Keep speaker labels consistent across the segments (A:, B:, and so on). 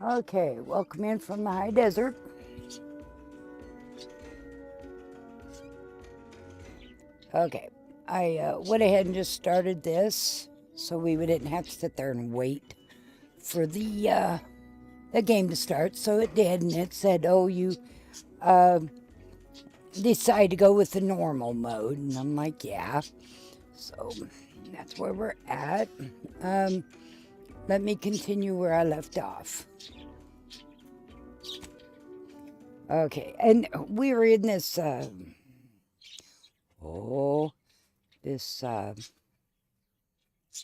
A: Okay, welcome in from the high desert. Okay, I went ahead and just started this so we didn't have to sit there and wait for the game to start. So it did, and it said, "Oh, you uh, decide to go with the normal mode," and I'm like, "Yeah." So that's where we're at. Um, Let me continue where I left off. Okay, and we were in this. This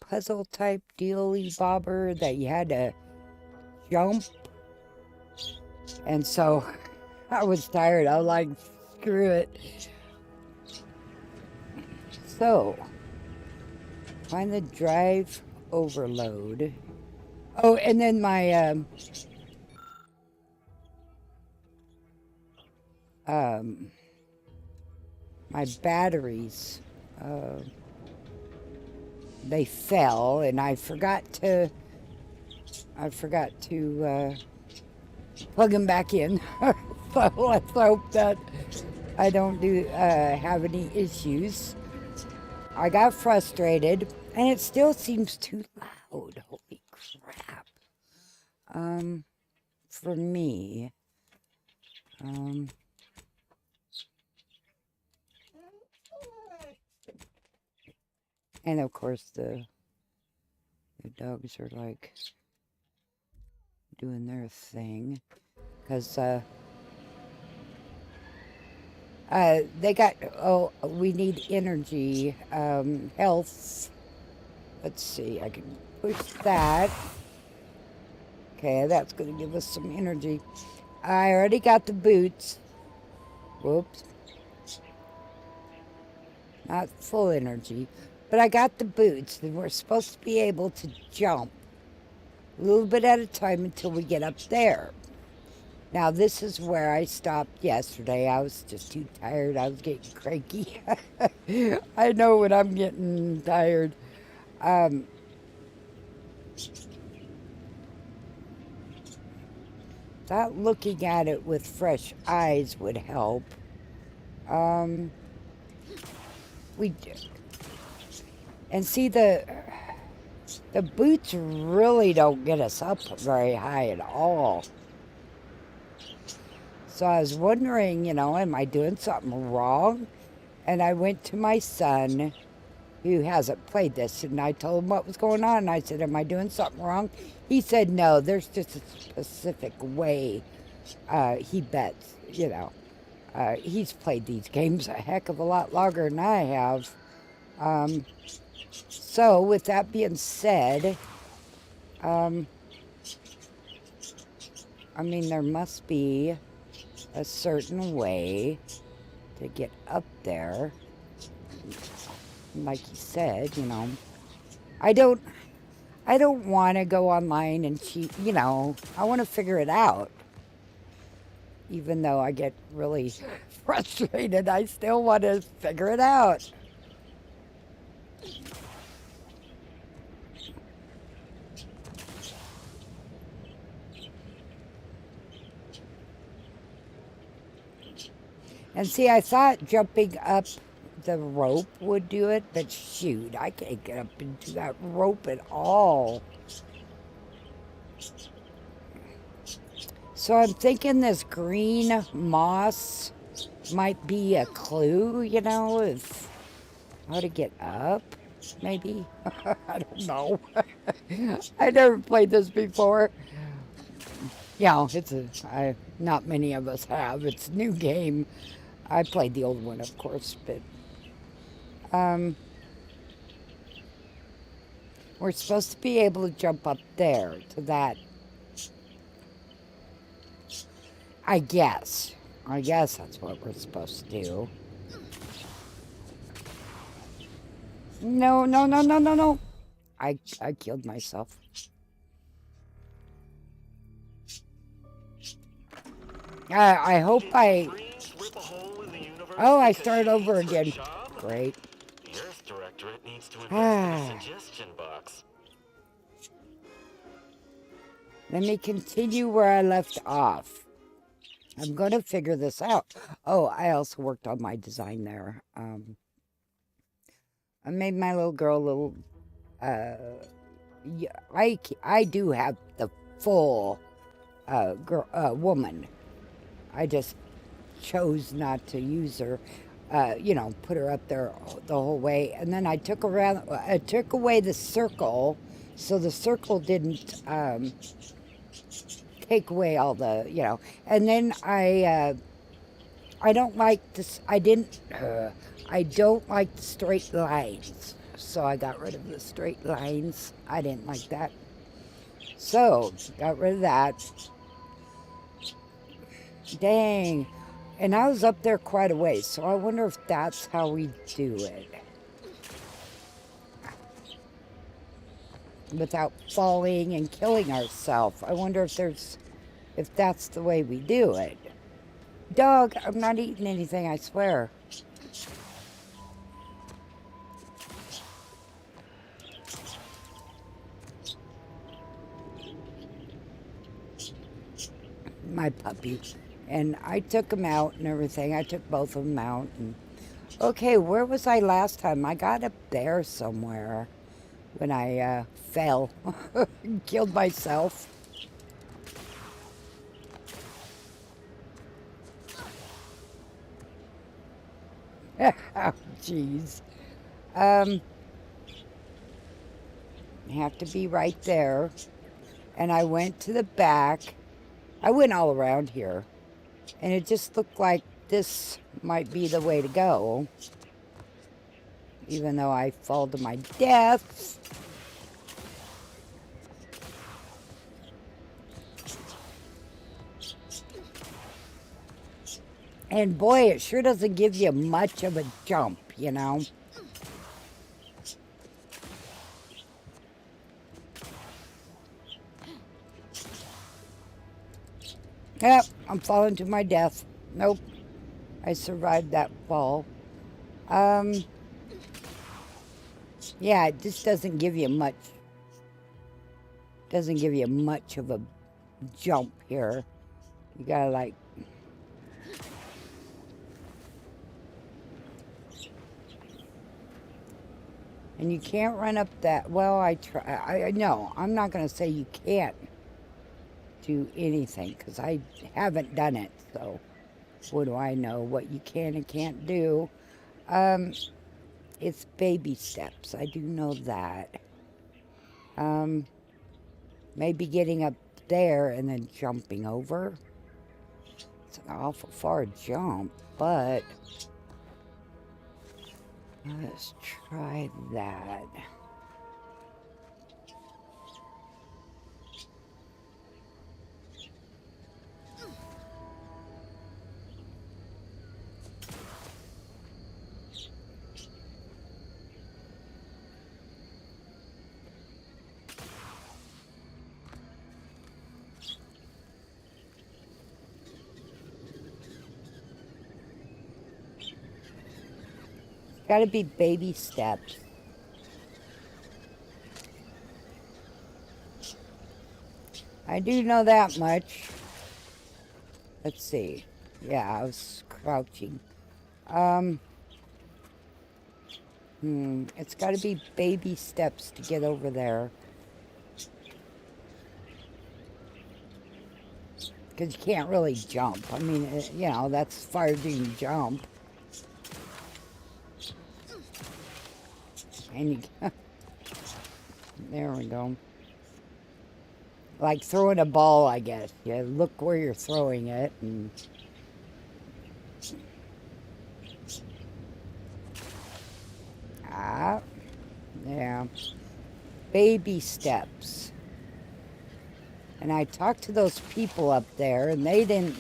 A: puzzle type dealy bobber that you had to jump. And so I was tired. I was like, screw it. So, find the drive overload. Oh, and then um, my batteries, uh, they fell, and I forgot to plug them back in. So let's hope that I don't have any issues. I got frustrated, and it still seems too loud. Holy crap. For me, um, and of course the dogs are like doing their thing, because they got, oh, we need energy, health. Let's see, I can push that. Okay, that's going to give us some energy. I already got the boots. Whoops. Not full energy. But I got the boots, and we're supposed to be able to jump a little bit at a time until we get up there. Now, this is where I stopped yesterday. I was just too tired. I was getting cranky. I know when I'm getting tired. Thought looking at it with fresh eyes would help. We and see the boots really don't get us up very high at all. So I was wondering, am I doing something wrong? And I went to my son, who hasn't played this, and I told him what was going on. And I said, "Am I doing something wrong?" He said, "No, there's just a specific way he bets, he's played these games a heck of a lot longer than I have. So, with that being said, there must be a certain way to get up there. Like he said, I don't I don't want to go online and cheat, I want to figure it out. Even though I get really frustrated, I still want to figure it out. And see, I thought jumping up the rope would do it, but shoot, I can't get up into that rope at all. So I'm thinking this green moss might be a clue, if how to get up, maybe. I don't know. I never played this before. Not many of us have. It's a new game. I played the old one, of course, but we're supposed to be able to jump up there to that. I guess. I guess that's what we're supposed to do. No, no, no, no, no, no. I killed myself. I hope I... Oh, I started over again. Great.
B: The Earth Directorate needs to invest in a suggestion box.
A: Let me continue where I left off. I'm going to figure this out. Oh, I also worked on my design there. I made my little girl a little... yeah, I do have the full woman. I just chose not to use her, put her up there the whole way. And then I took away the circle, so the circle didn't take away all the, And then I don't like this. I don't like the straight lines, so I got rid of the straight lines. I didn't like that, so got rid of that. Dang. And I was up there quite a ways, so I wonder if that's how we do it. Without falling and killing ourselves. I wonder if that's the way we do it. Dog, I'm not eating anything, I swear. My puppy. And I took him out and everything. I took both of them out. And okay, where was I last time? I got up there somewhere when I fell. Killed myself. Oh, jeez. Have to be right there. And I went to the back. I went all around here. And it just looked like this might be the way to go. Even though I fall to my death. And boy, it sure doesn't give you much of a jump, you know. Yep, I'm falling to my death. Nope. I survived that fall. Yeah, it just doesn't give you much. Doesn't give you much of a jump here. You gotta like... And you can't run up that... Well, I try... No, I'm not gonna say you can't do anything, because I haven't done it, so what do I know what you can and can't do? It's baby steps, I do know that. Maybe getting up there and then jumping over. It's an awful far jump, but let's try that. Got to be baby steps. I do know that much. Let's see. Yeah, I was crouching. It's got to be baby steps to get over there. Because you can't really jump. I mean, that's as far as you can jump. And you... There we go. Like throwing a ball, I guess. You look where you're throwing it. And yeah. Baby steps. And I talked to those people up there, and they didn't...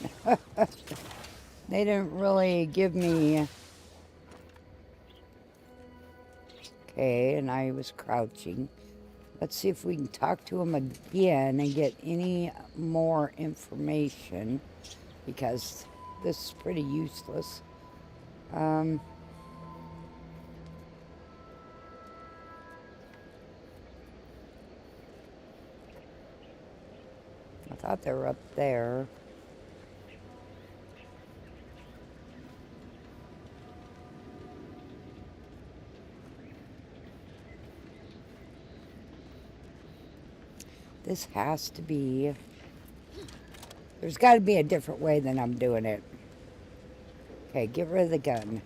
A: they didn't really give me... Okay, and I was crouching. Let's see if we can talk to them again and get any more information, because this is pretty useless. I thought they were up there. This has to be... There's got to be a different way than I'm doing it. Okay, get rid of the gun.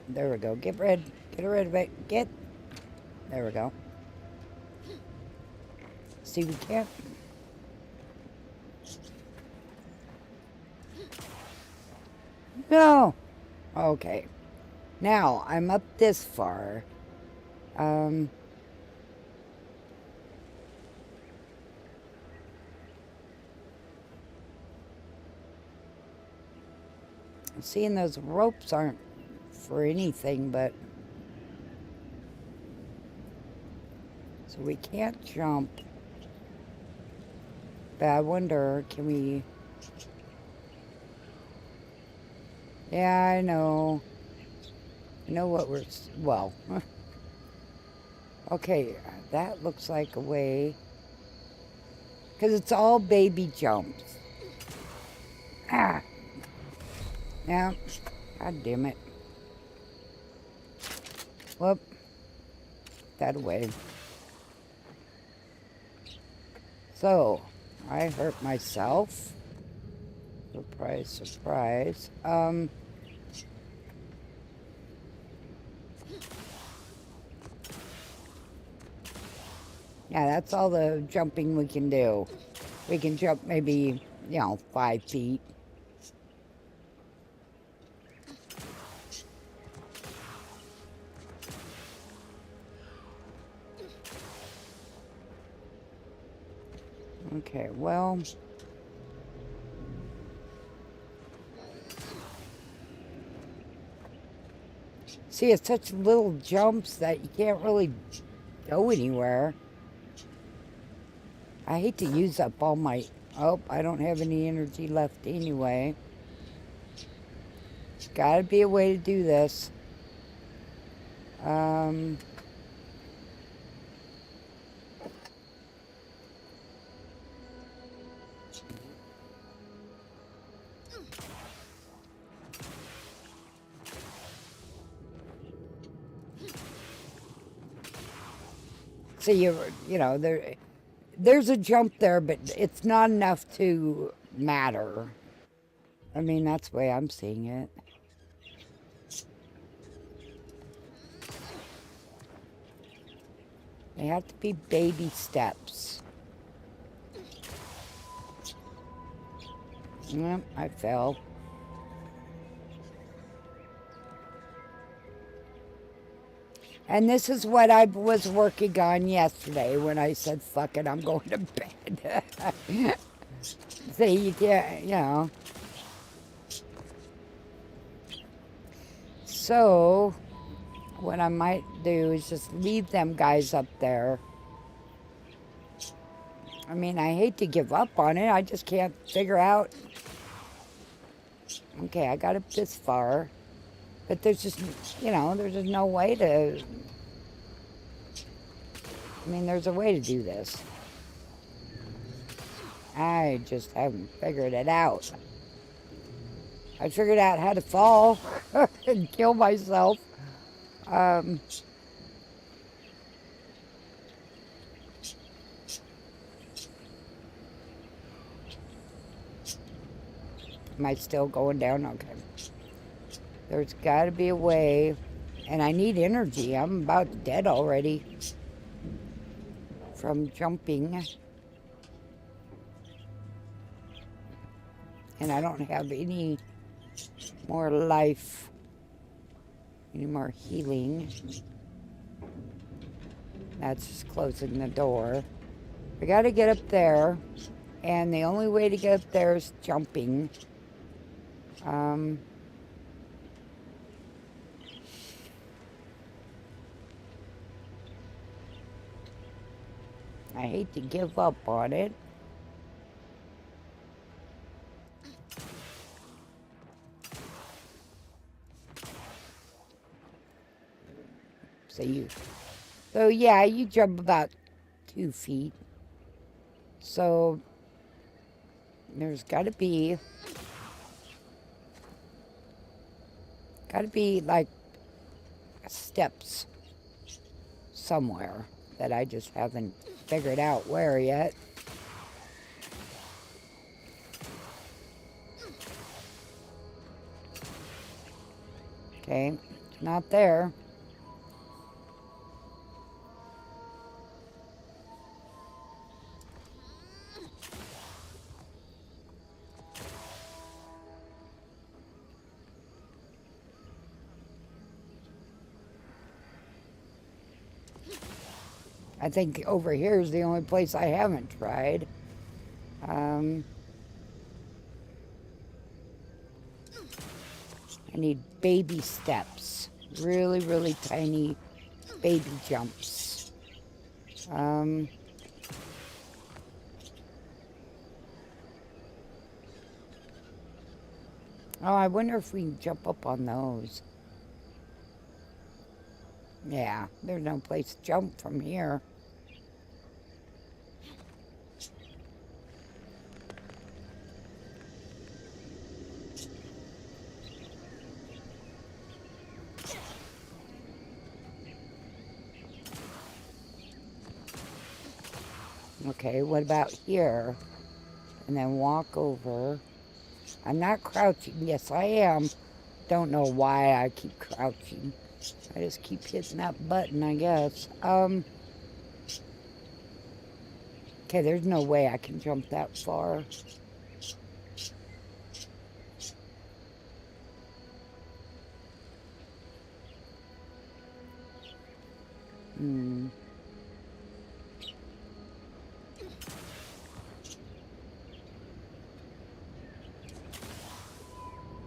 A: There we go. Get rid of it. There we go. See, we can't... No! Okay. Now, I'm up this far. Seeing those ropes aren't for anything, but... So we can't jump. But I wonder, can we... Yeah, I know. I know what we're... Well. Okay, that looks like a way. Because it's all baby jumps. Ah! Yeah. God damn it. Whoop. That away. So, I hurt myself. Surprise, surprise. Yeah, that's all the jumping we can do. We can jump maybe, 5 feet. Okay, well... See, it's such little jumps that you can't really go anywhere. I hate to use up all my... Oh, I don't have any energy left anyway. There's got to be a way to do this. So there's a jump there, but it's not enough to matter. I mean, that's the way I'm seeing it. They have to be baby steps. Yep, I fell. And this is what I was working on yesterday when I said, fuck it, I'm going to bed. See, you can't, So, what I might do is just leave them guys up there. I mean, I hate to give up on it. I just can't figure out. Okay, I got up this far. But there's just, there's just no way to... I mean, there's a way to do this. I just haven't figured it out. I figured out how to fall and kill myself. Am I still going down? Okay. There's got to be a way. And I need energy. I'm about dead already from jumping. And I don't have any more life, any more healing. That's just closing the door. I got to get up there. And the only way to get up there is jumping. I hate to give up on it. So yeah, you jump about 2 feet. So There's got to be like steps somewhere that I just haven't figured out where yet. Okay, it's not there. I think over here is the only place I haven't tried. I need baby steps. Really, really tiny baby jumps. Oh, I wonder if we can jump up on those. Yeah, there's no place to jump from here. Okay, what about here? And then walk over. I'm not crouching. Yes, I am. Don't know why I keep crouching. I just keep hitting that button, I guess. Okay, there's no way I can jump that far.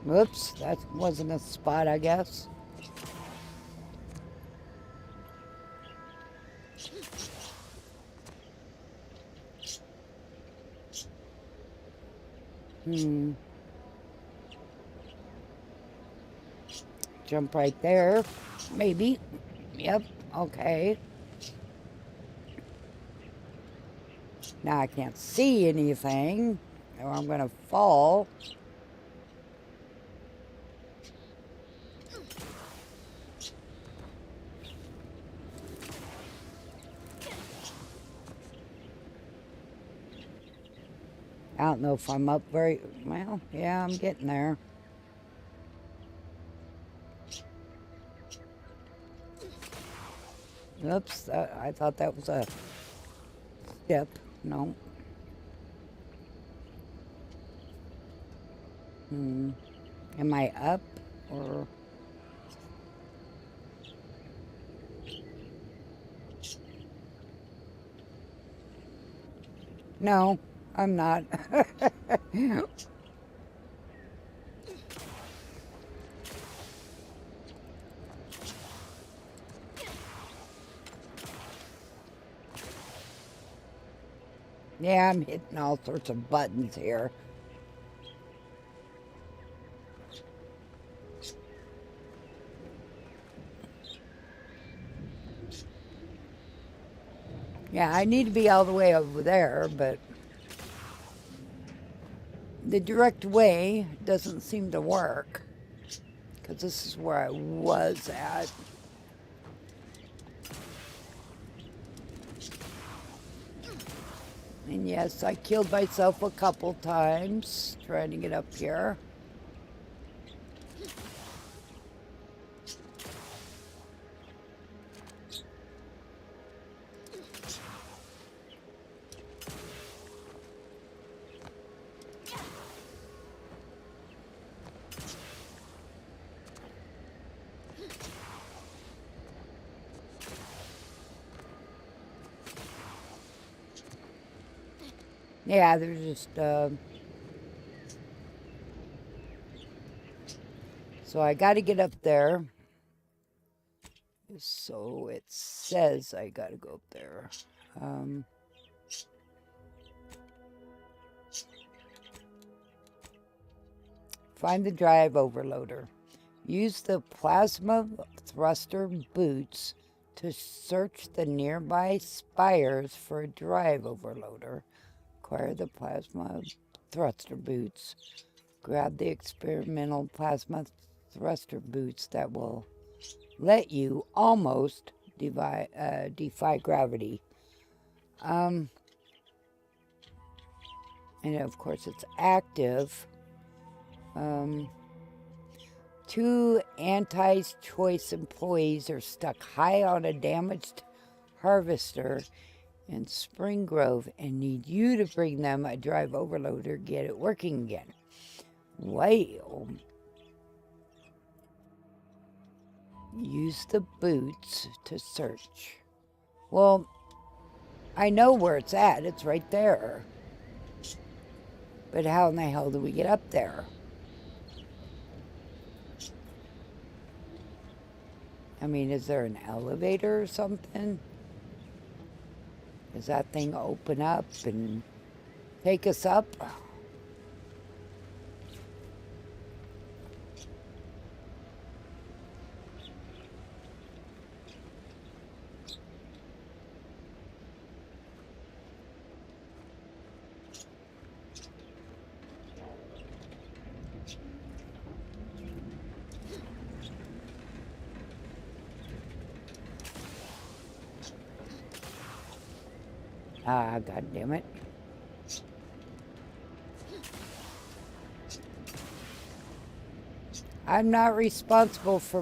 A: Whoops, that wasn't a spot, I guess. Jump right there. Maybe. Yep, okay. Now I can't see anything, or I'm gonna fall. I don't know if I'm up very well. Yeah, I'm getting there. Oops, I thought that was a step. No. Am I up or? No, I'm not. Yeah, I'm hitting all sorts of buttons here. Yeah, I need to be all the way over there, but the direct way doesn't seem to work, because this is where I was at. And yes, I killed myself a couple times trying to get up here. Yeah, there's just, so I got to get up there. So it says I got to go up there. Find the drive overloader. Use the plasma thruster boots to search the nearby spires for a drive overloader. Acquire the plasma thruster boots. Grab the experimental plasma thruster boots that will let you almost defy gravity. And of course it's active. 2 anti-choice employees are stuck high on a damaged harvester in Spring Grove and need you to bring them a drive overloader, get it working again. Well, use the boots to search. Well, I know where it's at. It's right there. But how in the hell do we get up there? I mean, is there an elevator or something? Does that thing open up and take us up? Ah, God damn it. I'm not responsible for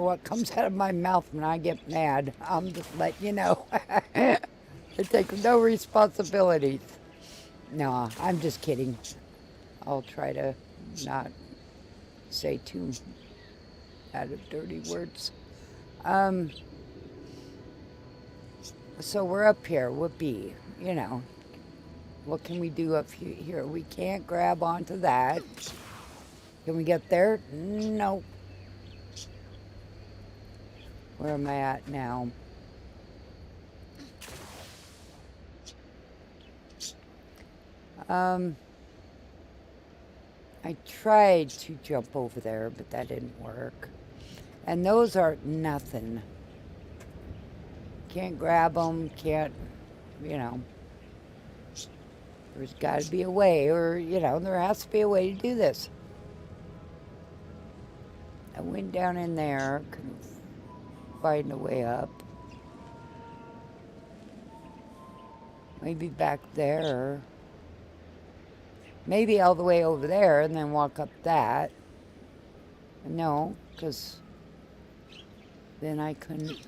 A: what comes out of my mouth when I get mad. I'm just letting you know. I take no responsibility. No, I'm just kidding. I'll try to not say too out of dirty words. So we're up here, whoopee, you know. What can we do up here? We can't grab onto that. Can we get there? No. Where am I at now? I tried to jump over there, but that didn't work. And those are nothing. Can't grab them, can't, you know. There's got to be a way, or, you know, there has to be a way to do this. I went down in there, couldn't find a way up. Maybe back there. Maybe all the way over there and then walk up that. No, because then I couldn't.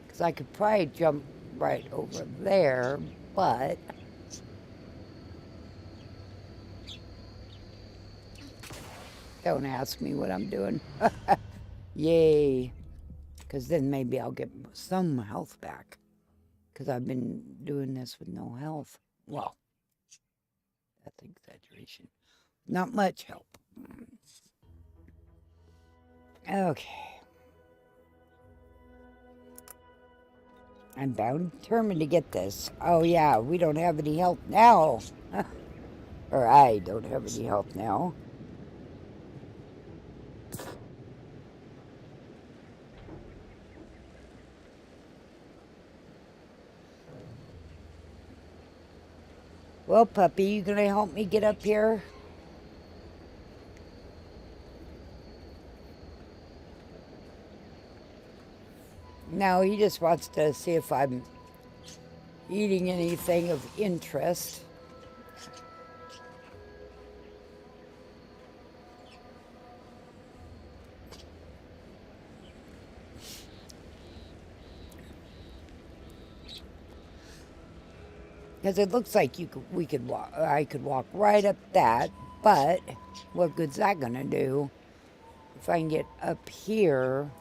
A: Because I could probably jump right over there, but don't ask me what I'm doing. Yay. Because then maybe I'll get some health back. Because I've been doing this with no health. Well, that's an exaggeration. Not much help. Okay. I'm bound and determined to get this. Oh yeah, we don't have any health now. Or I don't have any health now. Well, puppy, you gonna help me get up here? No, he just wants to see if I'm eating anything of interest. Because it looks like I could walk right up that, but what good's that gonna do? If I can get up here,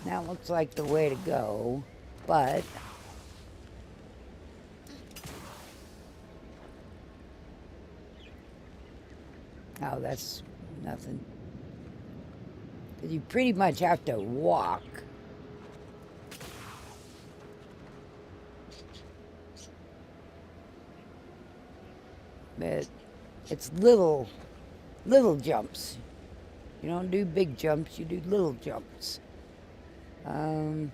A: that looks like the way to go, but oh, that's nothing. Because you pretty much have to walk. But it's little jumps. You don't do big jumps, you do little jumps. Um,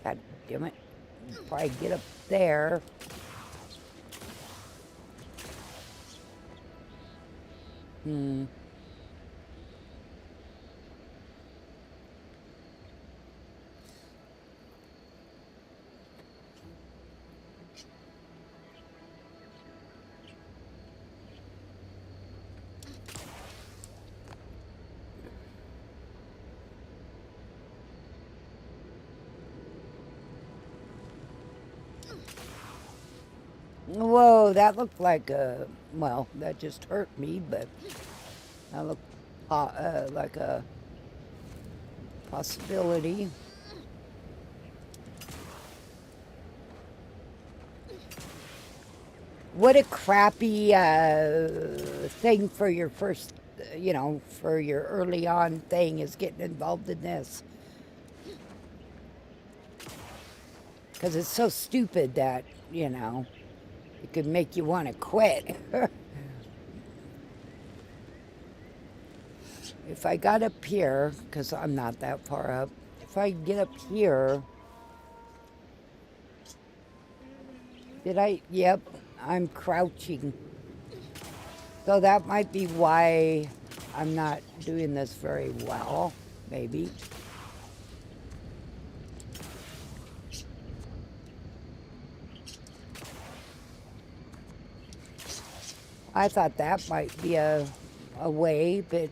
A: God damn it. Probably get up there. Hmm. Whoa, that looked like a, well, that just hurt me, but that looked like a possibility. What a crappy thing for your first, for your early on thing is getting involved in this. Because it's so stupid that, it could make you want to quit. If I got up here, because I'm not that far up, if I get up here, yep, I'm crouching. So that might be why I'm not doing this very well, maybe. I thought that might be a way, but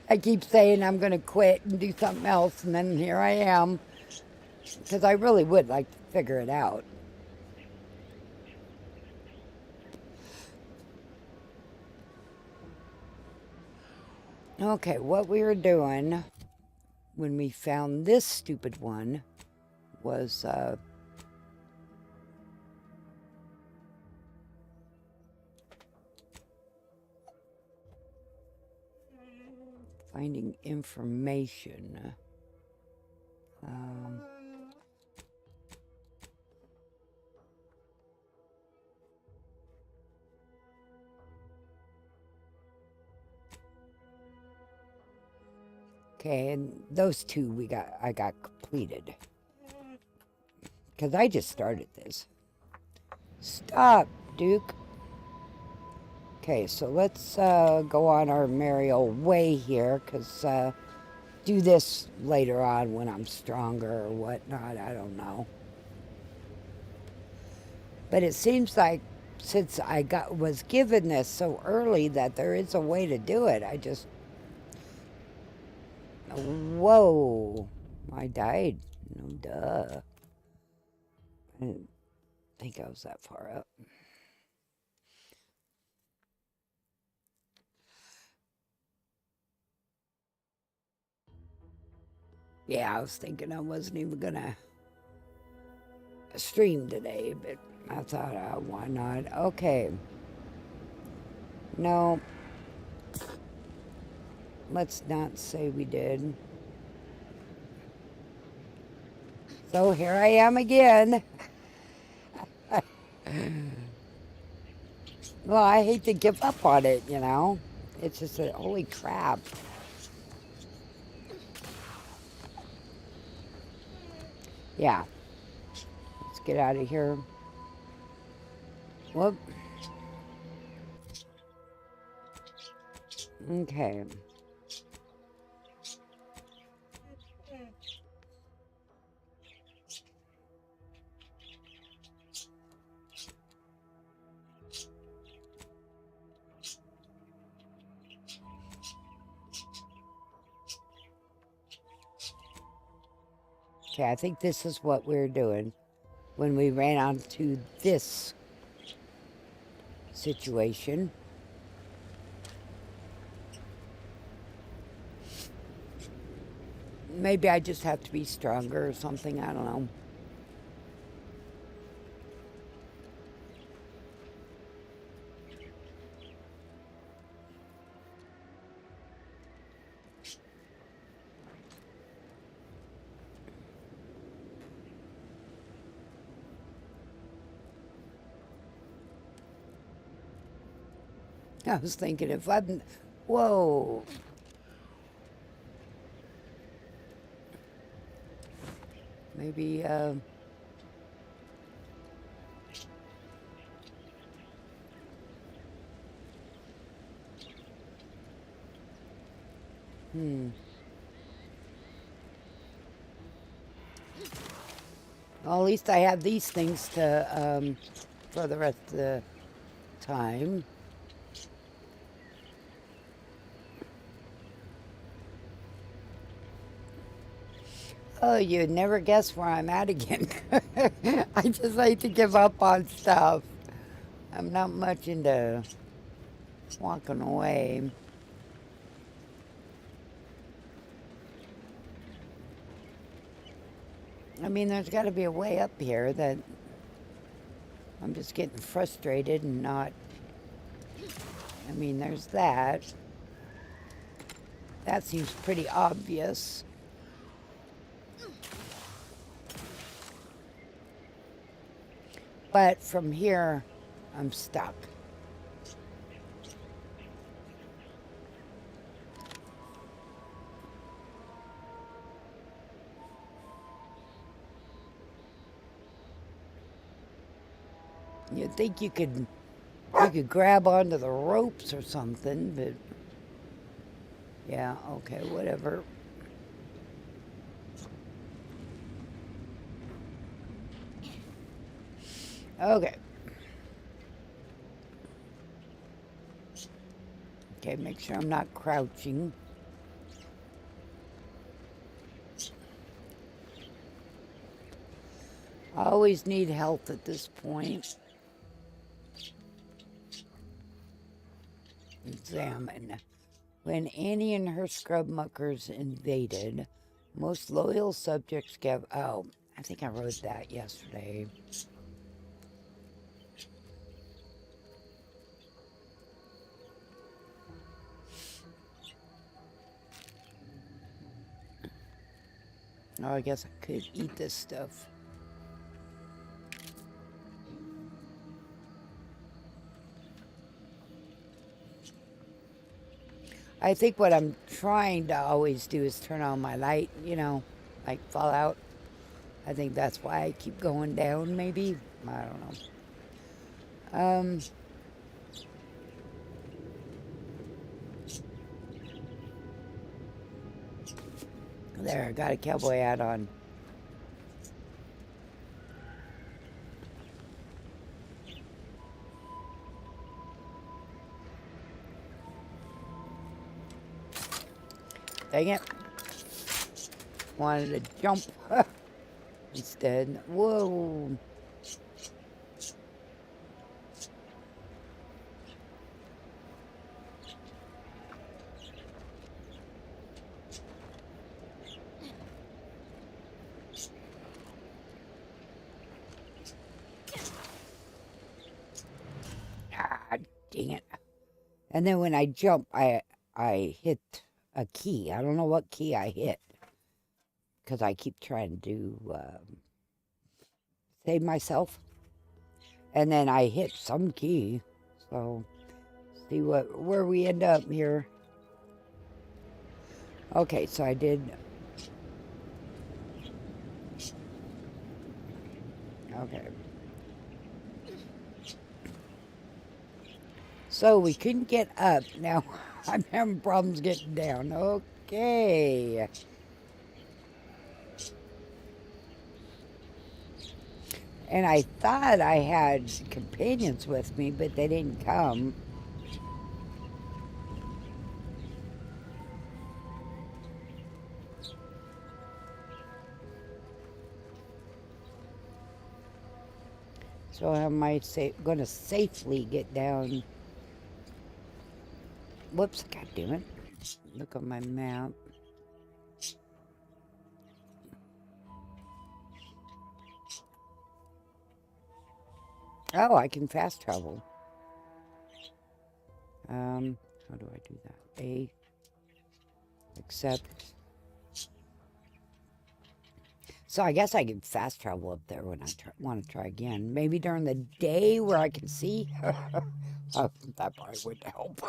A: I keep saying I'm going to quit and do something else, and then here I am, because I really would like to figure it out. Okay, what we were doing when we found this stupid one was finding information. Okay, and those two I got completed. Because I just started this. Stop, Duke. Okay, so let's go on our merry old way here, because do this later on when I'm stronger or whatnot, I don't know. But it seems like since I was given this so early that there is a way to do it. Whoa, I died. No duh. I didn't think I was that far up. Yeah, I was thinking I wasn't even gonna stream today, but I thought, why not? Okay. No, let's not say we did. So here I am again. Well, I hate to give up on it, It's just that, holy crap. Yeah. Let's get out of here. Whoop. Okay. Okay, I think this is what we were doing when we ran onto this situation. Maybe I just have to be stronger or something. I don't know. I was thinking if I'm, whoa, maybe, well, at least I have these things to, for the rest of the time. Oh, you'd never guess where I'm at again. I just like to give up on stuff. I'm not much into walking away. I mean, there's got to be a way up here that I'm just getting frustrated and not. I mean, there's that. That seems pretty obvious. But from here, I'm stuck. You'd think you could grab onto the ropes or something, but yeah, okay, whatever. Okay. Okay, make sure I'm not crouching. I always need help at this point. Examine. When Annie and her scrub muckers invaded, most loyal subjects gave... Oh, I think I wrote that yesterday. Oh, I guess I could eat this stuff. I think what I'm trying to always do is turn on my light, you know, like Fallout. I think that's why I keep going down, maybe. I don't know. There, I got a cowboy hat on. Dang it. Wanted to jump instead. Whoa. Ah, dang it. And then when I jump, I hit a key. I don't know what key I hit. Because I keep trying to save myself. And then I hit some key. So, see where we end up here. Okay, so I did... Okay. So we couldn't get up. Now I'm having problems getting down. Okay. And I thought I had companions with me, but they didn't come. So am I going to safely get down? Whoops, God damn it. Look on my map. Oh, I can fast travel. How do I do that? A, accept. So I guess I can fast travel up there when I want to try again. Maybe during the day where I can see. That probably would help.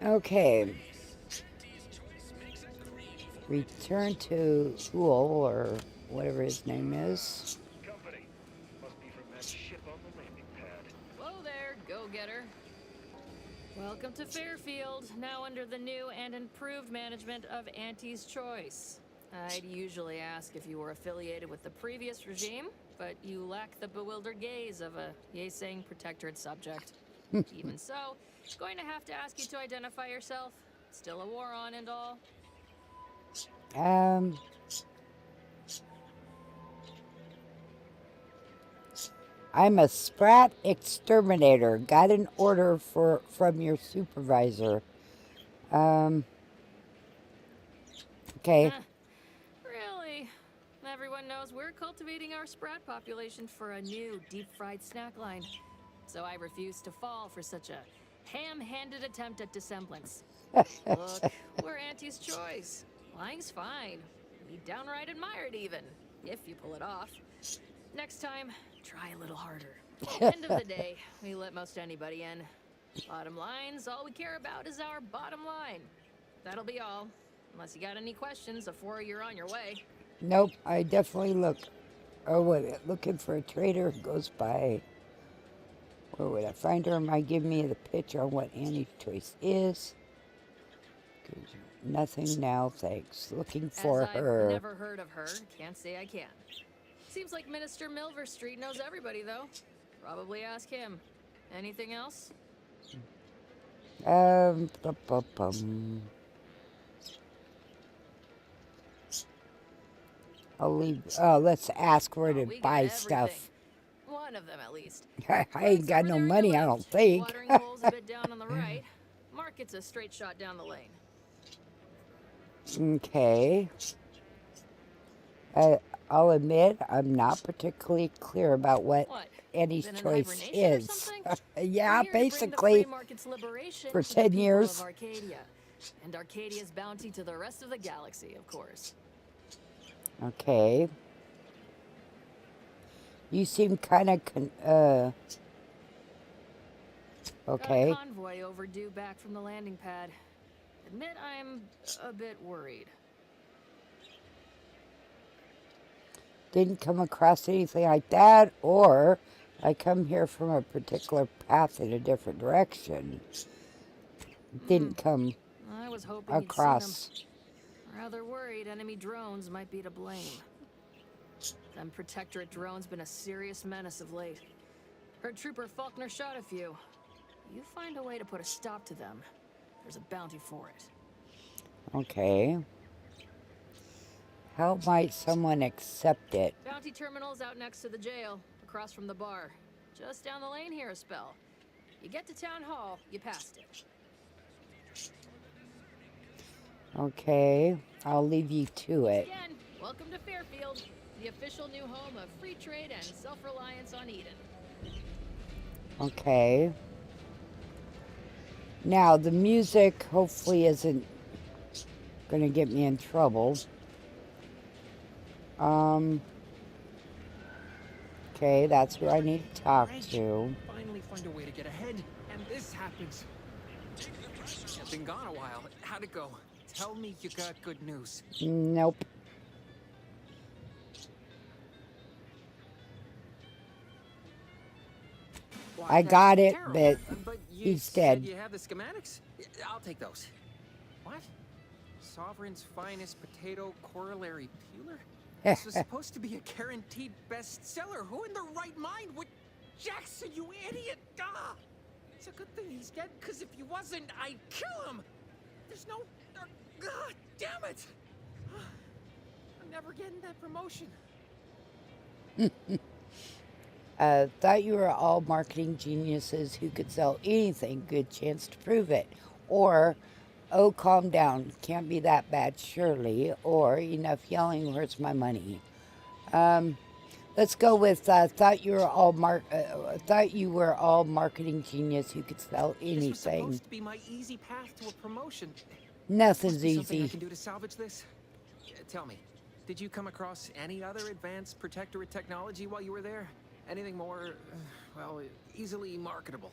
A: Okay. Return to Uhl, or whatever his name is.
B: Company. Must be from that ship on the landing pad.
C: Hello there, go-getter. Welcome to Fairfield, now under the new and improved management of Auntie's Choice. I'd usually ask if you were affiliated with the previous regime, but you lack the bewildered gaze of a yay-saying protectorate subject. Even so, going to have to ask you to identify yourself. Still a war on and all.
A: I'm a Sprat exterminator. Got an order from your supervisor. Okay.
C: Really? Everyone knows we're cultivating our Sprat population for a new deep-fried snack line. So I refuse to fall for such a ham-handed attempt at dissemblance. Look, we're Auntie's Choice. Lying's fine. We downright admire it even, if you pull it off. Next time, try a little harder. End of the day, we let most anybody in. Bottom line's all we care about is our bottom line. That'll be all. Unless you got any questions before you're on your way.
A: Nope, I definitely look. Oh, wait, looking for a trader who goes by. Where would I find her? Might give me the picture on what Auntie's Choice is. Nothing now, thanks. Looking for her.
C: I've never heard of her. Can't say I can. Seems like Minister Milver Street knows everybody, though. Probably ask him. Anything else?
A: I'll leave. Let's ask where to buy stuff.
C: One of them, at least.
A: I ain't got no money, I don't think.
C: Watering hole's a bit down on the right. Market's a straight shot down the lane.
A: Okay. I'll admit I'm not particularly clear about what Auntie's Choice is. Yeah, basically for 10 years.
C: Arcadia, and Arcadia's bounty to the rest of the galaxy, of course.
A: Okay. You seem kind of okay.
C: Got a convoy overdue back from the landing pad. Admit I'm a bit worried.
A: Didn't come across anything like that, or I come here from a particular path in a different direction. Didn't come
C: I was hoping
A: across.
C: You'd seen them. Rather worried enemy drones might be to blame. Them Protectorate drones been a serious menace of late. Heard Trooper Faulkner shot a few. You find a way to put a stop to them. There's a bounty for it.
A: Okay. How might someone accept it?
C: Bounty terminal's out next to the jail, across from the bar. Just down the lane here a spell. You get to Town Hall, you passed it.
A: Okay, I'll leave you to it.
C: Again, welcome to Fairfield, the official new home of free trade and self-reliance on Eden.
A: Okay. Now, the music hopefully isn't going to get me in trouble. Okay, that's who I need to talk to.
D: Finally find a way to get ahead, and this happens. I've been gone a while. How'd it go? Tell me you got good news.
A: Nope.
D: Why,
A: I got it,
D: terrible.
A: but
D: you
A: he's
D: said
A: dead.
D: You have the schematics? I'll take those. What? Sovereign's finest potato corollary peeler? This was supposed to be a guaranteed bestseller. Who in their right mind would... Jackson, you idiot! Ah! It's a good thing he's dead, because if he wasn't, I'd kill him! There's no... God damn it! I'm never getting that promotion.
A: Thought you were all marketing geniuses who could sell anything. Good chance to prove it. Or Oh, calm down. Can't be that bad, surely. Or enough yelling hurts my money. Let's go with thought you were all marketing genius who could sell
D: This was
A: anything.
D: supposed to be my easy path to a promotion.
A: Nothing's
D: Must be something I
A: easy.
D: can do to salvage this. Tell me, did you come across any other advanced protectorate technology while you were there? Anything more, well, easily marketable?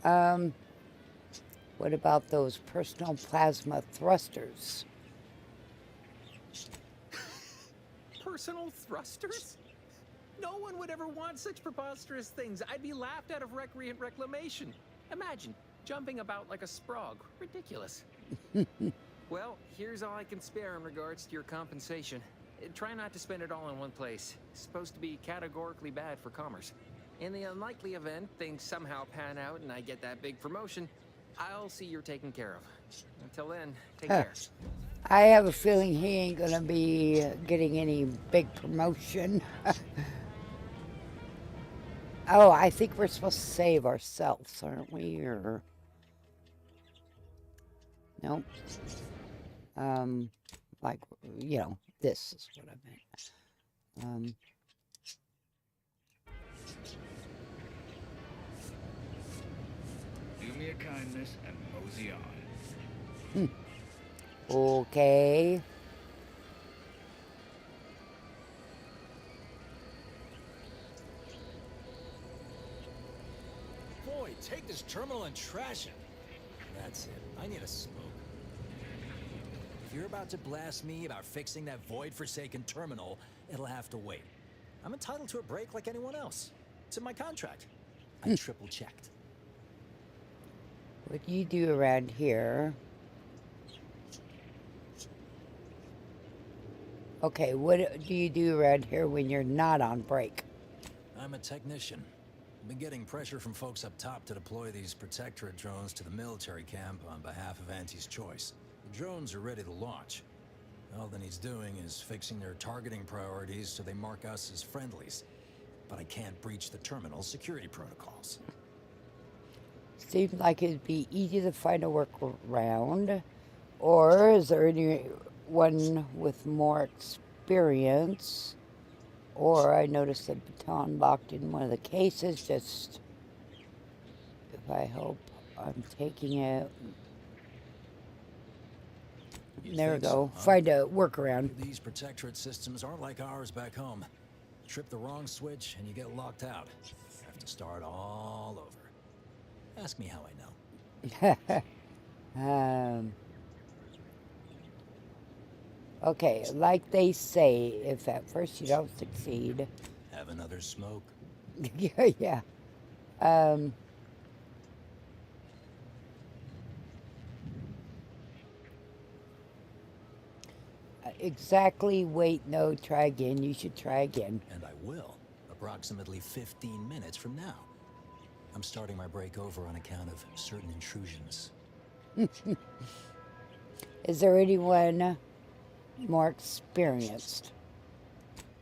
A: What about those personal plasma thrusters?
D: Personal thrusters? No one would ever want such preposterous things. I'd be laughed out of recreant reclamation. Imagine jumping about like a sprog. Ridiculous. Well, here's all I can spare in regards to your compensation. Try not to spend it all in one place. It's supposed to be categorically bad for commerce. In the unlikely event things somehow pan out and I get that big promotion, I'll see you're taken care of. Until then, take care.
A: I have a feeling he ain't gonna be getting any big promotion. Oh, I think we're supposed to save ourselves, aren't we? Or nope. Like, you know, this is what I meant.
E: Do me a kindness and mosey on.
A: Okay.
F: Boy, take this terminal and trash it. That's it. I need a smoke. If you're about to blast me about fixing that void-forsaken terminal, it'll have to wait. I'm entitled to a break like anyone else. It's in my contract. I triple-checked.
A: What do you do around here? Okay, what do you do around here when you're not on break?
F: I'm a technician. I've been getting pressure from folks up top to deploy these Protectorate drones to the military camp on behalf of Auntie's Choice. The drones are ready to launch. All that he's doing is fixing their targeting priorities so they mark us as friendlies. But I can't breach the terminal's security protocols.
A: Seems like it'd be easy to find a workaround. Or is there anyone with more experience? Or I noticed a baton locked in one of the cases. Just, if I hope I'm taking it. There we go. Find a workaround.
F: These Protectorate systems aren't like ours back home. Trip the wrong switch and you get locked out. Have to start all over. Ask me how I know.
A: Okay, like they say, if at first you don't succeed.
F: Have another smoke?
A: Yeah. Exactly, wait, no, try again. You should try again.
F: And I will. Approximately 15 minutes from now. I'm starting my break over on account of certain intrusions.
A: Is there anyone more experienced?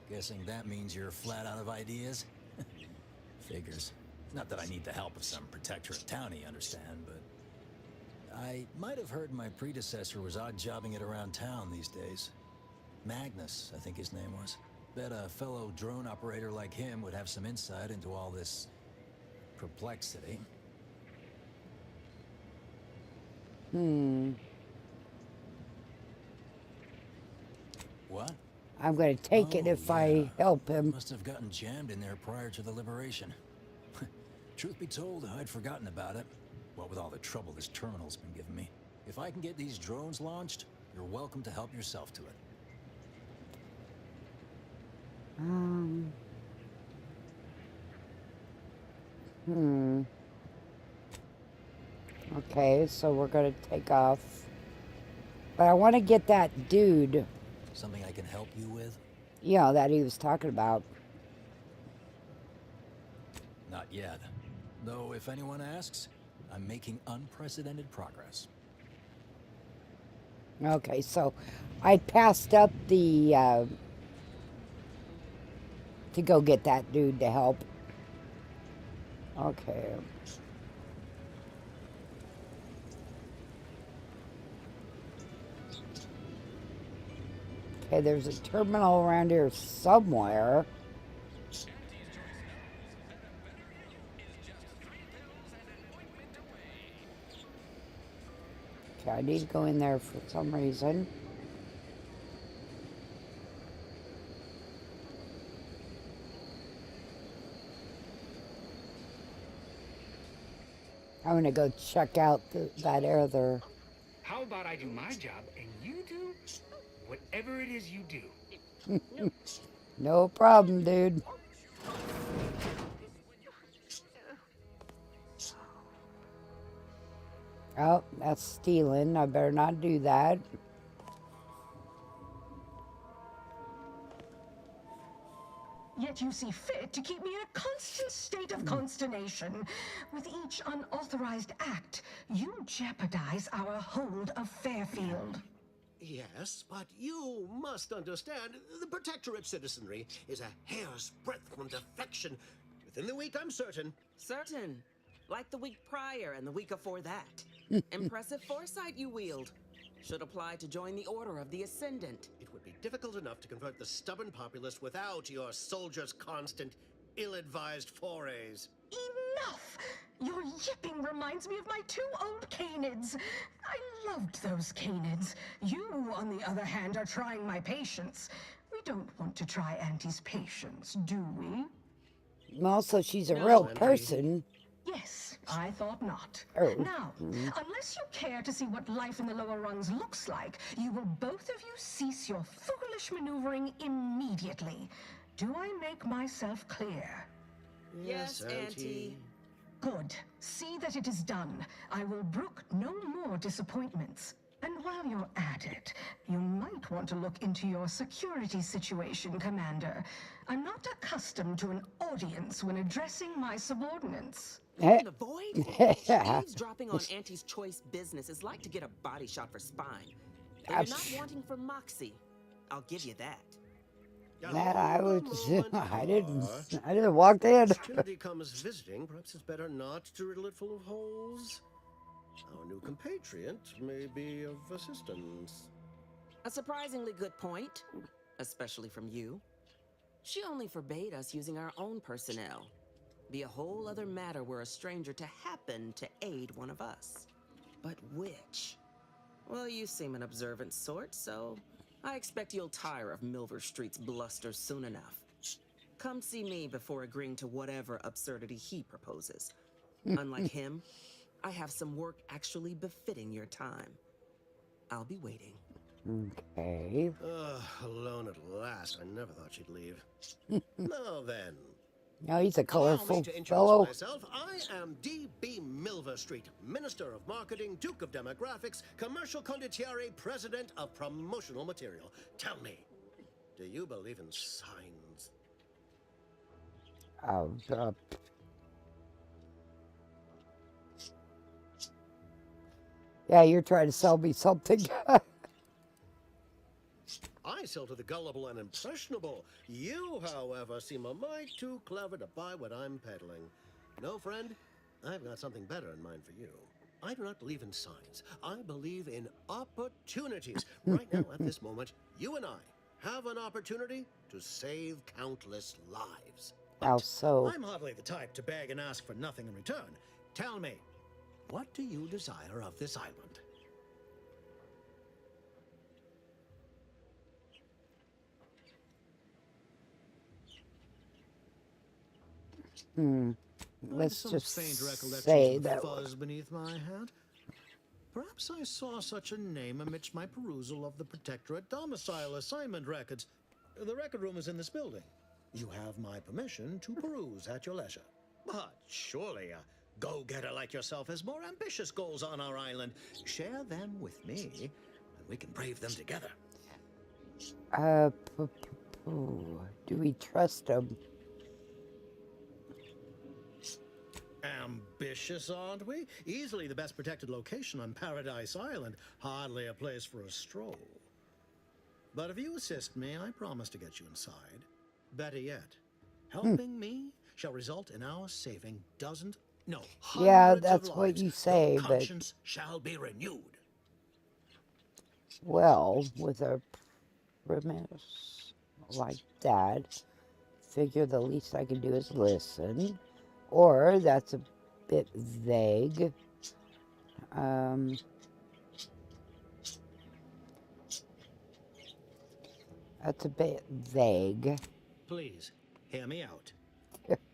F: Guessing that means you're flat out of ideas? Figures. Not that I need the help of some Protectorate townie, understand, but... I might have heard my predecessor was odd-jobbing it around town these days. Magnus, I think his name was. Bet a fellow drone operator like him would have some insight into all this... perplexity. What?
A: I'm going to take it if I help him.
F: Must have gotten jammed in there prior to the liberation. Truth be told, I'd forgotten about it. What with all the trouble this terminal's been giving me. If I can get these drones launched, you're welcome to help yourself to it.
A: Okay, so we're going to take off. But I want to get that dude,
F: Something I can help you with?
A: you know, that he was talking about.
F: Not yet. Though, if anyone asks, I'm making unprecedented progress.
A: Okay, so I passed up the, to go get that dude to help. Okay. Okay, there's a terminal around here somewhere. Okay, I need to go in there for some reason. I'm gonna go check out that other.
E: How about I do my job and you do whatever it is you do?
A: No problem, dude. Oh, that's stealing. I better not do that.
G: Yet you see fit to keep me in a constant state of consternation. With each unauthorized act, you jeopardize our hold of Fairfield.
H: Yes, but you must understand, the Protectorate citizenry is a hair's breadth from defection. Within the week, I'm certain.
I: Certain. Like the week prior and the week before that. Impressive foresight you wield. Should apply to join the Order of the Ascendant.
H: It would be difficult enough to convert the stubborn populace without your soldiers' constant, ill-advised forays.
G: Enough! Your yipping reminds me of my 2 old canids. I loved those canids. You, on the other hand, are trying my patience. We don't want to try Auntie's patience, do we?
A: Also, she's a
I: No,
A: real
H: Auntie.
A: person.
G: Yes, I thought not.
A: Oh.
G: Now, unless you care to see what life in the lower rungs looks like, you will both of you cease your foolish maneuvering immediately. Do I make myself clear?
I: Yes, Auntie.
G: Good. See that it is done. I will brook no more disappointments. And while you're at it, you might want to look into your security situation, Commander. I'm not accustomed to an audience when addressing my subordinates.
I: An avoid? Eavesdropping on Auntie's choice business is like to get a body shot for spine. Though you're not wanting for moxie. I'll give you that.
A: That I
H: Hold a
A: was.
H: moment,
A: I didn't.
H: Har.
A: I didn't walk in.
H: Opportunity comes visiting. Perhaps it's better not to riddle it full of holes. Our new compatriot may be of assistance.
I: A surprisingly good point, especially from you. She only forbade us using our own personnel. Be a whole other matter were a stranger to happen to aid one of us. But which? Well, you seem an observant sort, so I expect you'll tire of Milver Street's bluster soon enough. Come see me before agreeing to whatever absurdity he proposes. Unlike him, I have some work actually befitting your time. I'll be waiting.
A: Okay.
H: Alone at last. I never thought she'd leave. Now then.
A: Now he's a
H: Allow me
A: colorful
H: to introduce
A: fellow.
H: myself. I am D.B. Milver Street, Minister of Marketing, Duke of Demographics, Commercial Condottiere, President of Promotional Material. Tell me, do you believe in signs?
A: Yeah, you're trying to sell me something.
H: I sell to the gullible and impressionable. You, however, seem a mite too clever to buy what I'm peddling. No, friend, I've got something better in mind for you. I do not believe in signs. I believe in opportunities. Right now, at this moment, you and I have an opportunity to save countless lives.
A: How so?
J: I'm hardly the type to beg and ask for nothing in return. Tell me, what do you desire of this island?
A: Let's
J: Some
A: just
J: faint recollection
A: say
J: of the
A: that.
J: fuzz beneath my hat. Perhaps I saw such a name amidst my perusal of the Protectorate domicile assignment records. The record room is in this building. You have my permission to peruse at your leisure. But surely a go-getter like yourself has more ambitious goals on our island. Share them with me, and we can brave them together.
A: Do we trust him?
J: Ambitious, aren't we? Easily the best protected location on Paradise Island. Hardly a place for a stroll. But if you assist me, I promise to get you inside. Better yet, helping me shall result in our saving dozens, no,
A: Yeah,
J: hundreds
A: that's
J: of
A: what
J: lives.
A: you say,
J: Your
A: but-
J: conscience shall be renewed.
A: Well, with a premise like that. Figure the least I can do is listen. Or that's a bit vague. That's a bit vague.
J: Please, hear me out.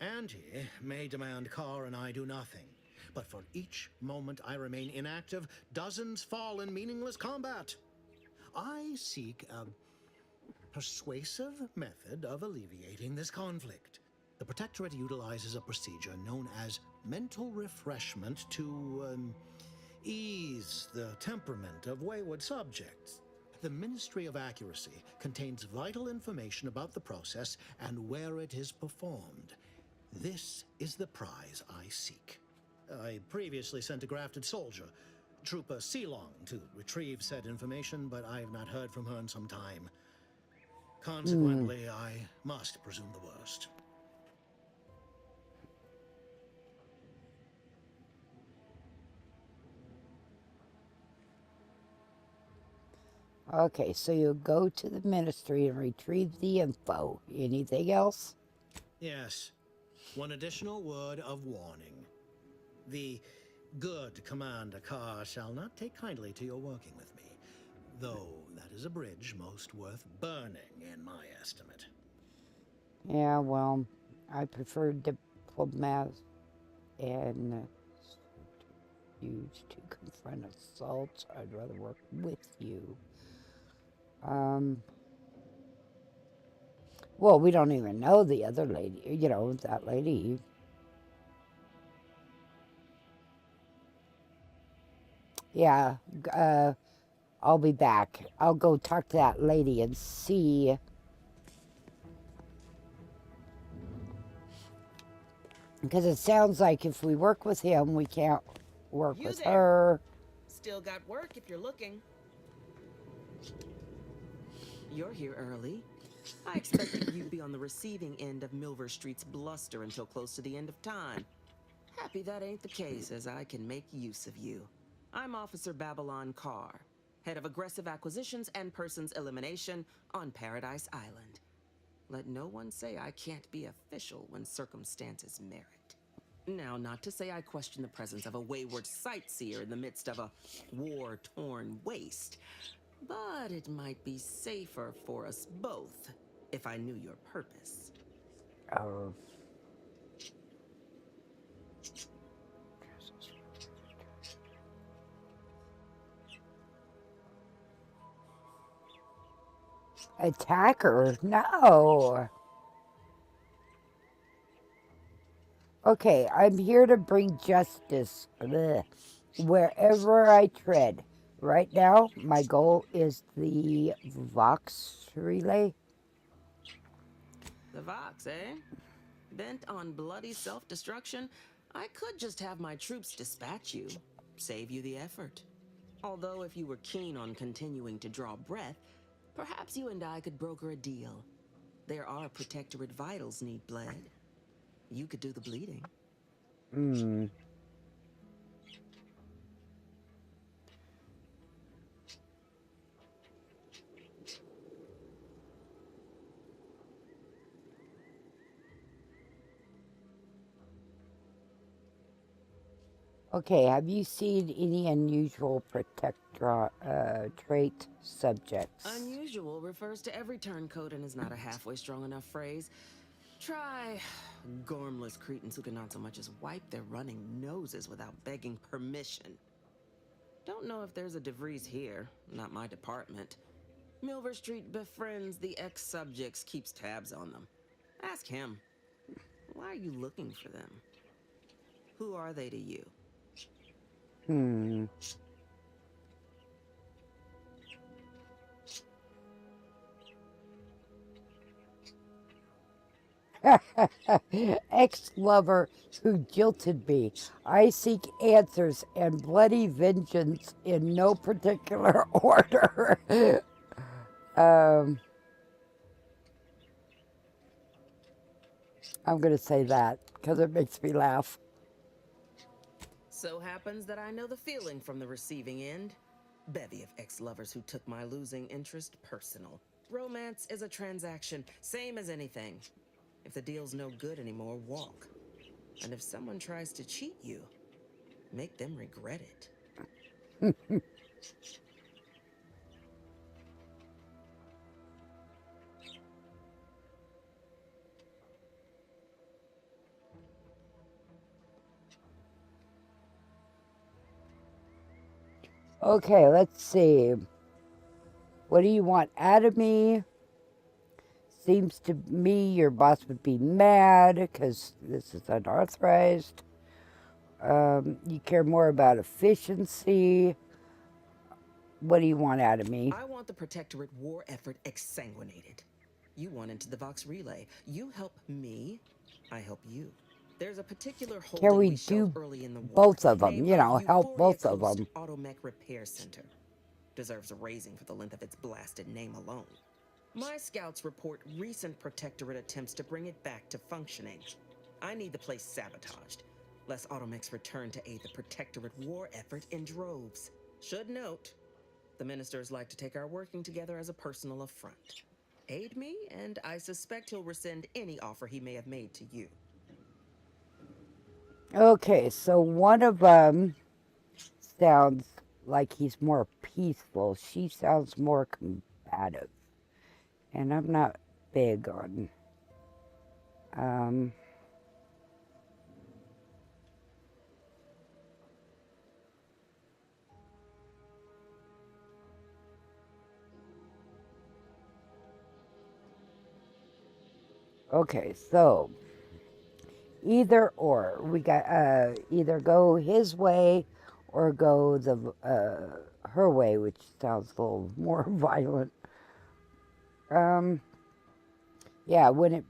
J: Auntie may demand Carr and I do nothing, but for each moment I remain inactive, dozens fall in meaningless combat. I seek a persuasive method of alleviating this conflict. The Protectorate utilizes a procedure known as mental refreshment to ease the temperament of wayward subjects. The Ministry of Accuracy contains vital information about the process and where it is performed. This is the prize I seek. I previously sent a grafted soldier, Trooper Sealong, to retrieve said information, but I have not heard from her in some time. Consequently, I must presume the worst.
A: Okay, so you go to the ministry and retrieve the info. Anything else?
J: Yes. One additional word of warning. The good Commander Carr shall not take kindly to your working with me, though that is a bridge most worth burning, in my estimate.
A: Yeah, well, I prefer diplomats and used to confront assaults. I'd rather work with you. Well, we don't even know the other lady, you know, that lady. Yeah, I'll be back. I'll go talk to that lady and see. Because it sounds like if we work with him, we can't work with her.
I: Still got work if you're looking. You're here early. I expected you'd be on the receiving end of Milver Street's bluster until close to the end of time. Happy that ain't the case, as I can make use of you. I'm Officer Babylon Carr, head of aggressive acquisitions and persons elimination on Paradise Island. Let no one say I can't be official when circumstances merit. Now, not to say I question the presence of a wayward sightseer in the midst of a war-torn waste, but it might be safer for us both if I knew your purpose.
A: Oh. Attacker? No. Okay, I'm here to bring justice wherever I tread. Right now, my goal is the Vox relay.
I: The Vox, eh? Bent on bloody self-destruction, I could just have my troops dispatch you, save you the effort. Although if you were keen on continuing to draw breath, perhaps you and I could broker a deal. There are Protectorate vitals need bled. You could do the bleeding.
A: Okay, have you seen any unusual trait subjects?
I: Unusual refers to every turncoat and is not a halfway strong enough phrase. Try gormless cretins who can not so much as wipe their running noses without begging permission. Don't know if there's a DeVries here, not my department. Milver Street befriends the ex-subjects, keeps tabs on them. Ask him. Why are you looking for them? Who are they to you?
A: Ex-lover who jilted me. I seek answers and bloody vengeance in no particular order. I'm going to say that because it makes me laugh.
I: So happens that I know the feeling from the receiving end. Bevy of ex-lovers who took my losing interest personal. Romance is a transaction, same as anything. If the deal's no good anymore, walk. And if someone tries to cheat you, make them regret it.
A: Okay, let's see. What do you want out of me? Seems to me your boss would be mad because this is unauthorized. You care more about efficiency. What do you want out of me?
I: I want the Protectorate war effort exsanguinated. You want into the Vox Relay. You help me, I help you. There's a particular holding
A: Can we
I: we shelved
A: do
I: early in the war,
A: both of them?
I: named
A: You know,
I: the
A: help
I: Euphoria
A: both of
I: Coast
A: them.
I: Automech Repair Center. Deserves a raising for the length of its blasted name alone. My scouts report recent Protectorate attempts to bring it back to functioning. I need the place sabotaged, lest Automechs return to aid the Protectorate war effort in droves. Should note, the ministers like to take our working together as a personal affront. Aid me, and I suspect he'll rescind any offer he may have made to you.
A: Okay, so one of them sounds like he's more peaceful. She sounds more combative. And I'm not big on... Okay, so either or. We got either go his way or go the her way, which sounds a little more violent. Yeah, wouldn't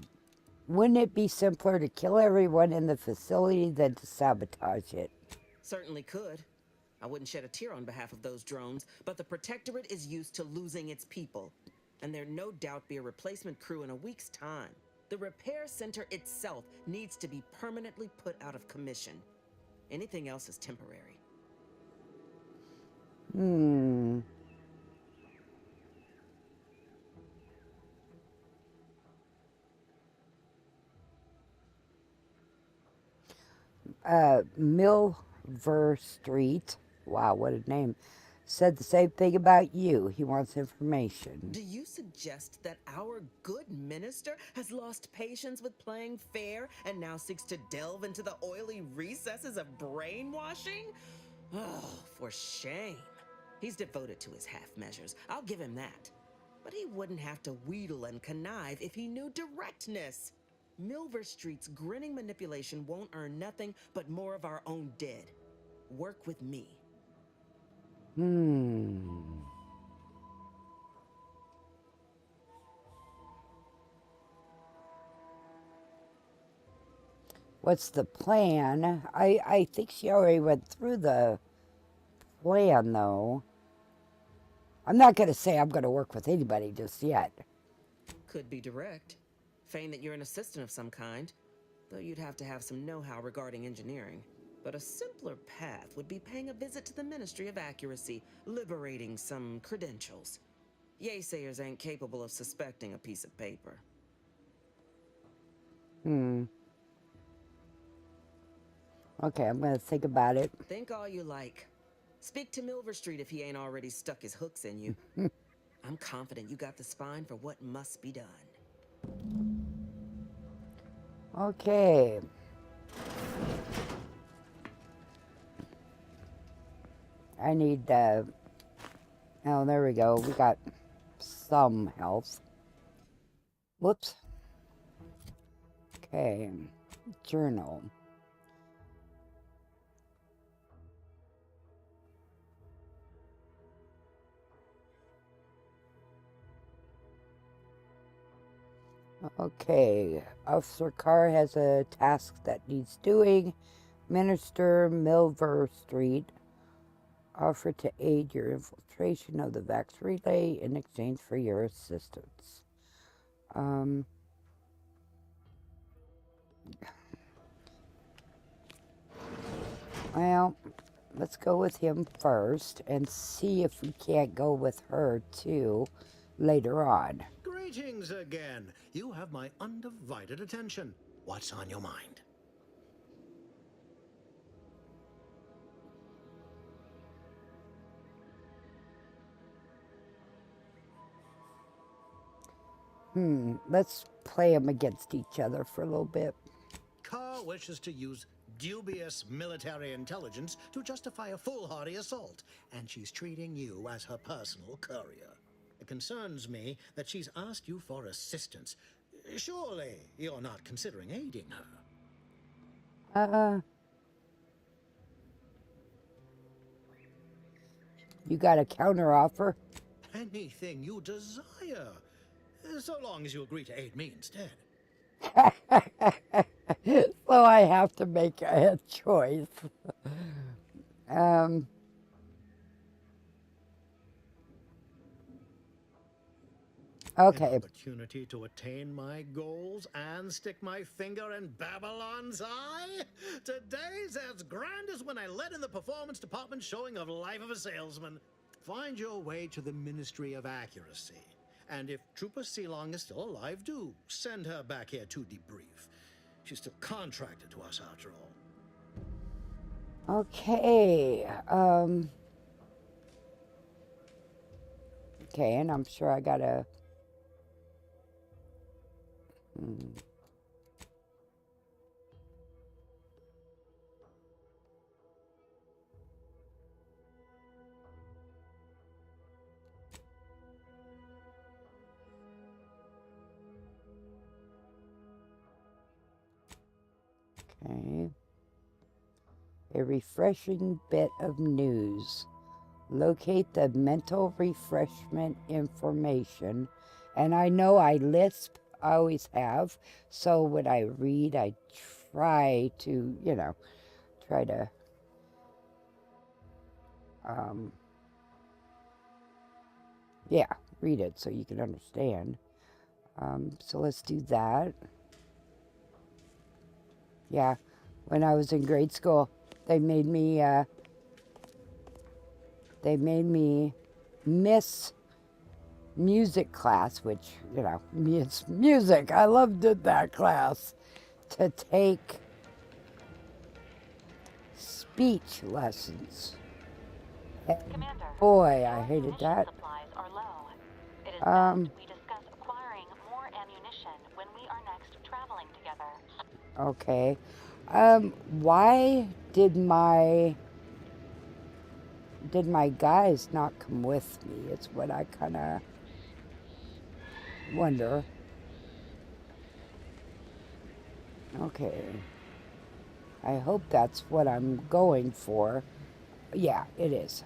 A: it be simpler to kill everyone in the facility than to sabotage it?
I: Certainly could. I wouldn't shed a tear on behalf of those drones, but the Protectorate is used to losing its people, and there'll no doubt be a replacement crew in a week's time. The repair center itself needs to be permanently put out of commission. Anything else is temporary.
A: Milver Street, wow, what a name, said the same thing about you. He wants information.
I: Do you suggest that our good minister has lost patience with playing fair and now seeks to delve into the oily recesses of brainwashing? Oh, for shame. He's devoted to his half measures. I'll give him that. But he wouldn't have to wheedle and connive if he knew directness. Milver Street's grinning manipulation won't earn nothing but more of our own dead. Work with me.
A: What's the plan? I think she already went through the plan, though. I'm not going to say I'm going to work with anybody just yet.
I: Could be direct. Feign that you're an assistant of some kind, though you'd have to have some know-how regarding engineering. But a simpler path would be paying a visit to the Ministry of Accuracy, liberating some credentials. Yaysayers ain't capable of suspecting a piece of paper.
A: Okay, I'm going to think about it.
I: Think all you like. Speak to Milver Street if he ain't already stuck his hooks in you. I'm confident you got the spine for what must be done.
A: Okay. I need, oh, there we go. We got some health. Whoops. Okay. Journal. Okay, Officer Carr has a task that needs doing. Minister Milver Street offered to aid your infiltration of the Vax Relay in exchange for your assistance. Well, let's go with him first and see if we can't go with her too. later on.
J: Greetings again. You have my undivided attention. What's on your mind?
A: Let's play them against each other for a little bit.
J: Carr wishes to use dubious military intelligence to justify a foolhardy assault, and she's treating you as her personal courier. It concerns me that she's asked you for assistance. Surely you're not considering aiding her.
A: You got a counter offer?
J: Anything you desire, so long as you agree to aid me instead.
A: So I have to make a choice. Okay.
J: An opportunity to attain my goals and stick my finger in Babylon's eye? Today's as grand as when I led in the performance department showing of Life of a Salesman. Find your way to the Ministry of Accuracy. And if Trooper Sealong is still alive, do send her back here to debrief. She's still contracted to us after all.
A: Okay. Okay, and I'm sure I gotta... Okay. A refreshing bit of news. Locate the mental refreshment information. And I know I lisp, I always have. So when I read, I try to, read it so you can understand. So let's do that. Yeah, when I was in grade school, they made me miss music class, which, it's music. I loved that class, to take speech lessons. And
K: Commander,
A: boy, I hated that.
K: supplies are low. It is best we discuss acquiring more ammunition when we are next traveling together.
A: Okay. Why did my guys not come with me? It's what I kind of wonder. Okay. I hope that's what I'm going for. Yeah, it is.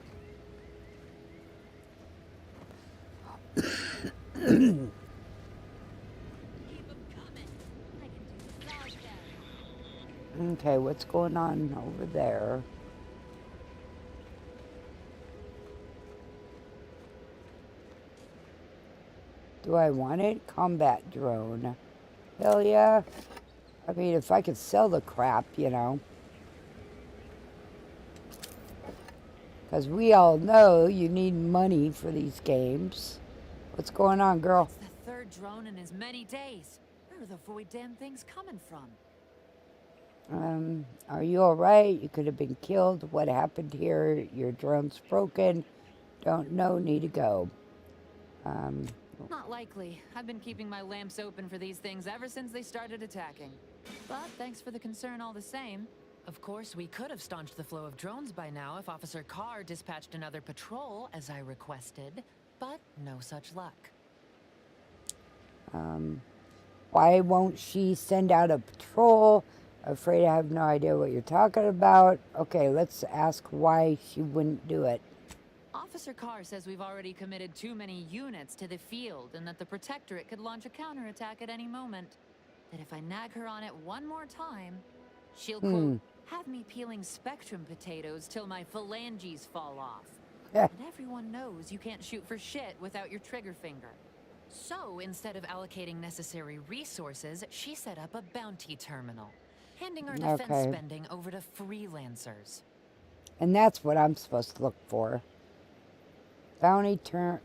A: Okay, what's going on over there? Do I want it? Combat drone. Hell yeah. I mean, if I could sell the crap, Because we all know you need money for these games. What's going on, girl?
L: It's the third drone in as many days. Where are the void damn things coming from?
A: Are you alright? You could have been killed. What happened here? Your drone's broken. Don't know, need to go.
L: Not likely. I've been keeping my lamps open for these things ever since they started attacking. But thanks for the concern all the same. Of course, we could have staunched the flow of drones by now if Officer Carr dispatched another patrol, as I requested. But no such luck.
A: Why won't she send out a patrol? Afraid I have no idea what you're talking about. Okay, let's ask why she wouldn't do it.
L: Officer Carr says we've already committed too many units to the field and that the Protectorate could launch a counterattack at any moment. That if I nag her on it one more time, she'll, quote, have me peeling Spectrum potatoes till my phalanges fall off. And everyone knows you can't shoot for shit without your trigger finger. So instead of allocating necessary resources, she set up a bounty terminal, handing our defense spending over to freelancers.
A: And that's what I'm supposed to look for. Bounty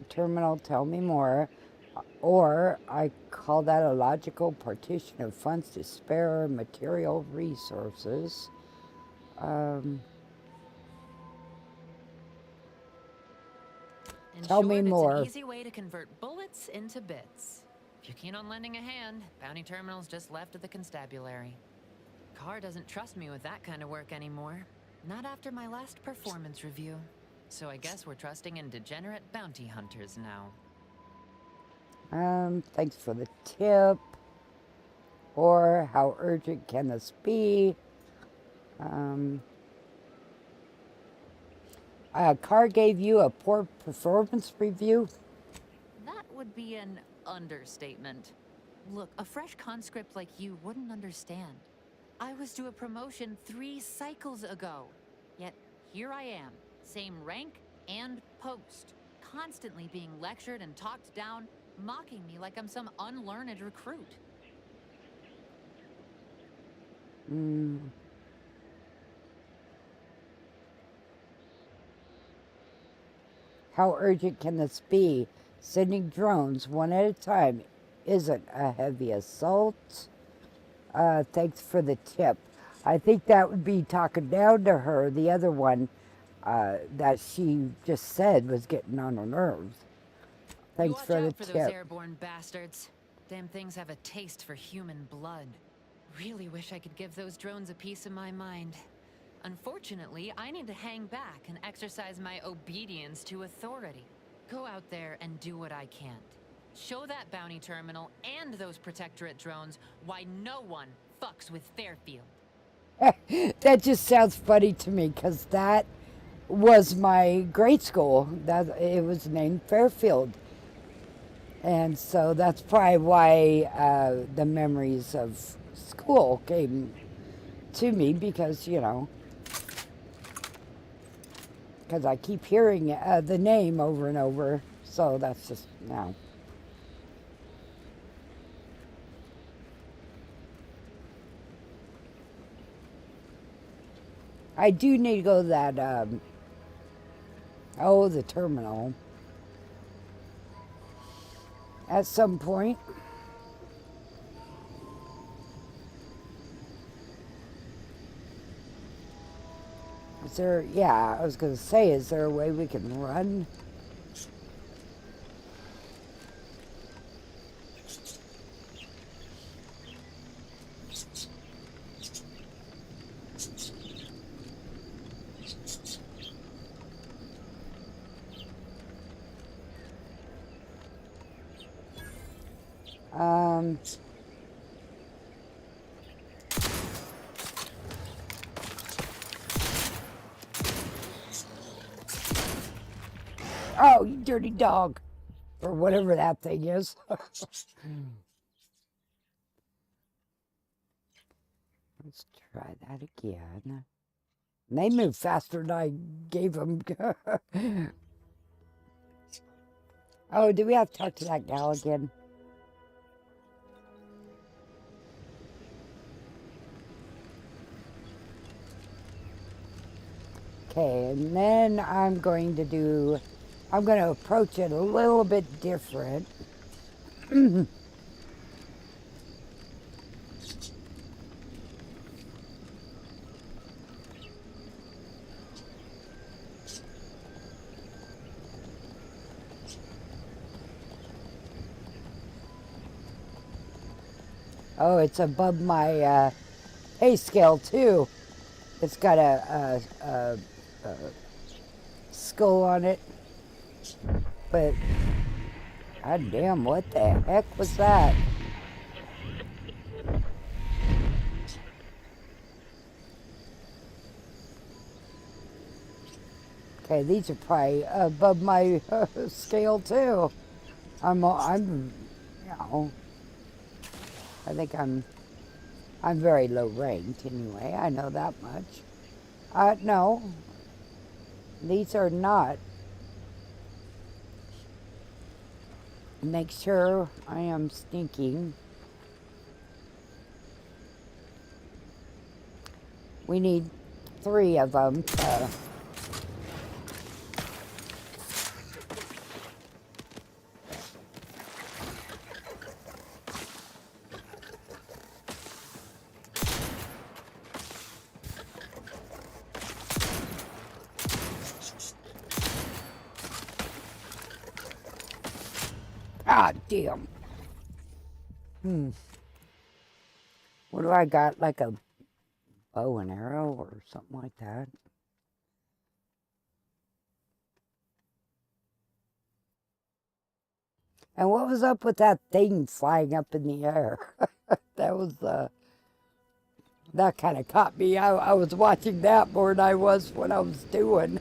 A: terminal, tell me more. Or I call that a logical partition of funds to spare material resources.
L: In
A: Tell
L: short,
A: me
L: it's
A: more.
L: an easy way to convert bullets into bits. If you're keen on lending a hand, Bounty Terminal's just left of the constabulary. Carr doesn't trust me with that kind of work anymore. Not after my last performance review. So I guess we're trusting in degenerate bounty hunters now.
A: Thanks for the tip. Or how urgent can this be? Carr gave you a poor performance review?
L: That would be an understatement. Look, a fresh conscript like you wouldn't understand. I was due a promotion 3 cycles ago. Yet here I am, same rank and post, constantly being lectured and talked down, mocking me like I'm some unlearned recruit.
A: How urgent can this be? Sending drones one at a time isn't a heavy assault. Thanks for the tip. I think that would be talking down to her. The other one that she just said was getting on her nerves. Thanks
L: Watch
A: for
L: out
A: the
L: for
A: tip.
L: those airborne bastards. Damn things have a taste for human blood. Really wish I could give those drones a piece of my mind. Unfortunately, I need to hang back and exercise my obedience to authority. Go out there and do what I can't. Show that bounty terminal and those protectorate drones why no one fucks with Fairfield.
A: That just sounds funny to me because that was my grade school. That it was named Fairfield. And so that's probably why the memories of school came to me because, you know, because I keep hearing the name over and over. So that's just, no. I do need to go to that, the terminal. At some point. Is there, yeah, I was going to say, is there a way we can run? Oh, you dirty dog. Or whatever that thing is. Let's try that again. They move faster than I gave them. Oh, do we have to talk to that gal again? Okay, and then I'm going to approach it a little bit different. Oh, it's above my pay scale too. It's got a skull on it. But, god damn, what the heck was that? Okay, these are probably above my scale too. I'm, you know, I think I'm very low ranked anyway. I know that much. No, these are not. Make sure I am sneaking. We need 3 of them. God damn. What do I got? Like a bow and arrow or something like that? And what was up with that thing flying up in the air? That was, that kind of caught me. I was watching that more than I was what I was doing.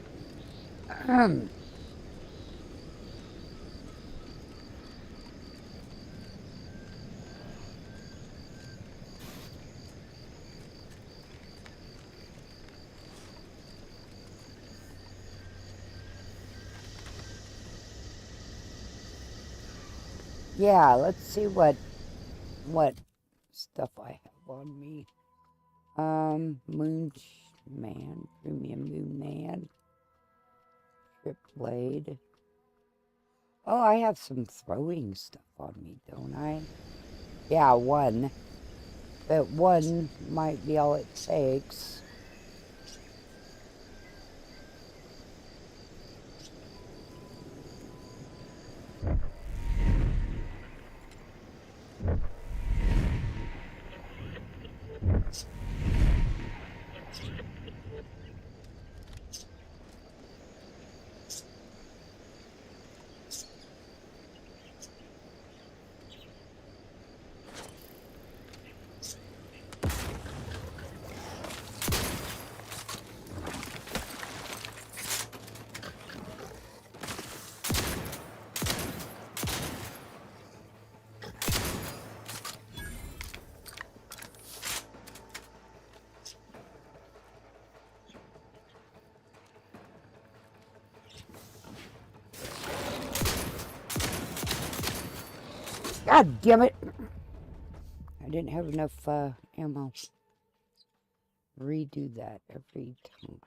A: Yeah, let's see what stuff I have on me. Moon Man, Premium Moon Man, Trip Blade. Oh, I have some throwing stuff on me, don't I? Yeah, one. But one might be all it takes. God damn it! I didn't have enough ammo. Redo that every time.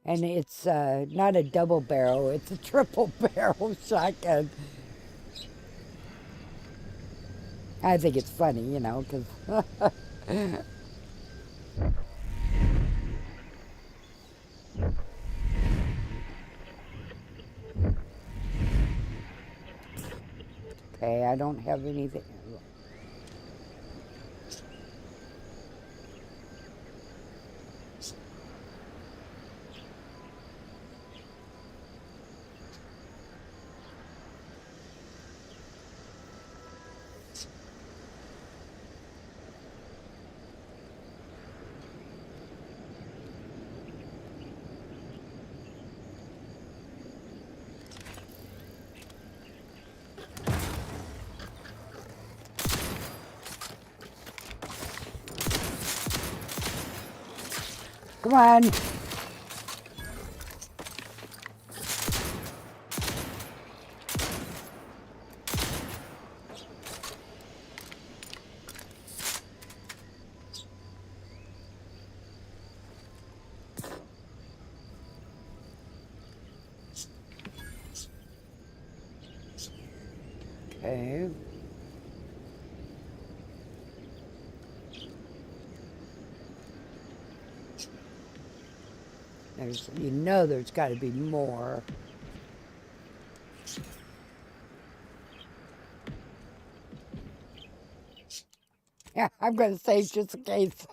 A: And it's not a double barrel, it's a triple barrel shotgun. I think it's funny, you know, because... Okay, I don't have anything. Come on. Okay. There's, you know, there's got to be more. Yeah, I'm going to say just in case.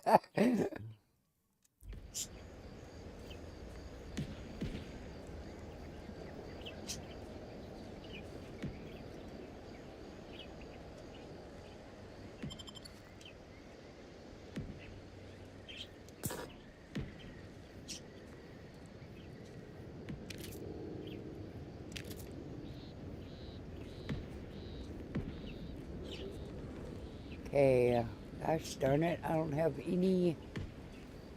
A: Okay, gosh darn it, I don't have any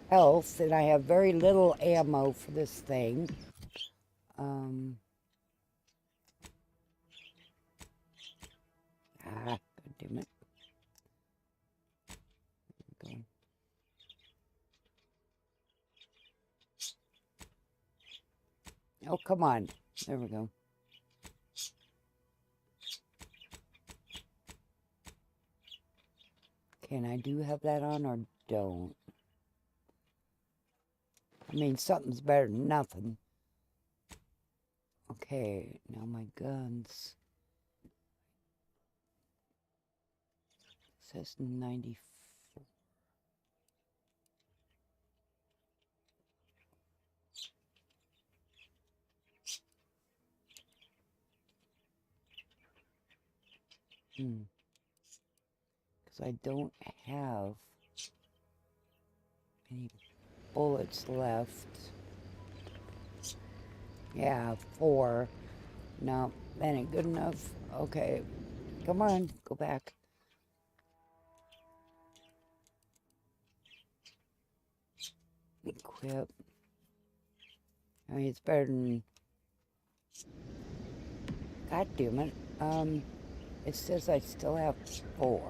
A: health, and I have very little ammo for this thing. God damn it. Okay. Oh, come on. There we go. Okay, and I do have that on, or don't. I mean, something's better than nothing. Okay, now my guns. It says 94. Because I don't have any bullets left. Yeah, 4. No, that ain't good enough. Okay, come on, go back. Equip. I mean, it's better than... God damn it. It says I still have 4.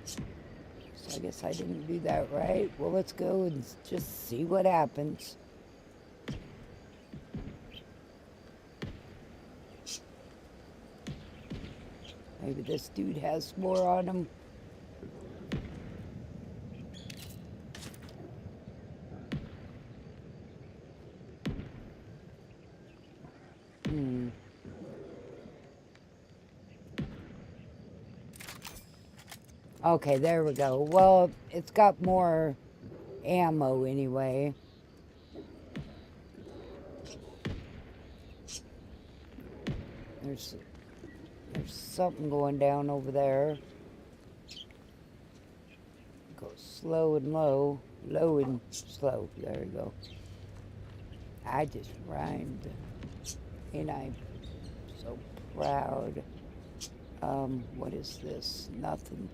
A: So I guess I didn't do that right. Well, let's go and just see what happens. Maybe this dude has more on him. Okay, there we go. Well, it's got more ammo anyway. There's something going down over there. Go slow and low. Low and slow. There we go. I just rhymed. And I'm so proud. What is this? Nothing.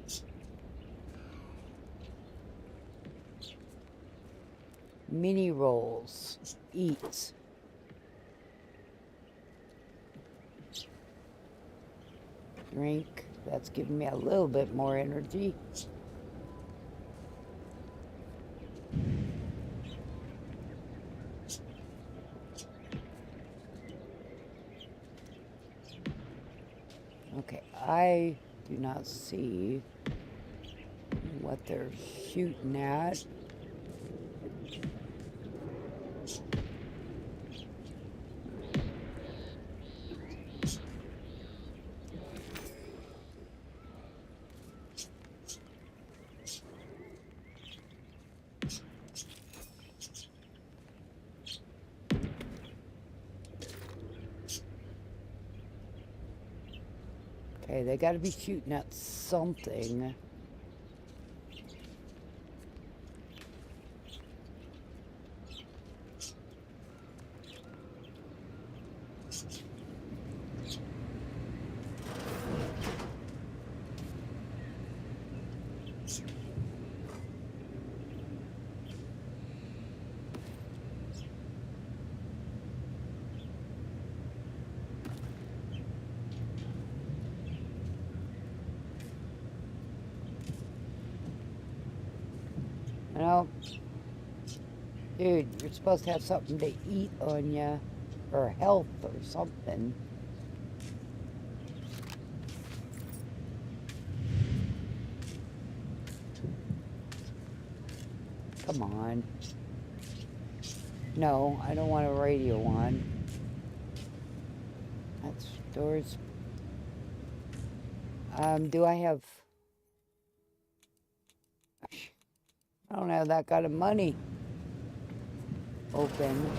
A: Mini rolls. Eat. Drink. That's giving me a little bit more energy. Okay, I do not see what they're shooting at. Okay, they gotta be shooting at something. You know, dude, you're supposed to have something to eat on you, or health or something. Come on. No, I don't want a radio on. That's doors. Do I have... I don't have that kind of money. Open.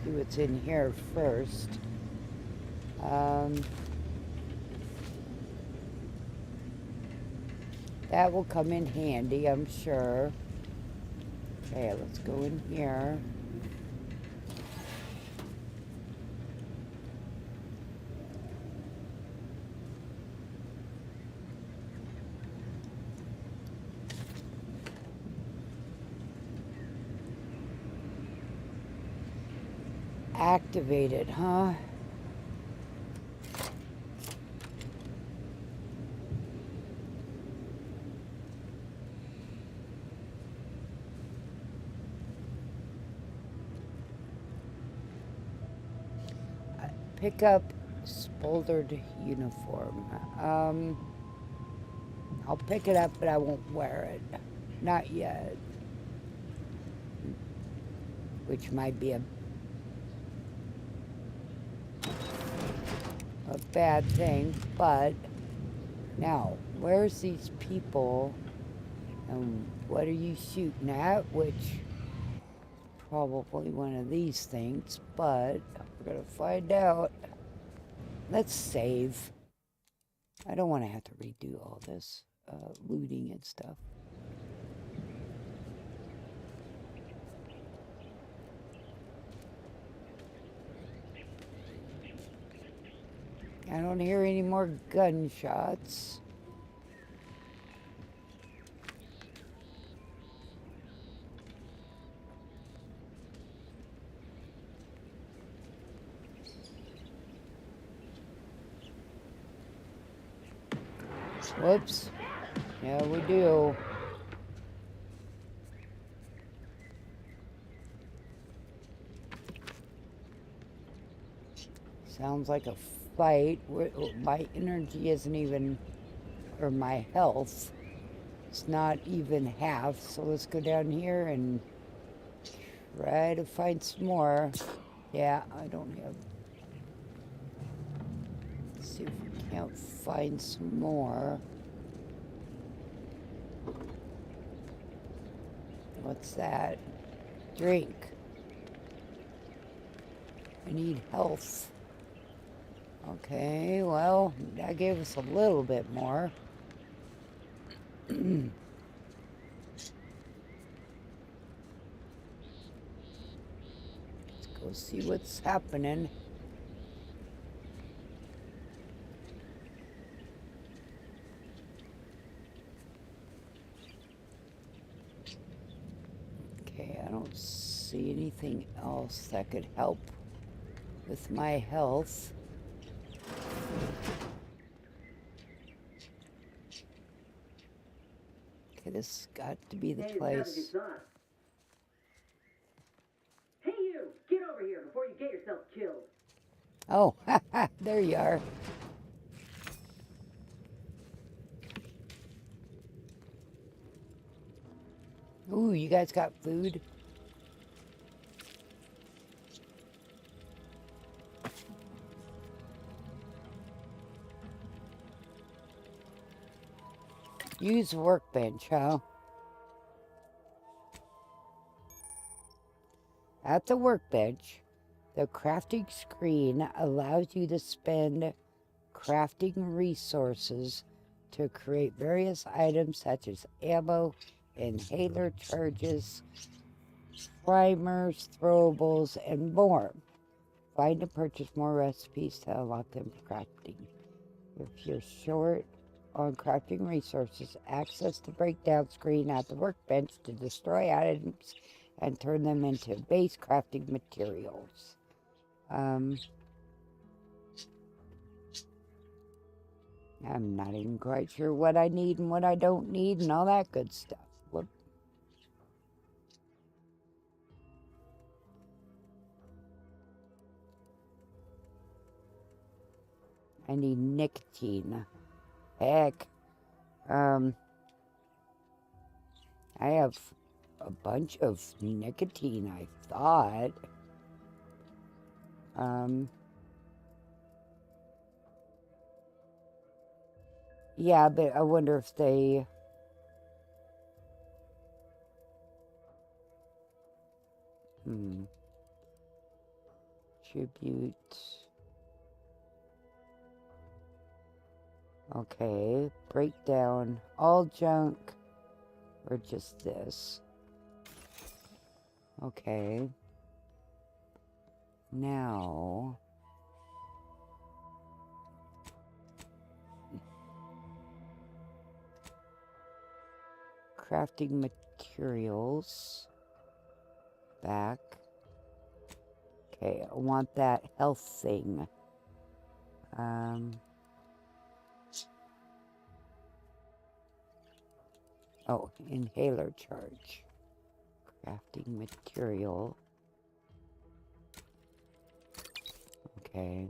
A: See what's in here first. That will come in handy, I'm sure. Okay, let's go in here. Activated, huh? Pick up spoldered uniform. I'll pick it up, but I won't wear it. Not yet. Which might be a bad thing, but now, where's these people? And what are you shooting at? Which probably one of these things, but we're gonna find out. Let's save. I don't want to have to redo all this looting and stuff. I don't hear any more gunshots. Whoops. Yeah, we do. Sounds like a fight. My energy isn't even, or my health, it's not even half. So let's go down here and try to find some more. Yeah, I don't have. Let's see if we can't find some more. What's that? Drink. I need health. Okay, well, that gave us a little bit more. Let's go see what's happening. Okay, I don't see anything else that could help with my health. Okay, this has got to be the place.
M: Hey you! Get over here before you get yourself killed.
A: Oh, there you are. Ooh, you guys got food? Use workbench, huh? At the workbench, the crafting screen allows you to spend crafting resources to create various items such as ammo, inhaler charges, primers, throwables, and more. Find and purchase more recipes to unlock them for crafting. If you're short on crafting resources, access the breakdown screen at the workbench to destroy items and turn them into base crafting materials. I'm not even quite sure what I need and what I don't need and all that good stuff. Whoop. I need nicotine. Heck. I have a bunch of nicotine, I thought. Yeah, but I wonder if they... Tribute... Okay, break down all junk, or just this. Okay. Now... crafting materials. Back. Okay, I want that health thing. Oh, inhaler charge. Crafting material. Okay.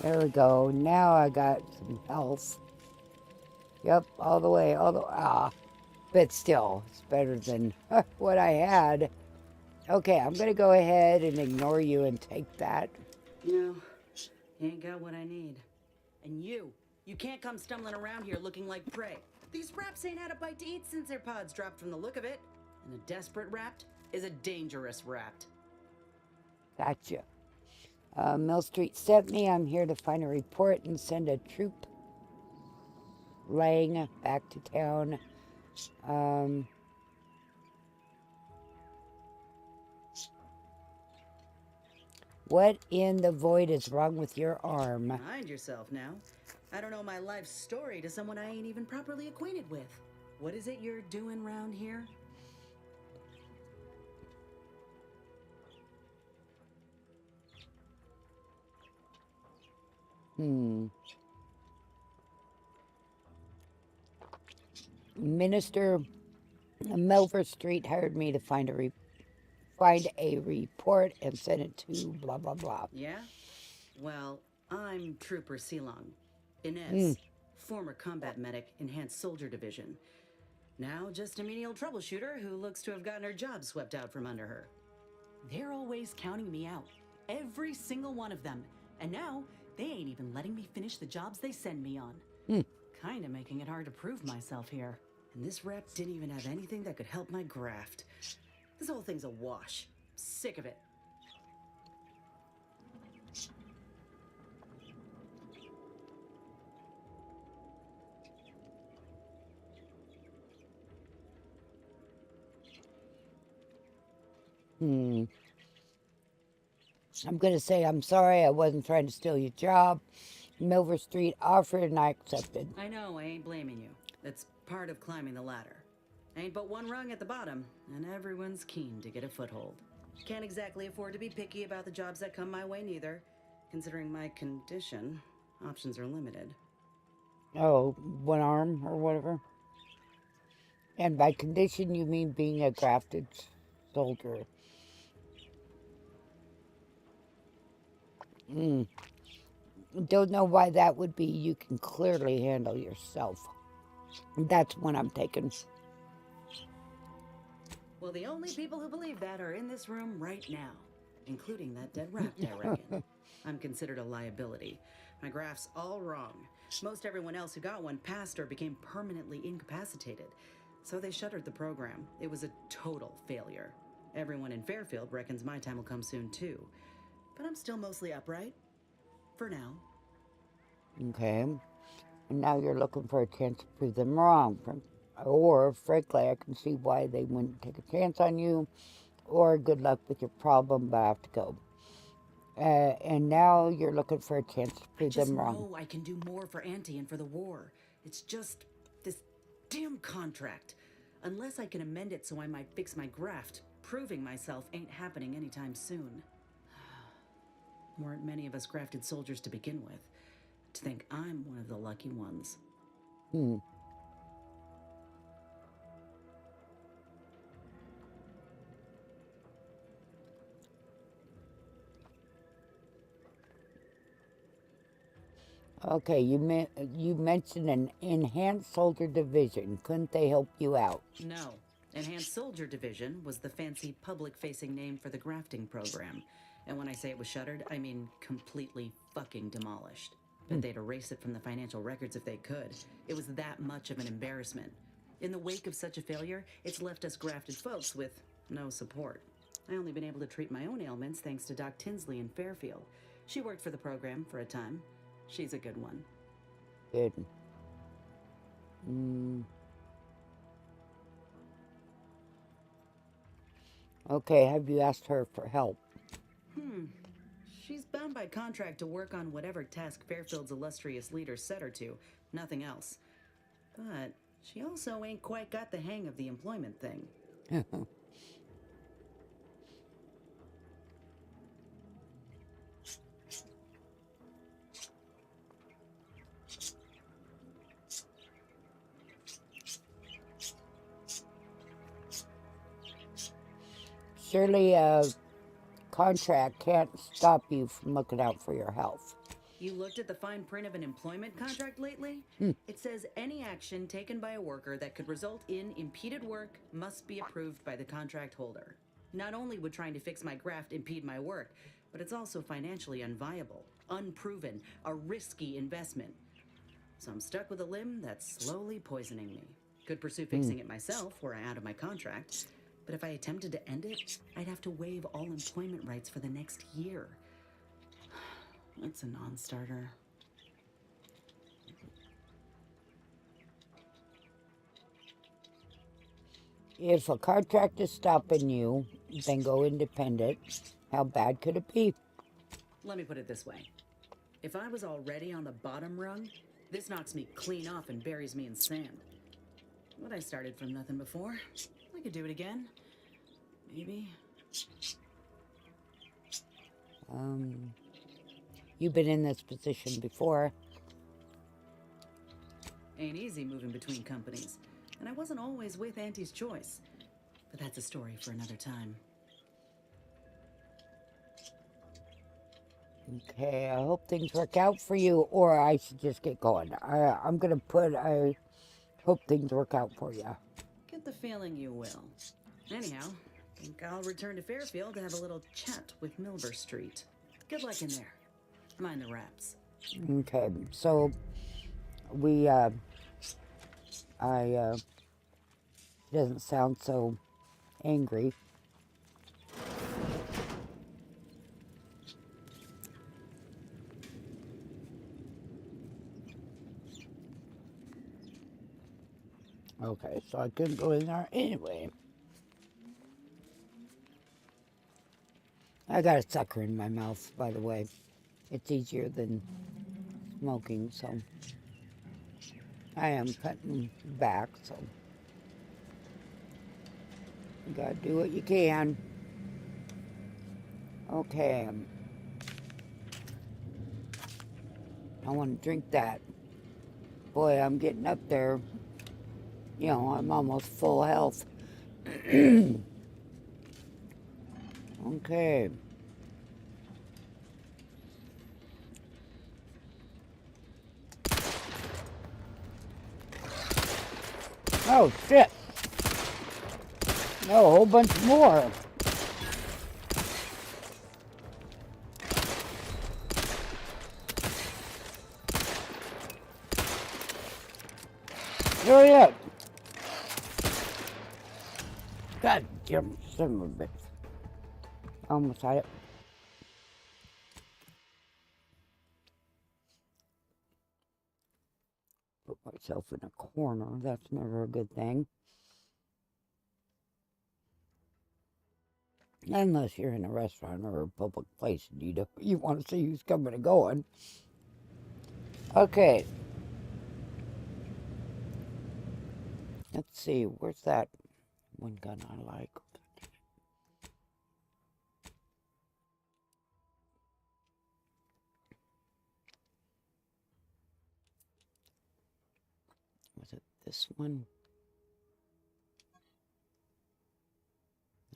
A: There we go. Now I got some health. Yep, all the way, but still, it's better than what I had. Okay, I'm gonna go ahead and ignore you and take that.
N: No, you ain't got what I need. And you can't come stumbling around here looking like prey. These raps ain't had a bite to eat since their pods dropped from the look of it. And a desperate rapt is a dangerous rapt.
A: Gotcha. Mill Street sent me. I'm here to find a report and send a troop Lang back to town. What in the void is wrong with your arm?
N: Mind yourself now. I don't know my life story to someone I ain't even properly acquainted with. What is it you're doing round here?
A: Minister Melver Street hired me to find a report and send it to blah blah blah.
N: Yeah? Well, I'm Trooper Silong. Inez, former combat medic, Enhanced Soldier Division. Now just a menial troubleshooter who looks to have gotten her job swept out from under her. They're always counting me out. Every single one of them. And now, they ain't even letting me finish the jobs they send me on. Kinda making it hard to prove myself here. And this rep didn't even have anything that could help my graft. This whole thing's a wash. Sick of it.
A: I'm going to say I'm sorry. I wasn't trying to steal your job. Milver Street offered and I accepted.
N: I know, I ain't blaming you. That's part of climbing the ladder. Ain't but one rung at the bottom, and everyone's keen to get a foothold. Can't exactly afford to be picky about the jobs that come my way neither. Considering my condition, options are limited.
A: Oh, one arm or whatever? And by condition, you mean being a grafted soldier. Don't know why that would be. You can clearly handle yourself. That's what I'm taking.
N: Well, the only people who believe that are in this room right now, including that dead rat, I reckon. I'm considered a liability. My graph's all wrong. Most everyone else who got one passed or became permanently incapacitated. So they shuttered the program. It was a total failure. Everyone in Fairfield reckons my time will come soon too. But I'm still mostly upright. For now.
A: Okay. And now you're looking for a chance to prove them wrong. Or, frankly, I can see why they wouldn't take a chance on you. Or, good luck with your problem, but I have to go. And now you're looking for a chance to prove them wrong.
N: I just know I can do more for Auntie and for the war. It's just this damn contract. Unless I can amend it so I might fix my graft, proving myself ain't happening anytime soon. Weren't many of us grafted soldiers to begin with. To think I'm one of the lucky ones.
A: Okay, you mentioned an Enhanced Soldier Division. Couldn't they help you out?
N: No. Enhanced Soldier Division was the fancy public-facing name for the grafting program. And when I say it was shuttered, I mean completely fucking demolished. But they'd erase it from the financial records if they could. It was that much of an embarrassment. In the wake of such a failure, it's left us grafted folks with no support. I only been able to treat my own ailments thanks to Doc Tinsley in Fairfield. She worked for the program for a time. She's a good one.
A: Good. Okay, have you asked her for help?
N: She's bound by contract to work on whatever task Fairfield's illustrious leader set her to, nothing else. But she also ain't quite got the hang of the employment thing.
A: Surely a contract can't stop you from looking out for your health.
N: You looked at the fine print of an employment contract lately? It says any action taken by a worker that could result in impeded work must be approved by the contract holder. Not only would trying to fix my graft impede my work, but it's also financially unviable, unproven, a risky investment. So I'm stuck with a limb that's slowly poisoning me. Could pursue fixing it myself were I out of my contract, but if I attempted to end it, I'd have to waive all employment rights for the next year. That's a non-starter.
A: If a contract is stopping you, then go independent. How bad could it be?
N: Let me put it this way. If I was already on the bottom rung, this knocks me clean off and buries me in sand. But I started from nothing before. I could do it again. Maybe.
A: You've been in this position before.
N: Ain't easy moving between companies. And I wasn't always with Auntie's choice. But that's a story for another time.
A: Okay, I hope things work out for you, or I should just get going. I'm gonna put, I hope things work out for you.
N: Get the feeling you will. Anyhow, think I'll return to Fairfield to have a little chat with Milber Street. Good luck in there. Mind the wraps.
A: Okay, so we, he doesn't sound so angry. Okay, so I couldn't go in there anyway. I got a sucker in my mouth, by the way. It's easier than smoking, so I am cutting back, so you gotta do what you can. Okay. I want to drink that. Boy, I'm getting up there. You know, I'm almost full health. Okay. Oh, shit. No, a whole bunch more. Hurry up. God damn son of a bitch. I almost had it. Put myself in a corner. That's never a good thing. Unless you're in a restaurant or a public place and you want to see who's coming and going. Okay. Let's see. Where's that one gun I like? Was it this one?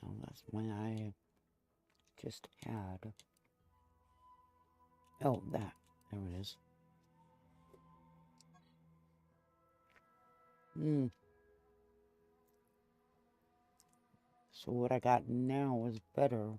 A: No, that's one I just had. Oh, that. There it is. So what I got now is better.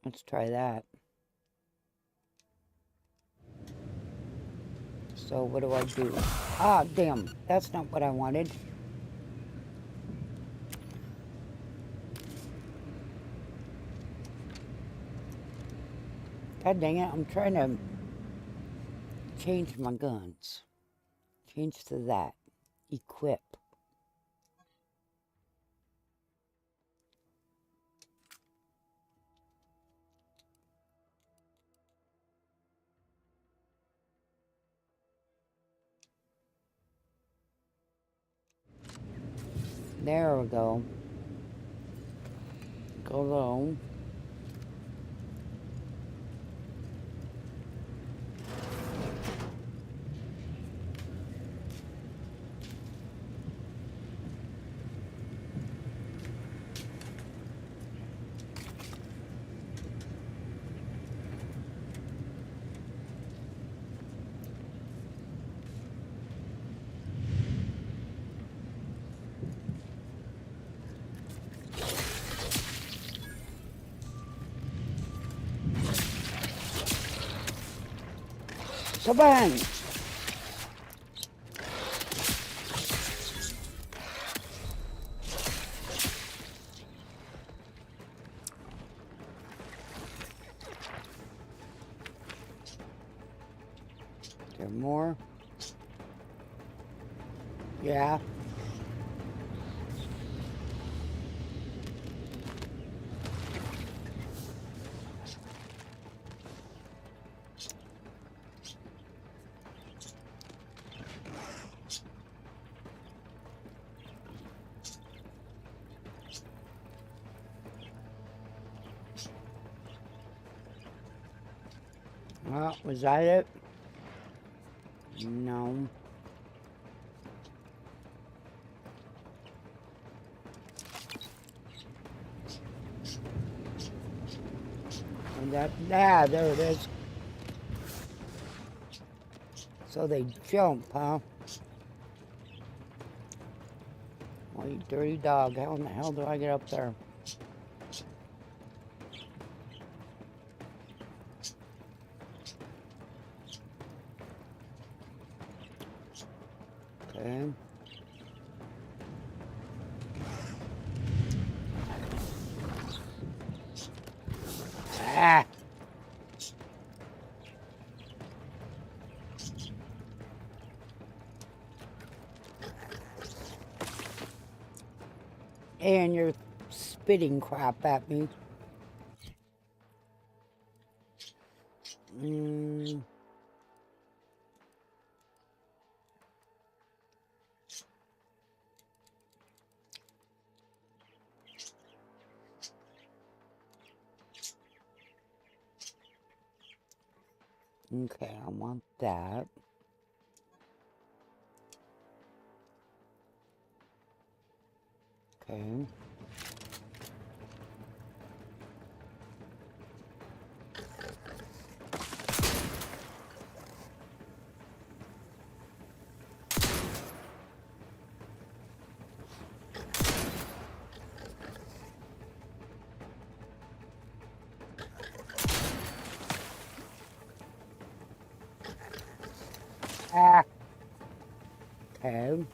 A: Let's try that. So what do I do? Ah, damn. That's not what I wanted. God dang it. I'm trying to change my guns. Change to that. Equip. There we go. Go low. Come on. There more? Yeah. Well, was that it? No. And that, there it is. So they jump, huh? Oh, you dirty dog. How in the hell do I get up there? Okay. Ah! And you're spitting crap at me. Okay, I want that. Okay. Ah. Okay.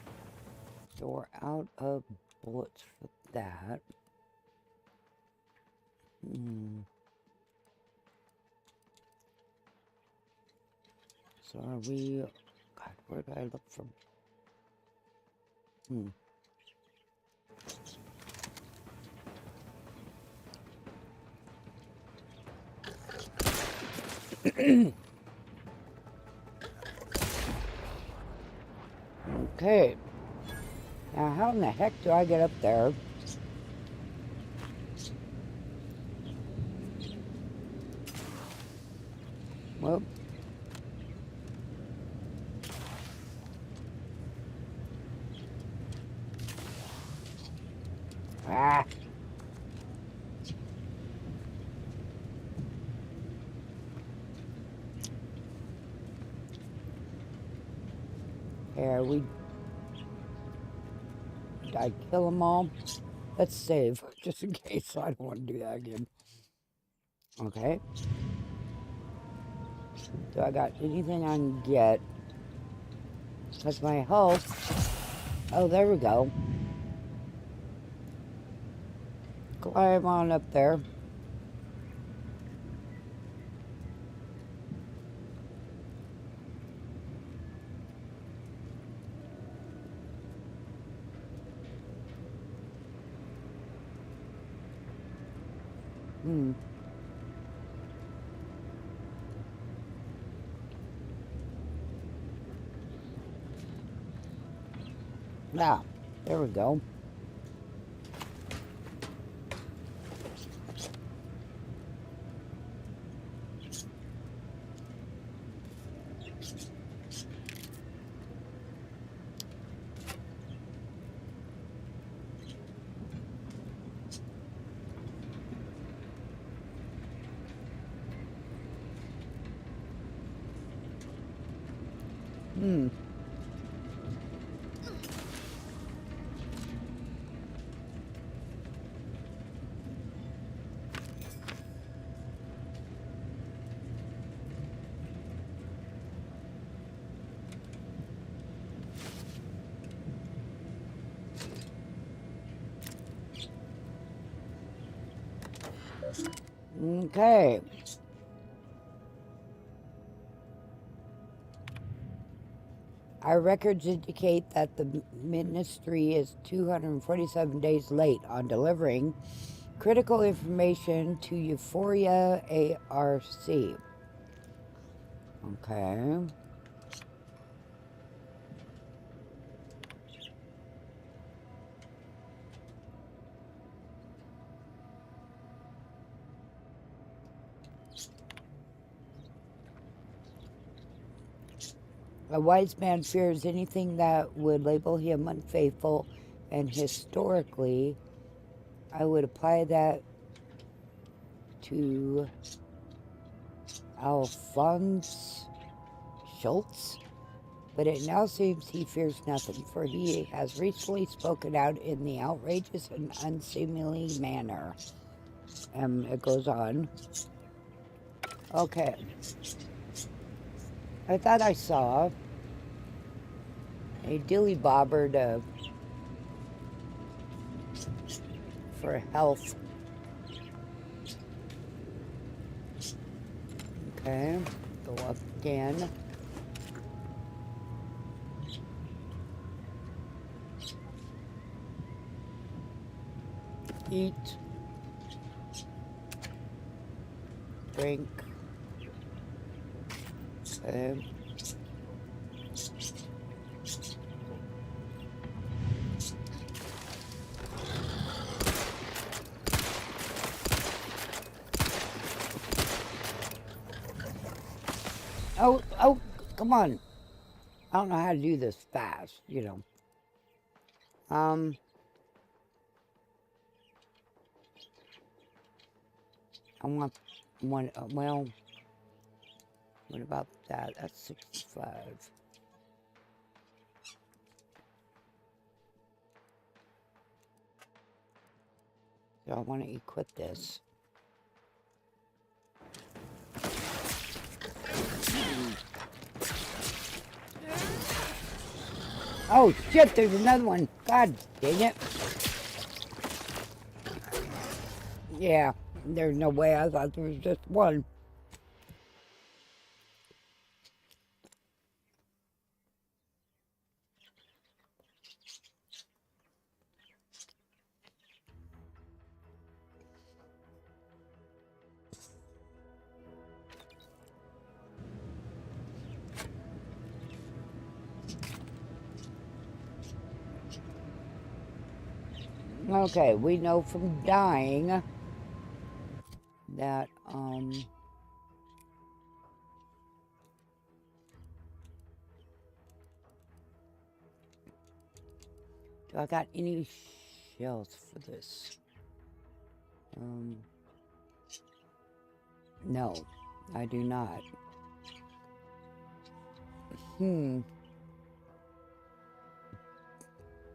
A: So we're out of bullets for that. So are we... God, where do I look from? Okay. Now, how in the heck do I get up there? Well. Ah. Here, did I kill them all? Let's save, just in case. I don't want to do that again. Okay. So I got anything I can get. Because my health... Oh, there we go. Climb on up there. Ah, there we go. Okay. Our records indicate that the ministry is 247 days late on delivering critical information to Euphoria ARC. Okay. A wise man fears anything that would label him unfaithful, and historically, I would apply that to Alphonse Schultz. But it now seems he fears nothing, for he has recently spoken out in the outrageous and unseemly manner. It goes on. Okay. I thought I saw a dilly bobber for health. Okay, go up again. Eat. Drink. Okay. Oh, come on. I don't know how to do this fast, you know. I want one, well, what about that? That's 65. So I want to equip this. Oh shit, there's another one. God dang it. Yeah, there's no way. I thought there was just one. Okay, we know from dying that, do I got any shells for this? No, I do not.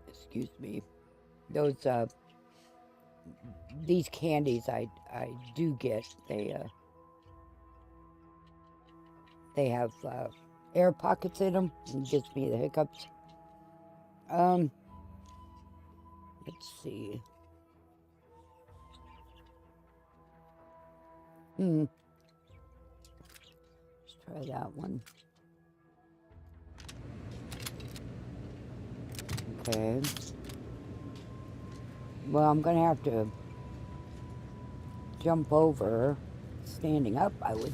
A: Excuse me. Those, these candies I do get, they have, air pockets in them, and gives me the hiccups. Let's see. Let's try that one. Okay. Well, I'm gonna have to jump over. Standing up, I would.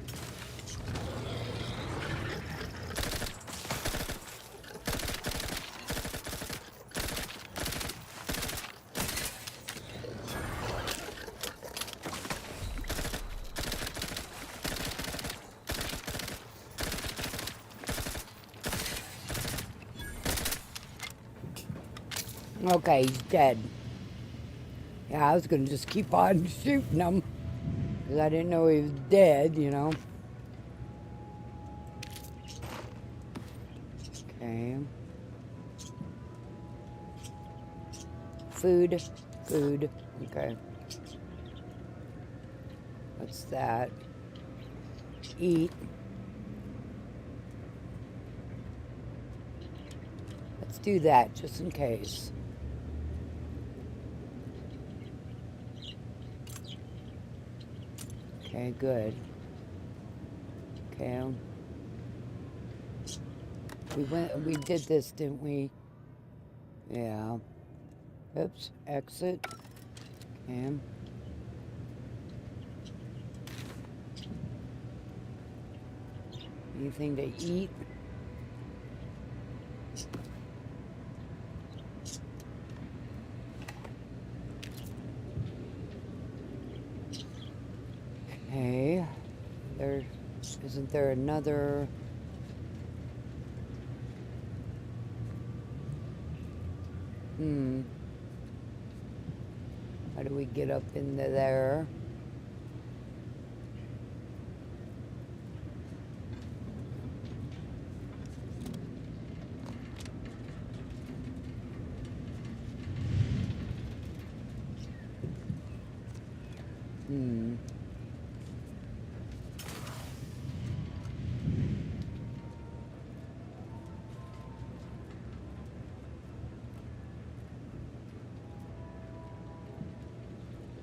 A: Okay, he's dead. Yeah, I was going to just keep on shooting him, because I didn't know he was dead, you know. Okay. Food. Okay. What's that? Eat. Let's do that, just in case. Okay, good. Okay. We did this, didn't we? Yeah. Oops, exit. Okay. Anything to eat? Okay. Isn't there another? How do we get up into there?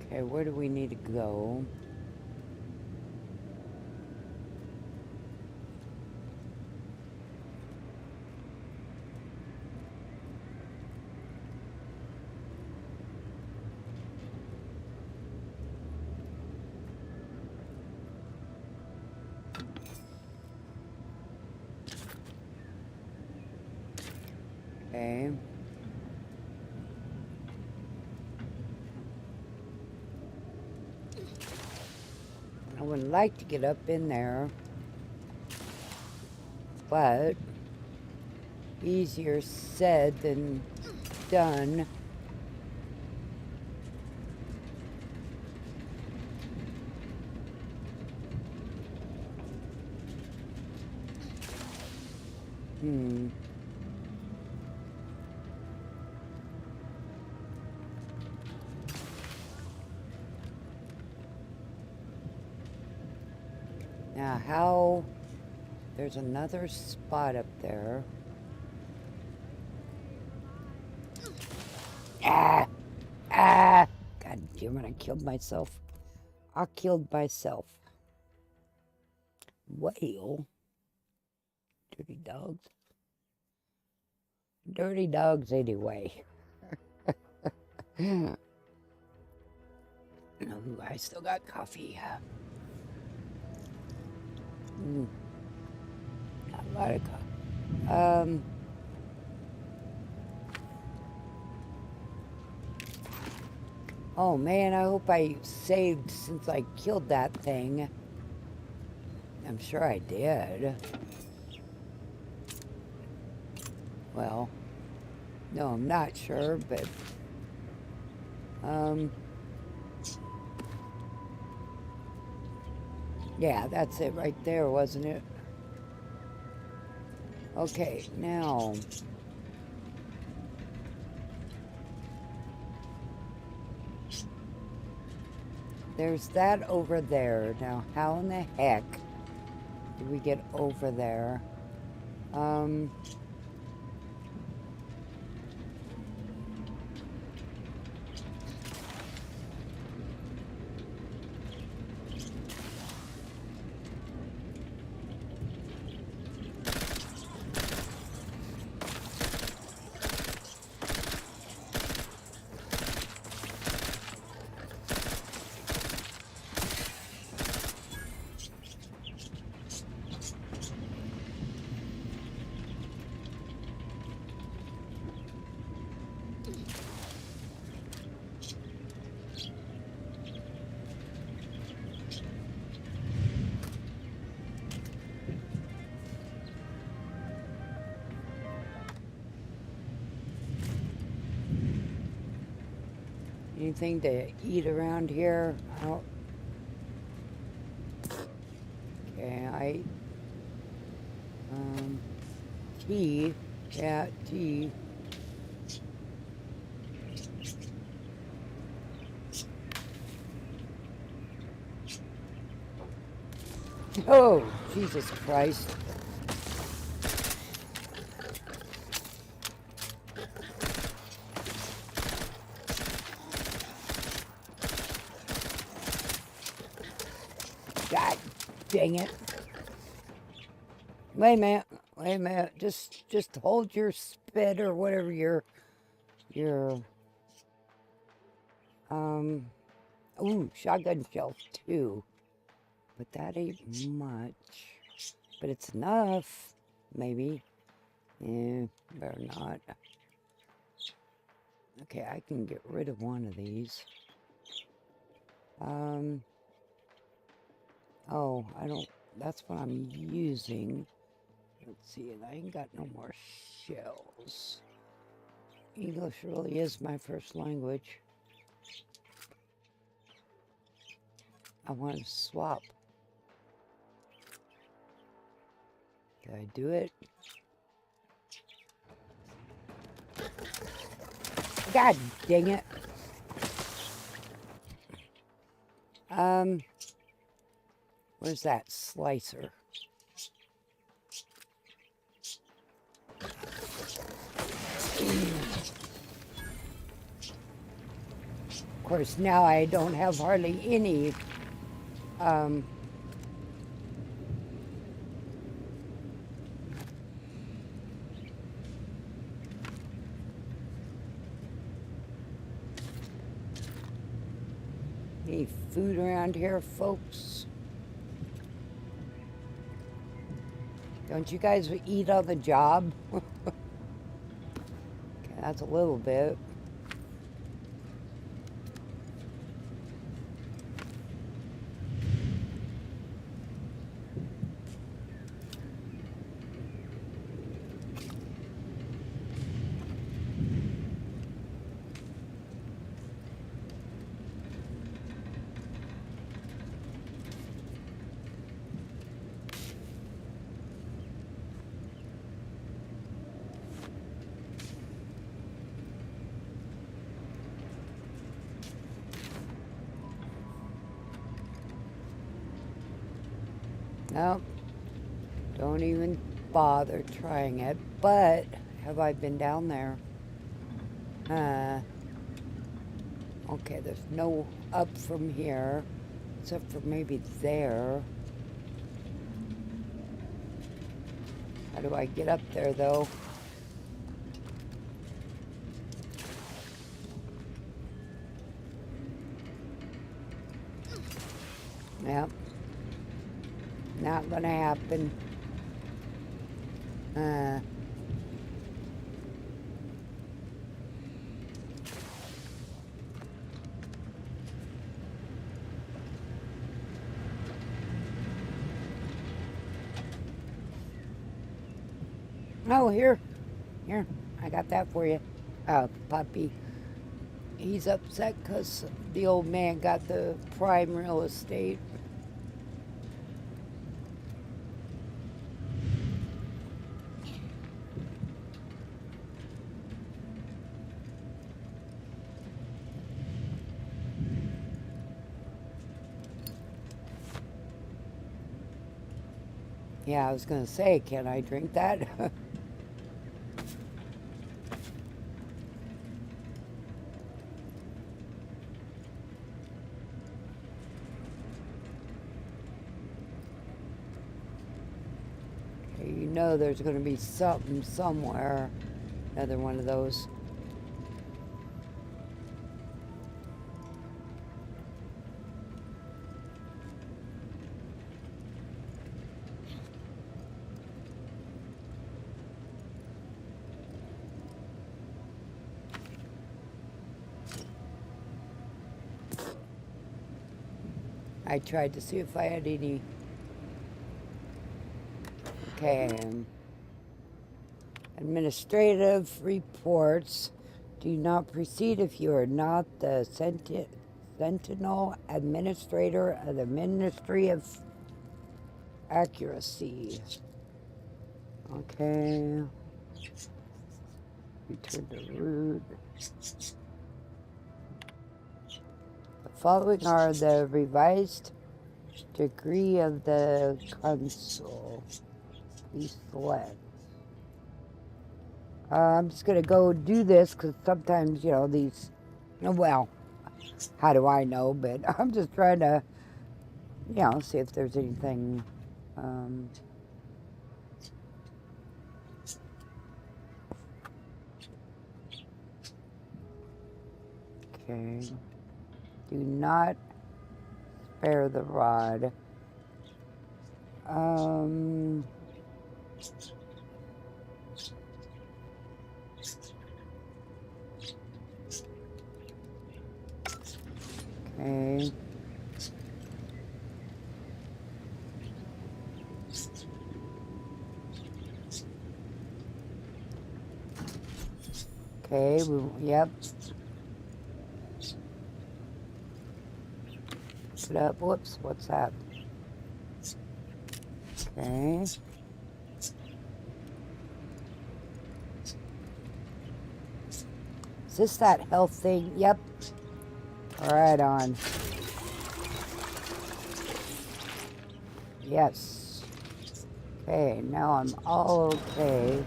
A: Okay, where do we need to go? Okay. I would like to get up in there, but easier said than done. Now, how... There's another spot up there. God damn it, I killed myself. I killed myself. Whale. Dirty dogs. Dirty dogs anyway. No, I still got coffee. Not a lot of coffee. Oh man, I hope I saved since I killed that thing. I'm sure I did. Well, no, I'm not sure, but yeah, that's it right there, wasn't it? Okay, now there's that over there. Now, how in the heck do we get over there? Anything to eat around here? Oh. Okay, tea. Yeah, tea. Oh, Jesus Christ. God dang it. Wait a minute. Wait a minute. Just hold your spit or whatever your ooh, shotgun shells too. But that ain't much. But it's enough. Maybe. Better not. Okay, I can get rid of one of these. Oh, I don't, that's what I'm using. Let's see, and I ain't got no more shells. English really is my first language. I want to swap. Did I do it? God dang it. Where's that slicer? Of course, now I don't have hardly any any food around here, folks. Don't you guys eat on the job? Okay, that's a little bit. Nope. Don't even bother trying it. But have I been down there? Okay, there's no up from here. Except for maybe there. How do I get up there, though? Yep. Not gonna happen. Oh, here, I got that for you. Puppy. He's upset because the old man got the prime real estate. Yeah, I was going to say, can I drink that? You know there's going to be something somewhere. Another one of those. I tried to see if I had any. Okay. Administrative reports. Do not proceed if you are not the Sentinel Administrator of the Ministry of Accuracy. Okay. Return to route. The following are the revised degree of the consul. Please select. I'm just going to go do this because sometimes, you know, these, well, how do I know? But I'm just trying to Yeah, I'll see if there's anything. Okay. Do not spare the rod. Okay. Okay, yep. Put up, whoops, what's that? Okay. Is this that health thing? Yep. Right on. Yes. Okay, now I'm all okay.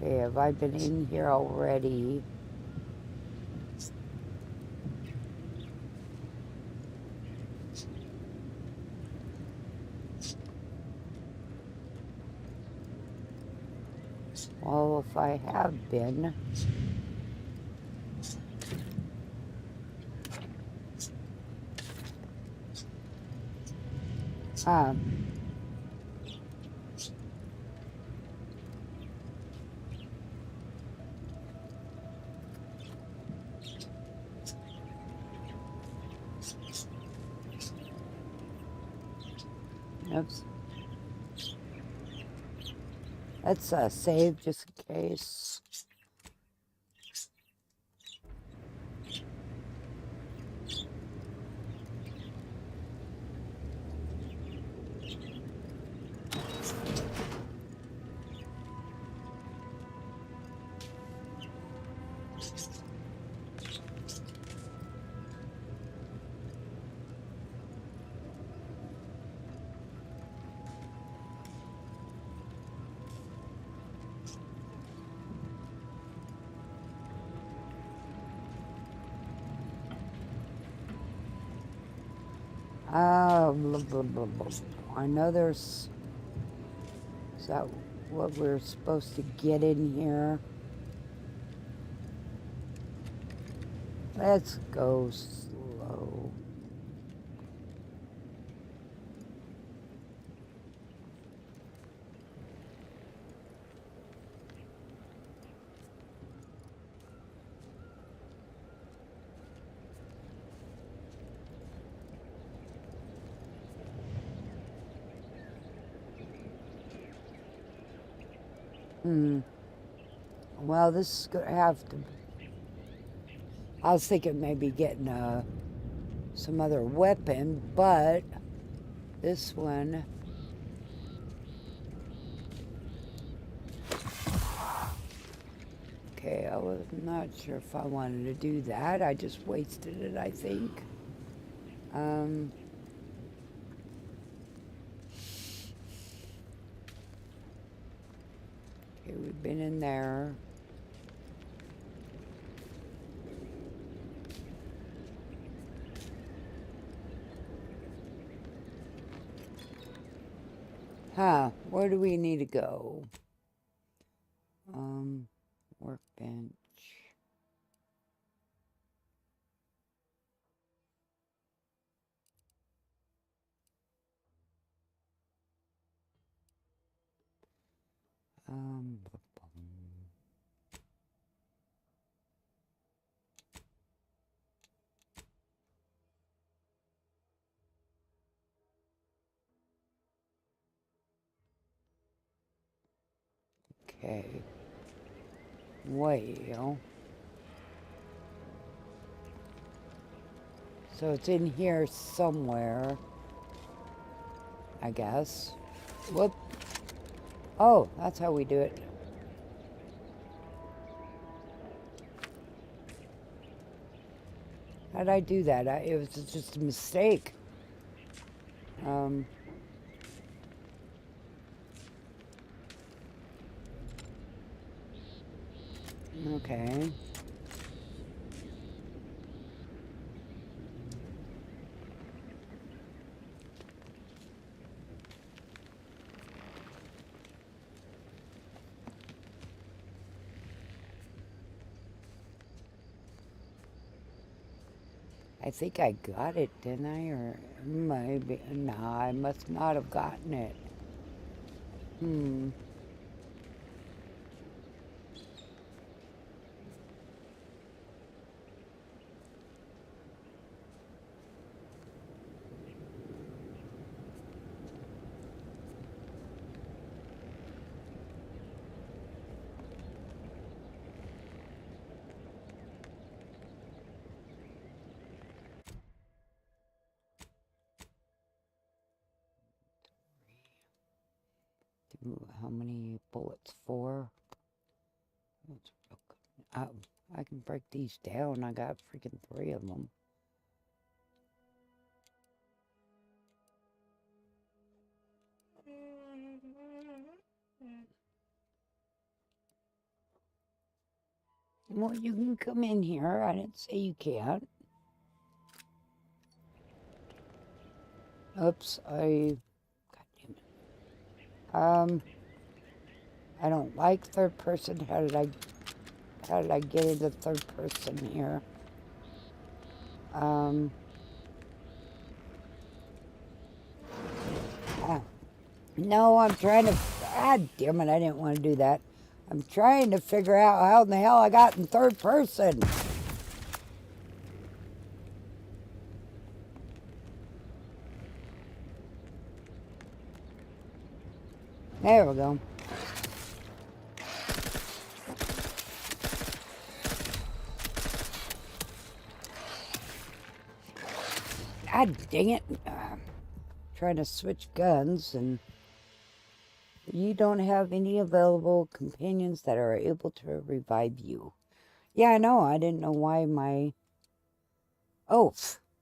A: Okay, have I been in here already? Well, if I have been... Oops. Let's save just in case. Blah, blah, blah, blah. I know there's... Is that what we're supposed to get in here? Let's go slow. Well, this is going to have to... I was thinking maybe getting some other weapon, but this one... Okay, I was not sure if I wanted to do that. I just wasted it, I think. Okay, we've been in there. Where do we need to go? Workbench. Okay. Well. So it's in here somewhere, I guess. Whoop. Oh, that's how we do it. How'd I do that? It was just a mistake. Okay. I think I got it, didn't I? Or maybe... Nah, I must not have gotten it. How many bullets? 4? That's real good. I can break these down. I got freaking 3 of them. Well, you can come in here. I didn't say you can't. Oops, God damn it. I don't like third person. How did I get into third person here? No, I'm trying to... God damn it, I didn't want to do that. I'm trying to figure out how in the hell I got in third person. There we go. God dang it. Trying to switch guns, and you don't have any available companions that are able to revive you. Yeah, I know. I didn't know why my... Oh,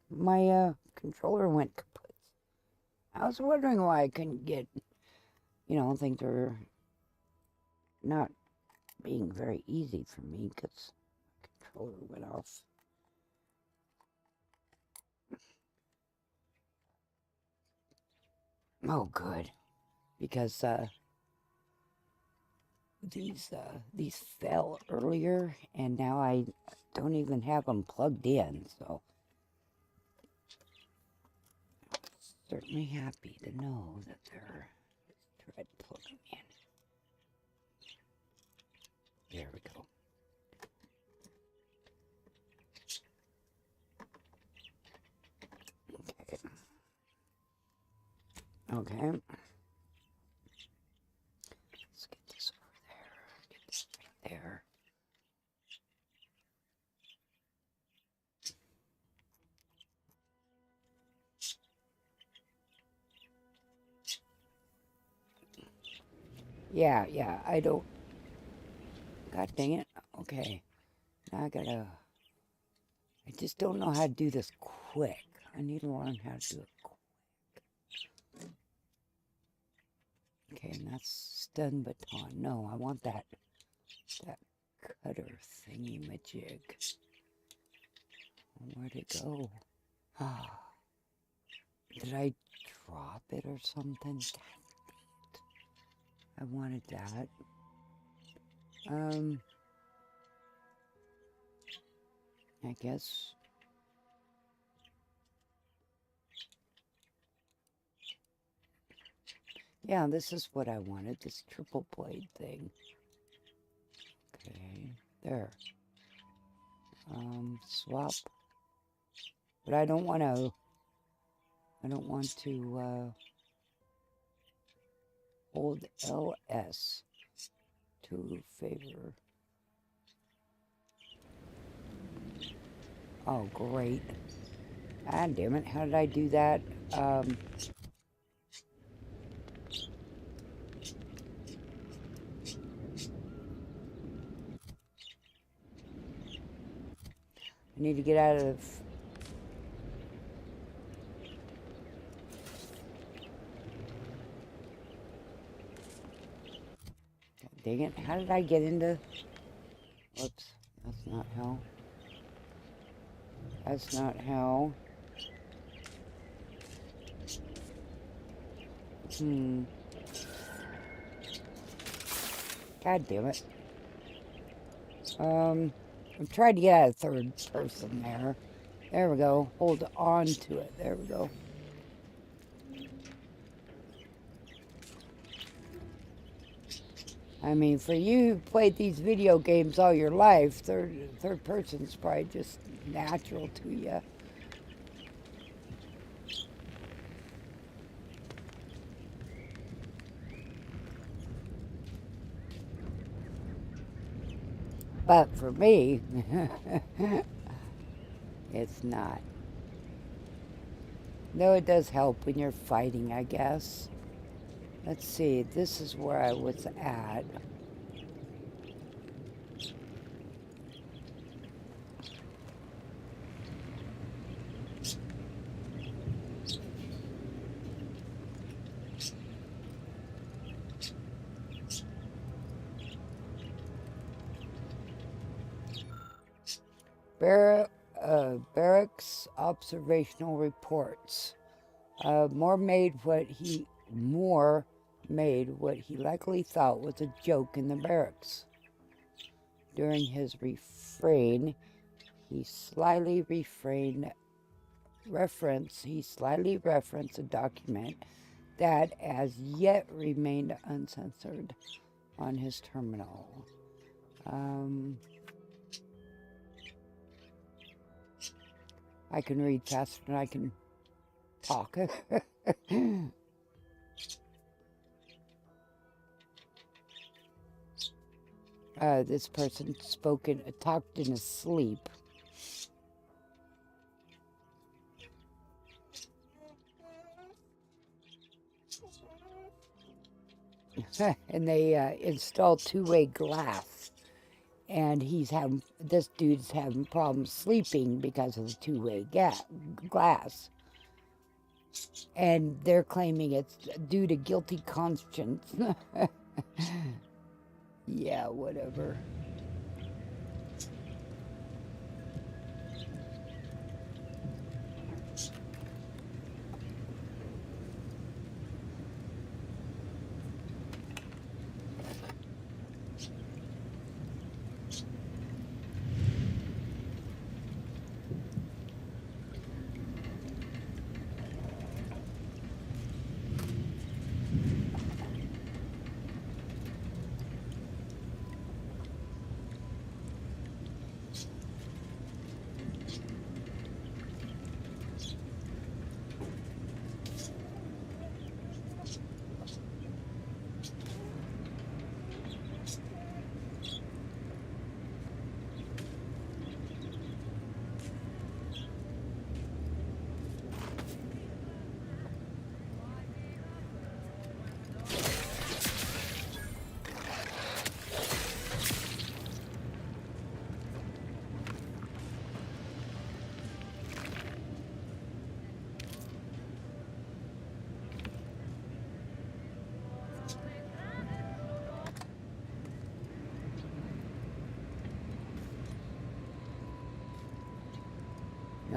A: my controller went kaput. I was wondering why I couldn't get... You know, things are not being very easy for me because the controller went off. Oh, good. Because these fell earlier, and now I don't even have them plugged in, so I'm certainly happy to know that they're... Try to plug them in. There we go. Okay. Let's get this over there. Get this right there. Yeah, I don't... God dang it. Okay. Now I just don't know how to do this quick. I need to learn how to do it quick. Okay, and that's stun baton. No, I want that cutter thingy-majig. Where'd it go? Ah. Did I drop it or something? I wanted that. I guess. Yeah, this is what I wanted, this triple blade thing. Okay, there. Swap. But I don't want to hold LS to favor. Oh, great. Ah, damn it. How did I do that? I need to get out of... God dang it. How did I get into... Whoops. That's not how. That's not how. God damn it. I'm trying to get out of third person there. There we go. Hold on to it. There we go. I mean, for you who played these video games all your life, third person's probably just natural to you. But for me, it's not. Though it does help when you're fighting, I guess. Let's see, this is where I was at. Barracks observational reports. Moore made what he likely thought was a joke in the barracks. During his refrain, he slyly referenced a document that as yet remained uncensored on his terminal. I can read faster than I can talk. This person talked in his sleep. And they installed two-way glass. And this dude's having problems sleeping because of the two-way glass. And they're claiming it's due to guilty conscience. Yeah, whatever.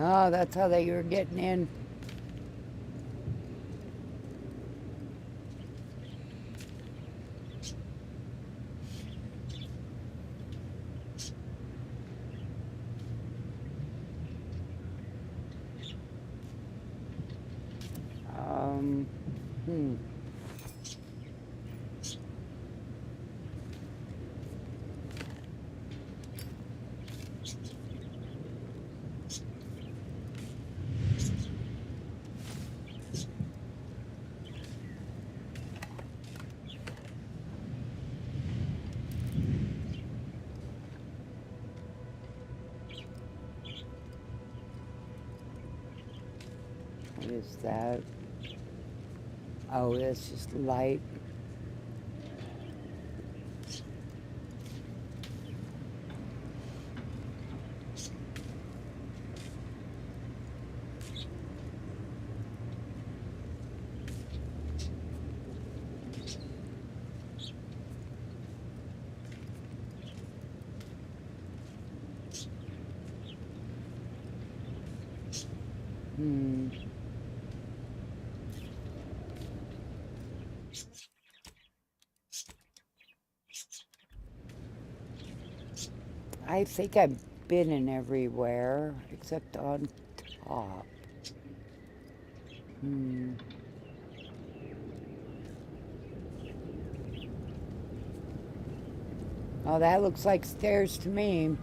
A: Oh, that's how they were getting in. What is that? Oh, it's just light. I think I've been in everywhere except on top. Hmm. Oh, that looks like stairs to me.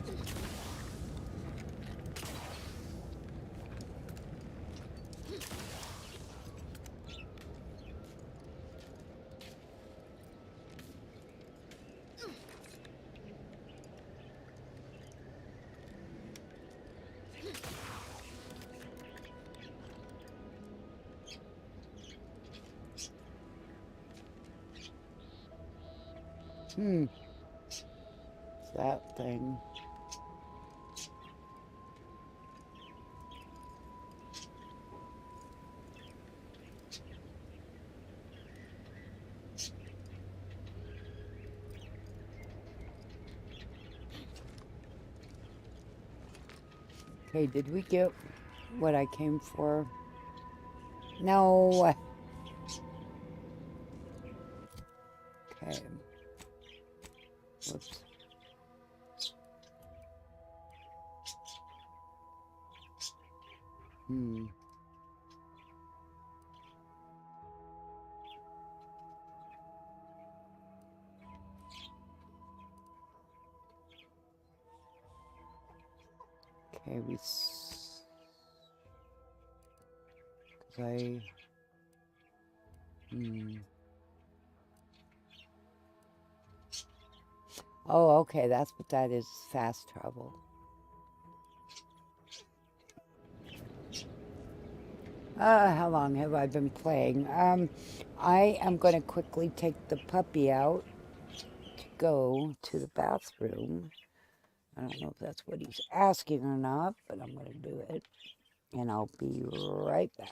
A: It's that thing. Okay, did we get what I came for? No. Okay. Whoops. Hmm. Okay, cause Oh, okay, that's what that is, fast travel. How long have I been playing? I am going to quickly take the puppy out to go to the bathroom. I don't know if that's what he's asking or not, but I'm going to do it. And I'll be right back.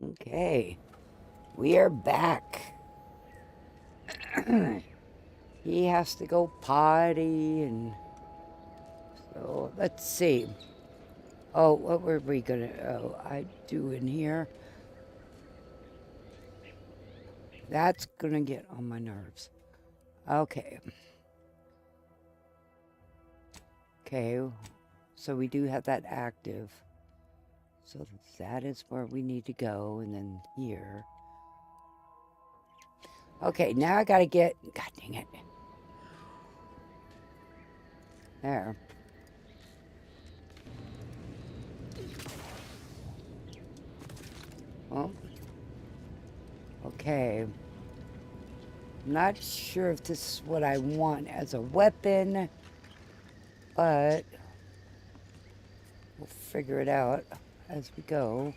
A: Okay. We are back. He has to go potty, and so let's see. Oh, what were we gonna, oh, I do in here? That's gonna get on my nerves. Okay. Okay, so we do have that active. So that is where we need to go, and then here. Okay, now I gotta get, god dang it. There. Well, okay. Not sure if this is what I want as a weapon, but we'll figure it out as we go.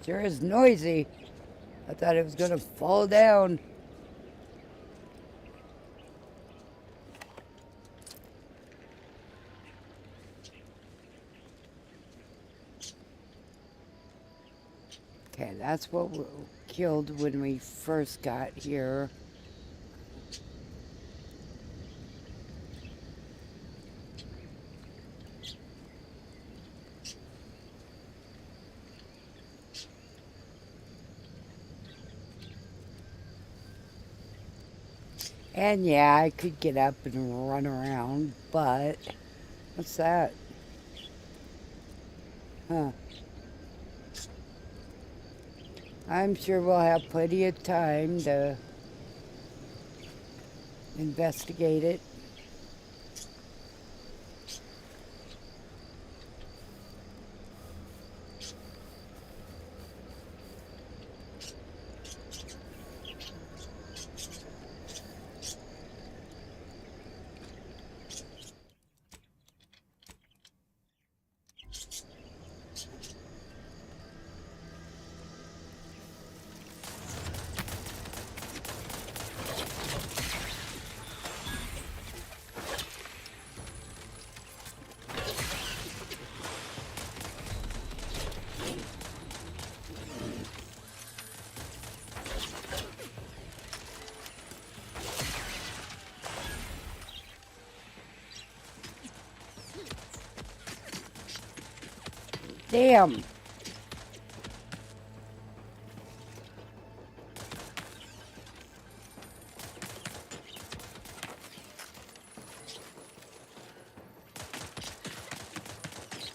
A: Sure is noisy. I thought it was gonna fall down. Okay, that's what we killed when we first got here. And yeah, I could get up and run around, but what's that? Huh. I'm sure we'll have plenty of time to investigate it. Damn.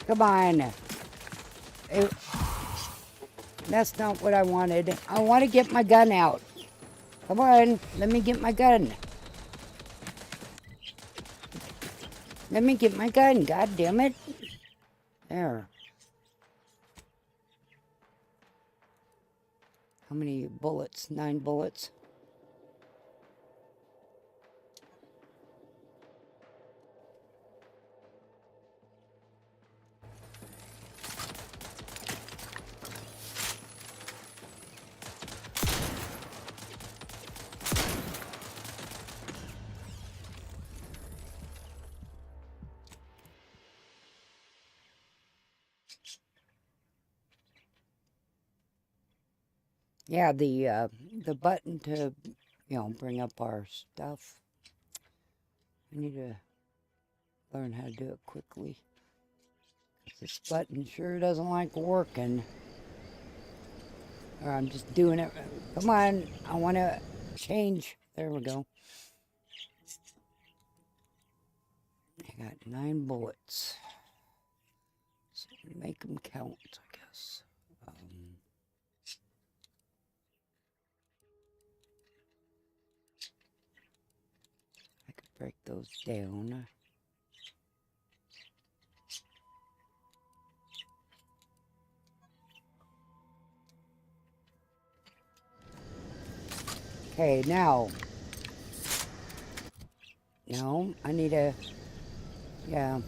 A: Come on. That's not what I wanted. I want to get my gun out. Come on, let me get my gun. Let me get my gun, god damn it. There. How many bullets? 9 bullets. Yeah, the button to, bring up our stuff. I need to learn how to do it quickly. This button sure doesn't like working. Or I'm just doing it. Come on, I want to change. There we go. I got 9 bullets. So make them count, I guess. I could break those down. Okay, now No, I need a... Yeah.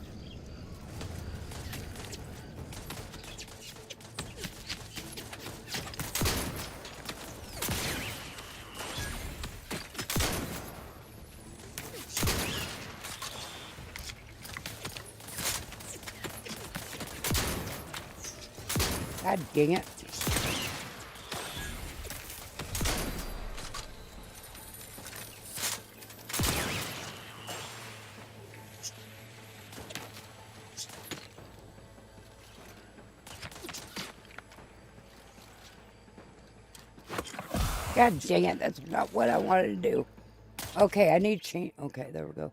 A: God dang it. God dang it, that's not what I wanted to do. Okay, I need change. Okay, there we go.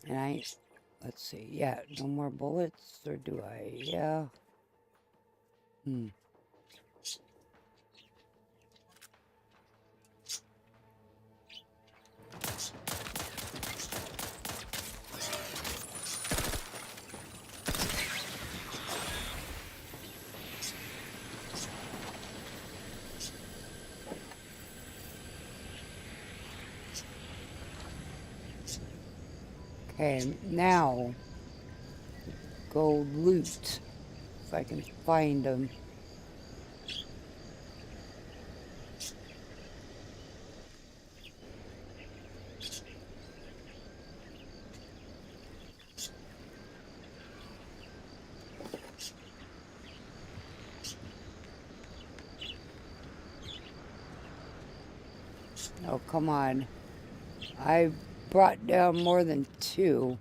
A: And let's see, yeah, no more bullets, or do I? Yeah. Okay, now go loot if I can find them. Oh, come on. I brought down more than 2.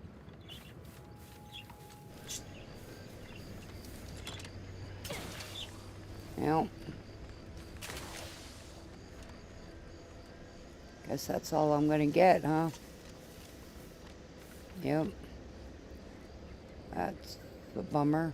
A: Well, guess that's all I'm gonna get, huh? Yep. That's a bummer.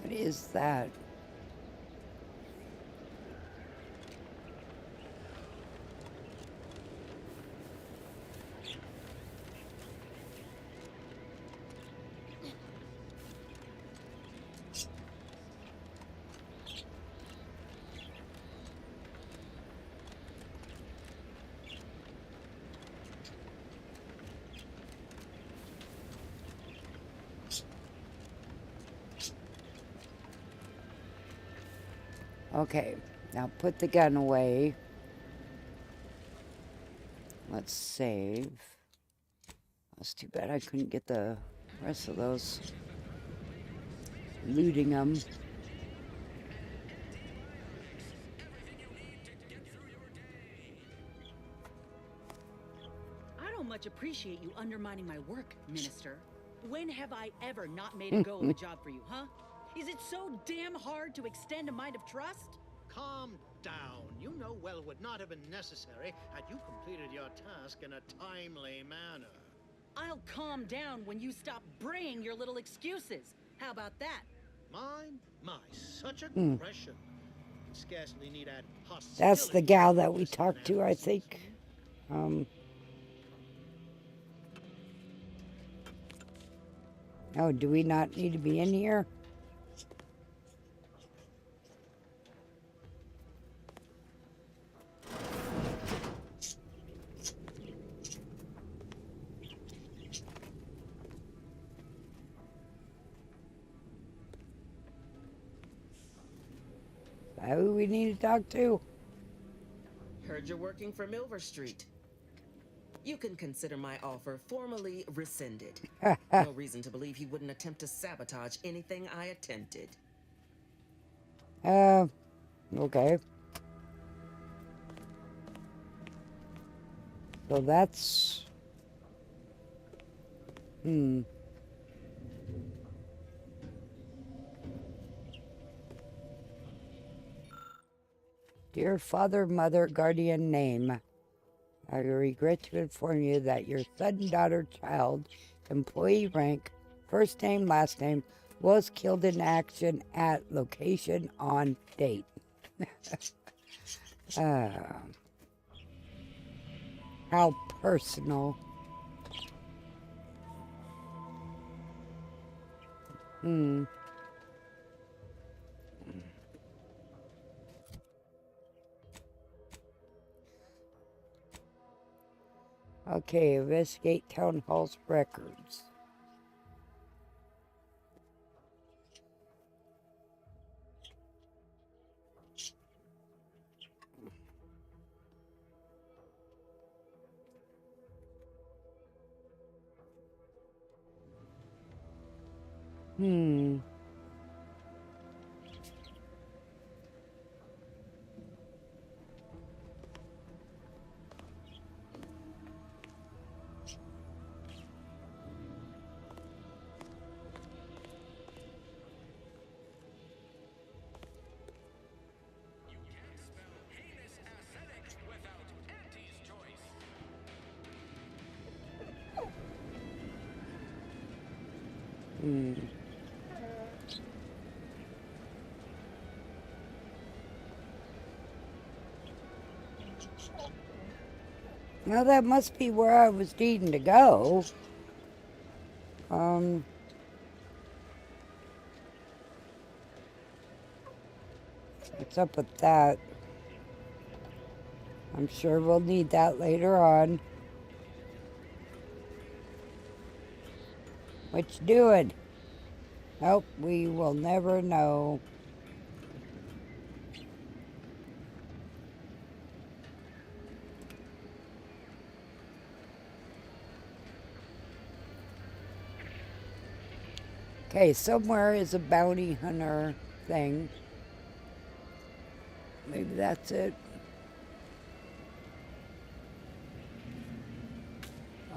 A: What is that? Okay, now put the gun away. Let's save. That's too bad I couldn't get the rest of those. Looting them.
O: I don't much appreciate you undermining my work, Minister. When have I ever not made a go of a job for you, huh? Is it so damn hard to extend a mind of trust?
J: Calm down. You know well it would not have been necessary had you completed your task in a timely manner.
O: I'll calm down when you stop bringing your little excuses. How about that?
J: My, such aggression. Scarcely need add hostility.
A: That's the gal that we talked to, I think. Oh, do we not need to be in here? Who we need to talk to?
I: Heard you're working for Milver Street. You can consider my offer formally rescinded. No reason to believe he wouldn't attempt to sabotage anything I attempted.
A: Okay. So that's... Dear Father, Mother, Guardian name, I regret to inform you that your son, daughter, child, employee rank, first name, last name, was killed in action at location on date. How personal. Okay, investigate town hall's records. Now that must be where I was needing to go. What's up with that? I'm sure we'll need that later on. What you doing? Nope, we will never know. Okay, somewhere is a bounty hunter thing. Maybe that's it.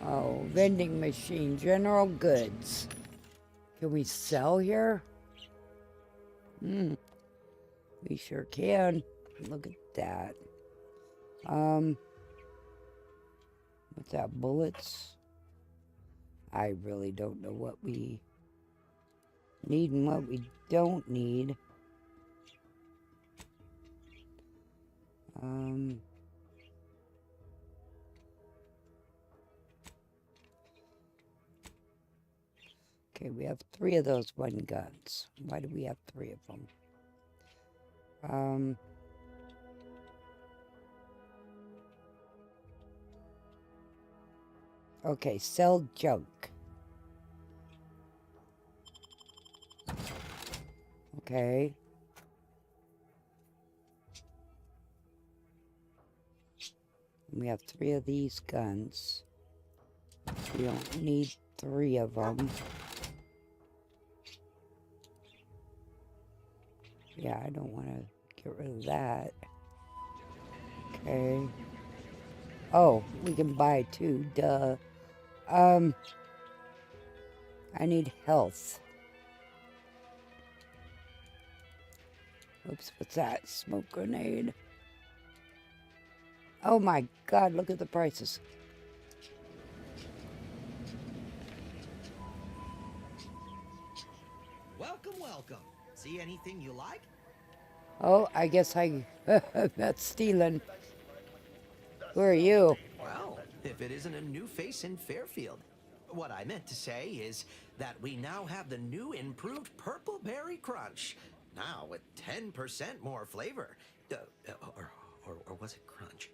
A: Oh, vending machine, general goods. Can we sell here? We sure can. Look at that. What's that, bullets? I really don't know what we need and what we don't need. Okay, we have 3 of those one guns. Why do we have 3 of them? Okay, sell junk. Okay. We have 3 of these guns. We don't need 3 of them. Yeah, I don't want to get rid of that. Okay. Oh, we can buy 2, duh. I need health. Oops, what's that? Smoke grenade. Oh my God, look at the prices.
P: Welcome, welcome. See anything you like?
A: Oh, I guess that's stealing. Who are you?
P: Well, if it isn't a new face in Fairfield. What I meant to say is that we now have the new improved Purple Berry Crunch. Now with 10% more flavor. Or was it crunch?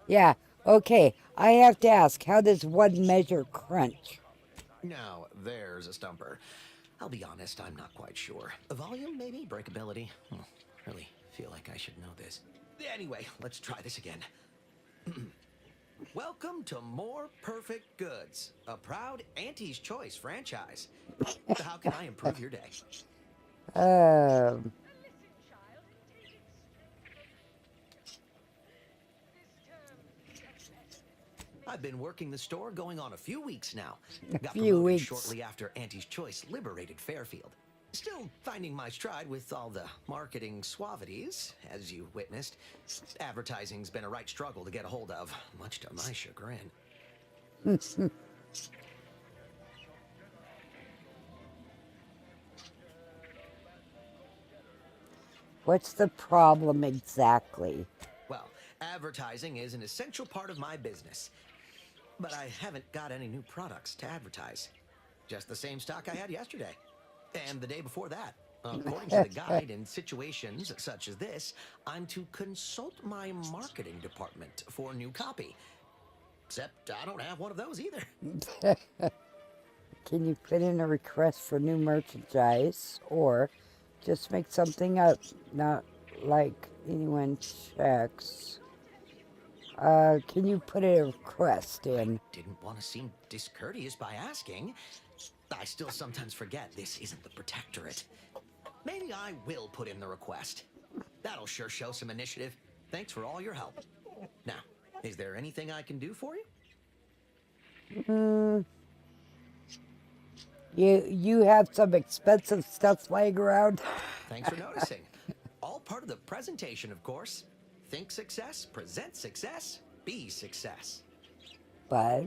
A: Yeah, okay. I have to ask, how does one measure crunch?
P: Now, there's a stumper. I'll be honest, I'm not quite sure. Volume, maybe? Breakability? Really feel like I should know this. Anyway, let's try this again. Welcome to More Perfect Goods, a proud Auntie's Choice franchise. How can I improve your day? I've been working the store going on a few weeks now. Got promoted shortly after Auntie's Choice liberated Fairfield. Still finding my stride with all the marketing suavities, as you witnessed. Advertising's been a right struggle to get a hold of, much to my chagrin.
A: What's the problem exactly?
P: Well, advertising is an essential part of my business. But I haven't got any new products to advertise. Just the same stock I had yesterday. And the day before that. According to the guide, in situations such as this, I'm to consult my marketing department for new copy. Except I don't have one of those either.
A: Can you put in a request for new merchandise or just make something up? Not like anyone checks. Can you put a request in?
P: Didn't want to seem discourteous by asking. I still sometimes forget this isn't the Protectorate. Maybe I will put in the request. That'll sure show some initiative. Thanks for all your help. Now, is there anything I can do for you?
A: You have some expensive stuff laying around.
P: Thanks for noticing. All part of the presentation, of course. Think success, present success, be success.
A: But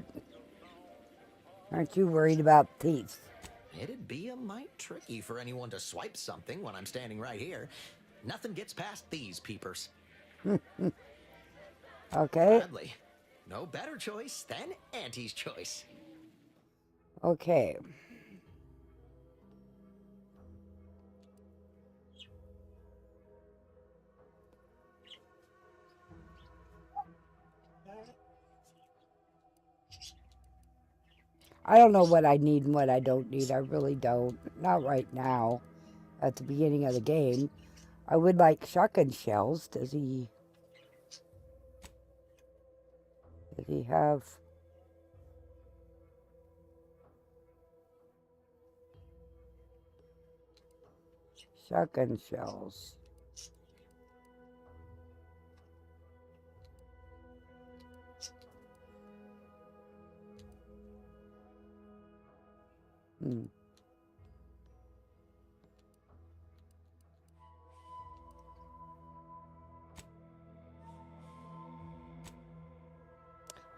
A: aren't you worried about thieves?
P: It'd be a mite tricky for anyone to swipe something when I'm standing right here. Nothing gets past these peepers.
A: Okay.
P: Sadly, no better choice than Auntie's choice.
A: Okay. I don't know what I need and what I don't need. I really don't. Not right now. At the beginning of the game. I would like shotgun shells. Does he have... shotgun shells?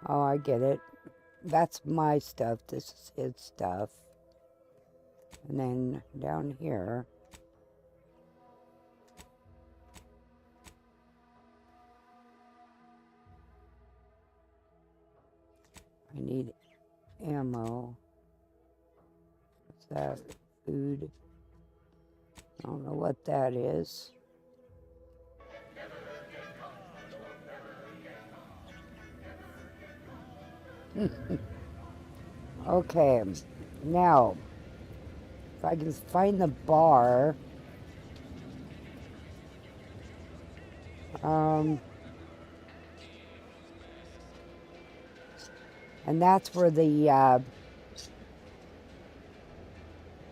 A: Oh, I get it. That's my stuff. This is his stuff. And then down here. I need ammo. What's that? Food. I don't know what that is. Okay, now, if I can find the bar, and that's where the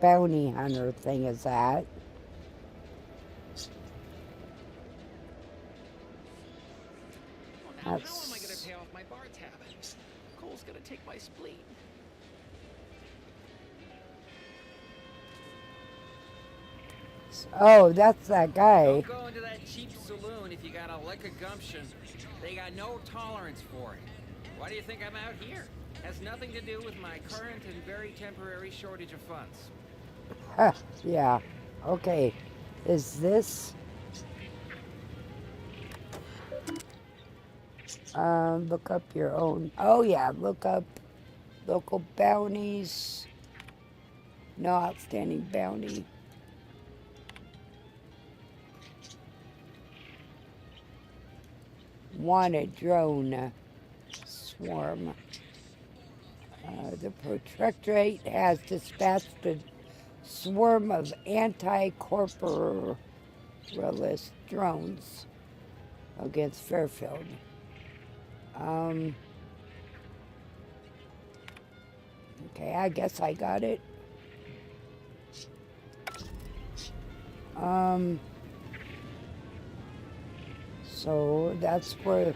A: bounty hunter thing is at.
D: How am I going to pay off my bar tab? Cole's going to take my spleen.
A: Oh, that's that guy.
D: Don't go into that cheap saloon if you got a lick of gumption. They got no tolerance for it. Why do you think I'm out here? Has nothing to do with my current and very temporary shortage of funds.
A: Yeah. Okay. Is this... look up your own... Oh, yeah. Look up local bounties. No outstanding bounty. Wanted drone swarm. The Protectorate has dispatched a swarm of anti-corporalist drones against Fairfield. Okay, I guess I got it. So that's what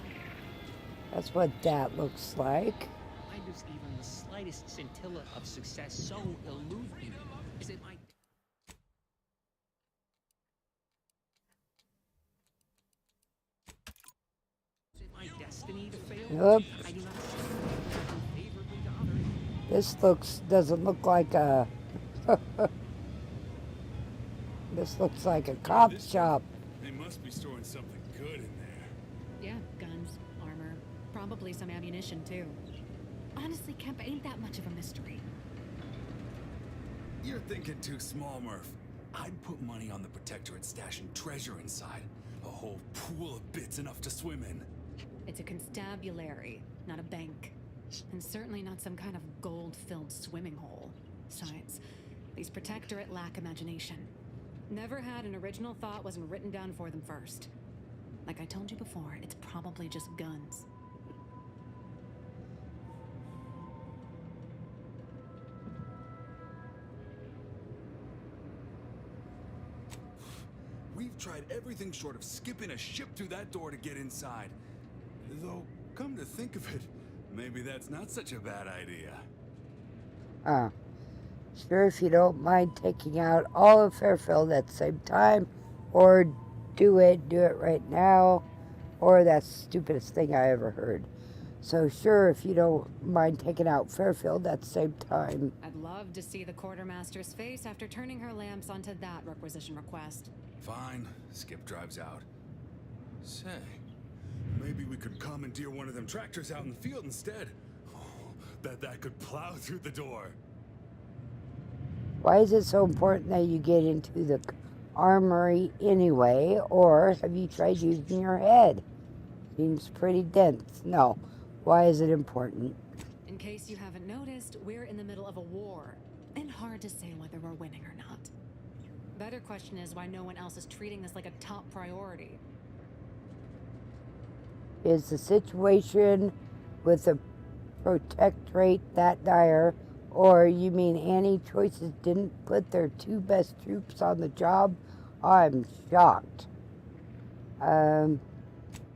A: that looks like.
D: Why does even the slightest scintilla of success so elude me? Is it my destiny to fail?
A: Yep.
D: I do not favorably to others.
A: This doesn't look like a this looks like a cop shop.
Q: Probably some ammunition, too. Honestly, Kemp ain't that much of a mystery.
R: You're thinking too small, Murph. I'd put money on the Protectorate stashing treasure inside. A whole pool of bits enough to swim in.
Q: It's a constabulary, not a bank. And certainly not some kind of gold-filled swimming hole. Besides, these Protectorate lack imagination. Never had an original thought wasn't written down for them first. Like I told you before, it's probably just guns.
R: We've tried everything short of skipping a ship through that door to get inside. Though, come to think of it, maybe that's not such a bad idea.
A: Sure, if you don't mind taking out all of Fairfield at the same time, or do it right now, or that's the stupidest thing I ever heard. So sure, if you don't mind taking out Fairfield at the same time.
Q: I'd love to see the quartermaster's face after turning her lamps onto that requisition request.
R: Fine, Skip drives out. Say, maybe we could commandeer one of them tractors out in the field instead. Oh, bet that could plow through the door.
A: Why is it so important that you get into the armory anyway? Or have you tried using your head? Seems pretty dense. No. Why is it important?
Q: In case you haven't noticed, we're in the middle of a war. And hard to say whether we're winning or not. Better question is why no one else is treating this like a top priority.
A: Is the situation with the Protectorate that dire? Or you mean anti-choices didn't put their 2 best troops on the job? I'm shocked.
Q: In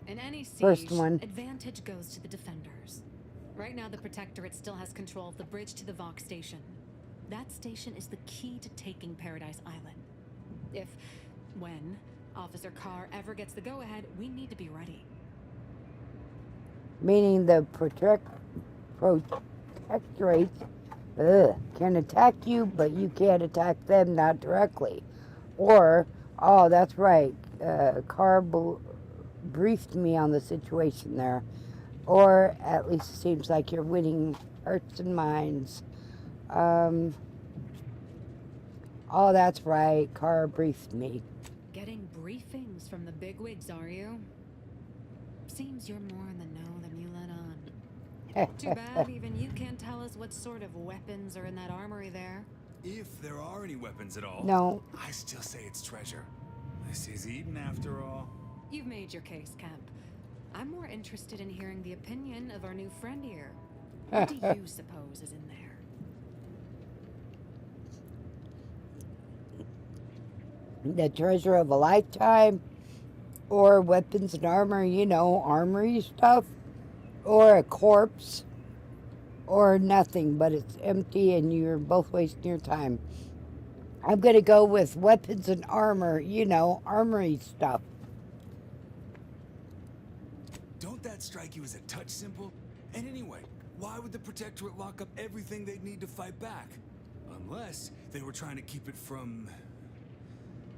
Q: any siege,
A: first one.
Q: Advantage goes to the defenders. Right now, the Protectorate still has control of the bridge to the Vox station. That station is the key to taking Paradise Island. When Officer Carr ever gets the go-ahead, we need to be ready.
A: Meaning the Protectorate can attack you, but you can't attack them, not directly. Or, oh, that's right, Carr briefed me on the situation there. Or, at least it seems like you're winning hearts and minds. Oh, that's right, Carr briefed me.
Q: Getting briefings from the bigwigs, are you? Seems you're more in the know than you let on. Too bad even you can't tell us what sort of weapons are in that armory there.
R: If there are any weapons at all,
A: no.
R: I still say it's treasure. This is Eden after all.
Q: You've made your case, Kemp. I'm more interested in hearing the opinion of our new friend here. What do you suppose is in there?
A: The treasure of a lifetime, or weapons and armor, armory stuff, or a corpse, or nothing, but it's empty and you're both wasting your time. I'm going to go with weapons and armor, armory stuff.
R: Don't that strike you as a touch simple? And anyway, why would the Protectorate lock up everything they'd need to fight back? Unless they were trying to keep it from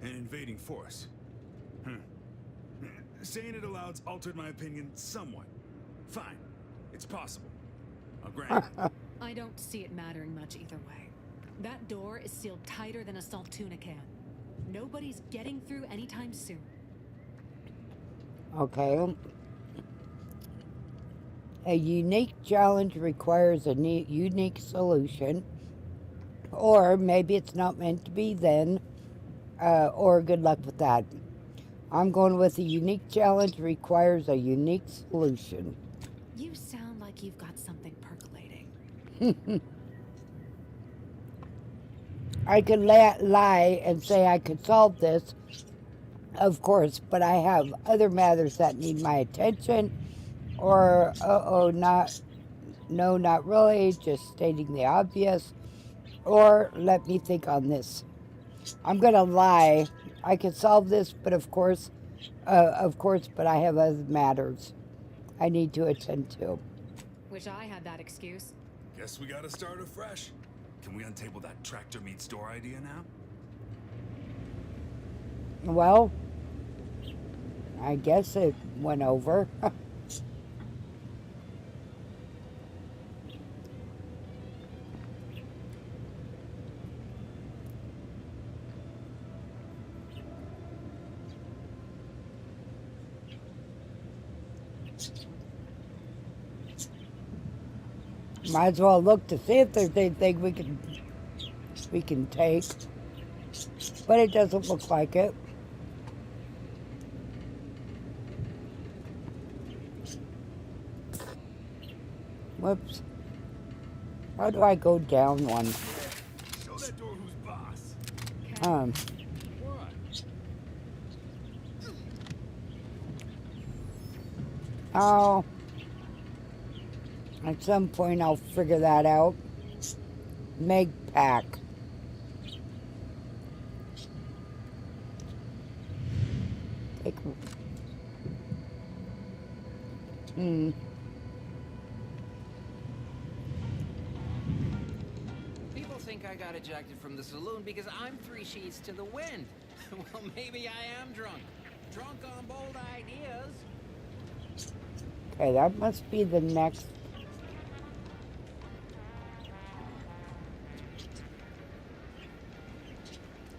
R: an invading force. Saying it aloud's altered my opinion somewhat. Fine, it's possible. I'll grant it.
Q: I don't see it mattering much either way. That door is sealed tighter than a salt tuna can. Nobody's getting through anytime soon.
A: Okay. A unique challenge requires a unique solution. Or maybe it's not meant to be then. Or good luck with that. I'm going with a unique challenge requires a unique solution.
Q: You sound like you've got something percolating.
A: I could lie and say I could solve this, of course, but I have other matters that need my attention. Or, not really, just stating the obvious. Or, let me think on this. I'm going to lie. I could solve this, but of course, but I have other matters I need to attend to.
Q: Wish I had that excuse.
R: Guess we gotta start afresh. Can we untable that tractor meets door idea now?
A: Well, I guess it went over. Might as well look to see if there's anything we can take. But it doesn't look like it. Whoops. How do I go down one?
R: Show that door who's boss.
A: Oh. At some point I'll figure that out. Meg pack. Take.
D: People think I got ejected from the saloon because I'm 3 sheets to the wind. Well, maybe I am drunk. Drunk on bold ideas.
A: Okay, that must be the next.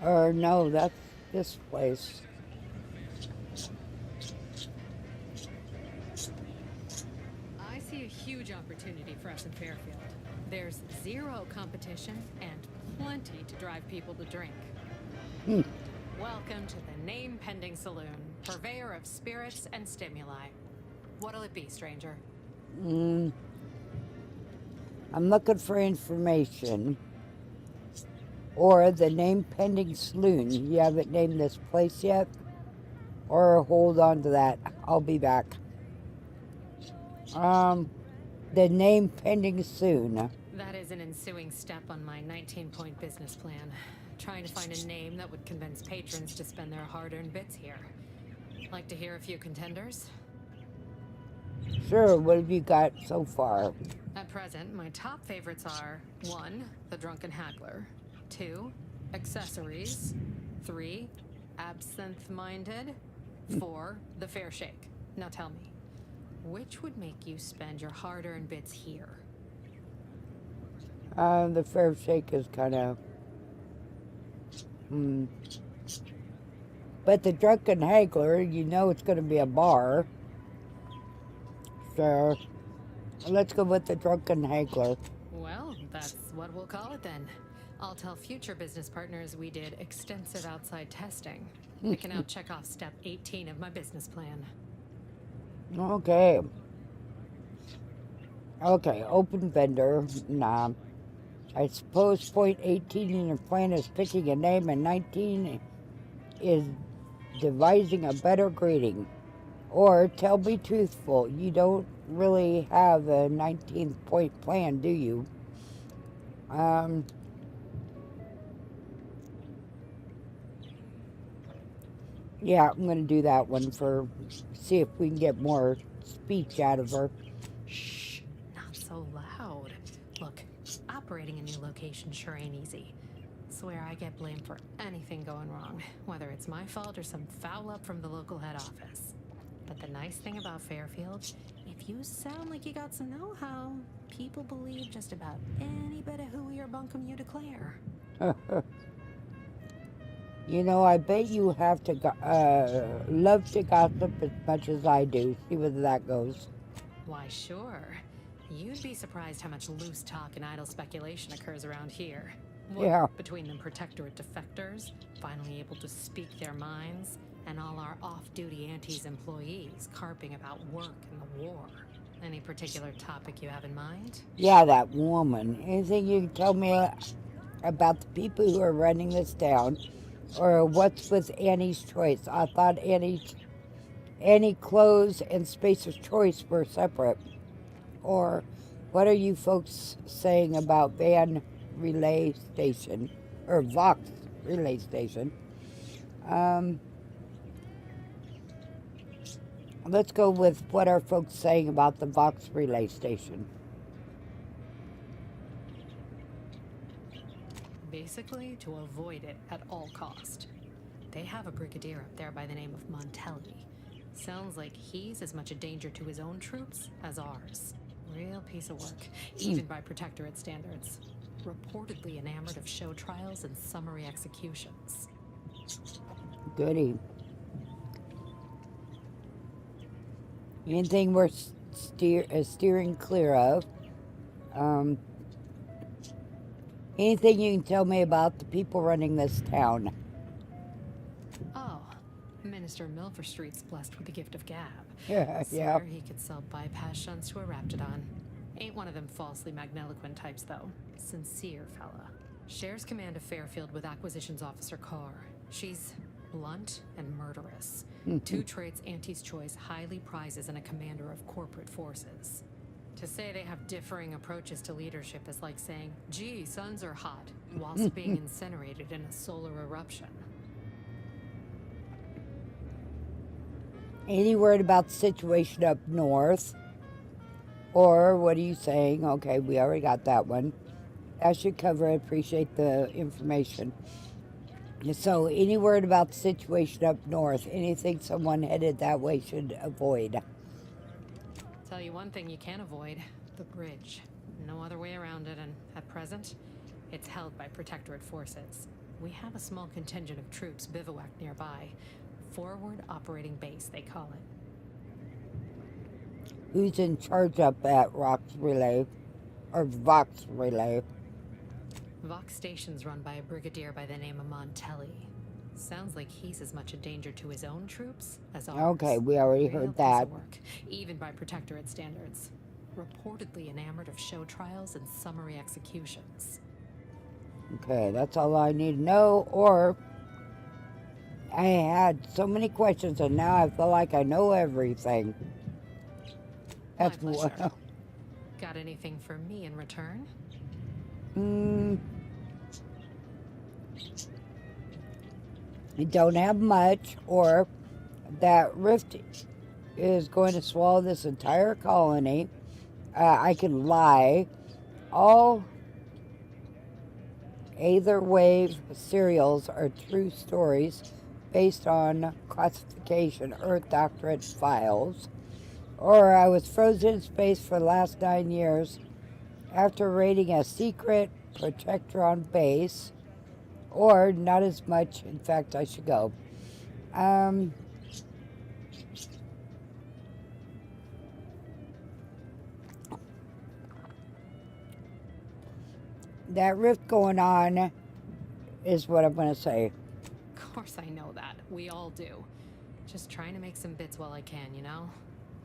A: Or no, that's this place.
Q: I see a huge opportunity for us in Fairfield. There's zero competition and plenty to drive people to drink.
C: Welcome to the Name Pending Saloon, purveyor of spirits and stimuli. What'll it be, stranger?
A: I'm looking for information. Or the Name Pending Saloon. You haven't named this place yet? Or hold on to that. I'll be back. The Name Pending Soon.
C: That is an ensuing step on my 19-point business plan. Trying to find a name that would convince patrons to spend their hard-earned bits here. Like to hear a few contenders?
A: Sure, what have you got so far?
C: At present, my top favorites are 1. The Drunken Haggler, 2. Accessories, 3. Absinthe-Minded, 4. The Fair Shake. Now tell me, which would make you spend your hard-earned bits here?
A: The Fair Shake is kind of... But the Drunken Haggler, you know it's going to be a bar. So, let's go with the Drunken Haggler.
C: Well, that's what we'll call it then. I'll tell future business partners we did extensive outside testing. I can now check off step 18 of my business plan.
A: Okay. Okay, open vendor. Nah. I suppose point 18 in your plan is picking a name and 19 is devising a better greeting. Or tell me truthful, you don't really have a 19th point plan, do you? Yeah, I'm going to do that one for, see if we can get more speech out of her.
C: Shh, not so loud. Look, operating a new location sure ain't easy. Swear I get blamed for anything going wrong, whether it's my fault or some foul up from the local head office. But the nice thing about Fairfield, if you sound like you got some know-how, people believe just about any bit of hooey or bunkum you declare.
A: You know, I bet you have to love to gossip as much as I do. See whether that goes.
C: Why, sure. You'd be surprised how much loose talk and idle speculation occurs around here. What,
A: yeah.
C: Between them protectorate defectors, finally able to speak their minds, and all our off-duty Antes employees carping about work and the war. Any particular topic you have in mind?
A: Yeah, that woman. Anything you can tell me about the people who are running this town? Or what's with Annie's Choice? I thought Annie Clothes and Spacer's Choice were separate. Or what are you folks saying about Van Relay Station? Or Vox Relay Station? Let's go with what are folks saying about the Vox Relay Station.
C: Basically, to avoid it at all cost. They have a brigadier up there by the name of Montelli. Sounds like he's as much a danger to his own troops as ours. Real piece of work, even by protectorate standards. Reportedly enamored of show trials and summary executions.
A: Goody. Anything we're steering clear of? Anything you can tell me about the people running this town?
Q: Oh, Minister Milford Street's blessed with the gift of gab.
A: Yeah,
Q: Swear he could sell bypass shunts to a Raptidon. Ain't one of them falsely magniloquent types, though. Sincere fella. Shares command of Fairfield with Acquisitions Officer Carr. She's blunt and murderous. Two traits Auntie's Choice highly prizes in a commander of corporate forces. To say they have differing approaches to leadership is like saying, gee, suns are hot, whilst being incinerated in a solar eruption.
A: Any word about the situation up north? Or what are you saying? Okay, we already got that one. That should cover it. Appreciate the information. So, any word about the situation up north? Anything someone headed that way should avoid?
Q: Tell you one thing you can't avoid, the bridge. No other way around it, and at present, it's held by Protectorate forces. We have a small contingent of troops bivouacked nearby. Forward Operating Base, they call it.
A: Who's in charge up at Vox Relay?
Q: Vox Station's run by a brigadier by the name of Montelli. Sounds like he's as much a danger to his own troops as ours.
A: Okay, we already
Q: Real
A: heard
Q: piece of
A: that.
Q: work, even by Protectorate standards. Reportedly enamored of show trials and summary executions.
A: Okay, that's all I need to know. Or I had so many questions and now I feel like I know everything. That's
Q: My pleasure.
A: what.
Q: Got anything for me in return?
A: I don't have much, or that rift is going to swallow this entire colony. I can lie. All Aether Wave serials are true stories based on classification Earth Doctorate files. Or I was frozen in space for the last 9 years after raiding a secret Protectron base. Or not as much. In fact, I should go. That rift going on is what I'm going to say.
Q: Of course I know that. We all do. Just trying to make some bits while I can, you know?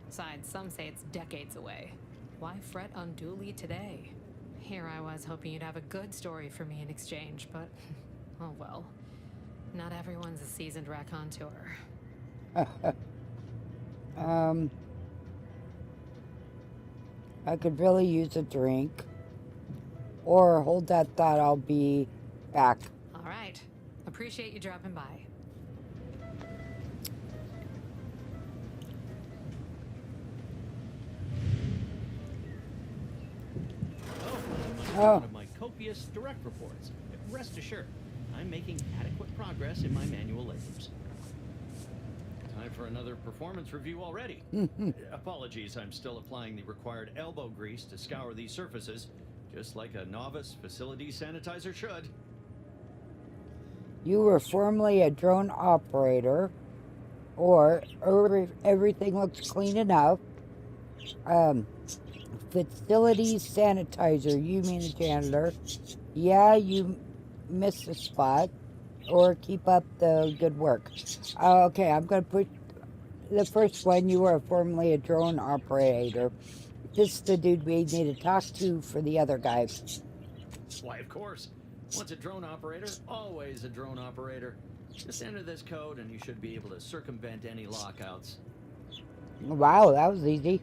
Q: Besides, some say it's decades away. Why fret unduly today? Here I was hoping you'd have a good story for me in exchange, but oh well. Not everyone's a seasoned raconteur.
A: I could really use a drink. Or hold that thought, I'll be back.
Q: All right. Appreciate you dropping by.
S: One of my copious direct reports. Rest assured, I'm making adequate progress in my manual labors. Time for another performance review already. Apologies, I'm still applying the required elbow grease to scour these surfaces, just like a novice facility sanitizer should.
A: You were formerly a drone operator, or everything looks clean enough. Facilities sanitizer, you mean a janitor. Yeah, you missed the spot. Or keep up the good work. Okay, I'm going to put the first one. You were formerly a drone operator. This is the dude we need to talk to for the other guy.
S: Why, of course. Once a drone operator, always a drone operator. Just enter this code and you should be able to circumvent any lockouts.
A: Wow, that was easy.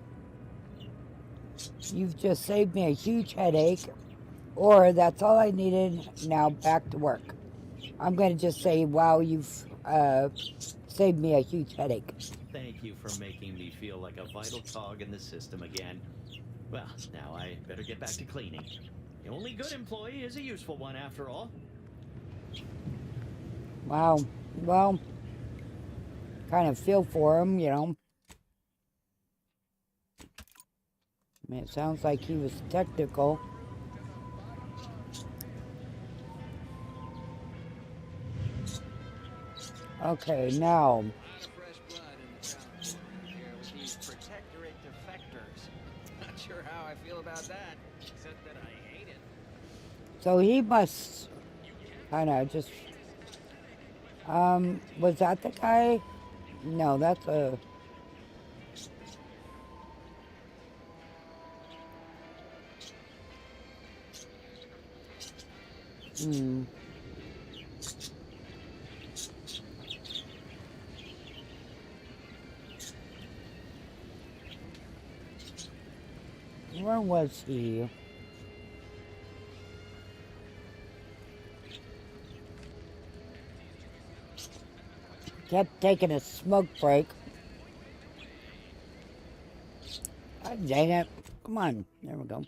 A: You've just saved me a huge headache. Or that's all I needed. Now back to work. I'm going to just say, wow, you've saved me a huge headache.
S: Thank you for making me feel like a vital cog in the system again. Well, now I better get back to cleaning. The only good employee is a useful one, after all.
A: Wow. Well, kind of feel for him, you know. I mean, it sounds like he was technical. Okay, now.
D: These Protectorate defectors. Not sure how I feel about that. except that I hate it.
A: So he must kind of just... was that the guy? No, that's a... Where was he? Kept taking a smoke break. God dang it. Come on. There we go.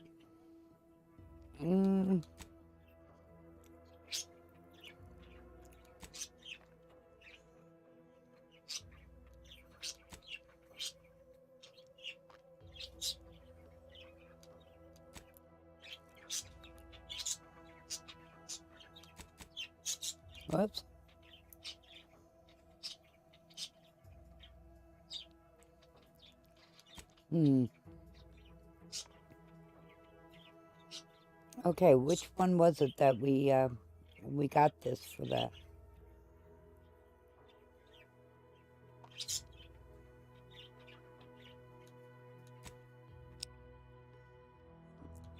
A: Whoops. Okay, which one was it that we got this for that?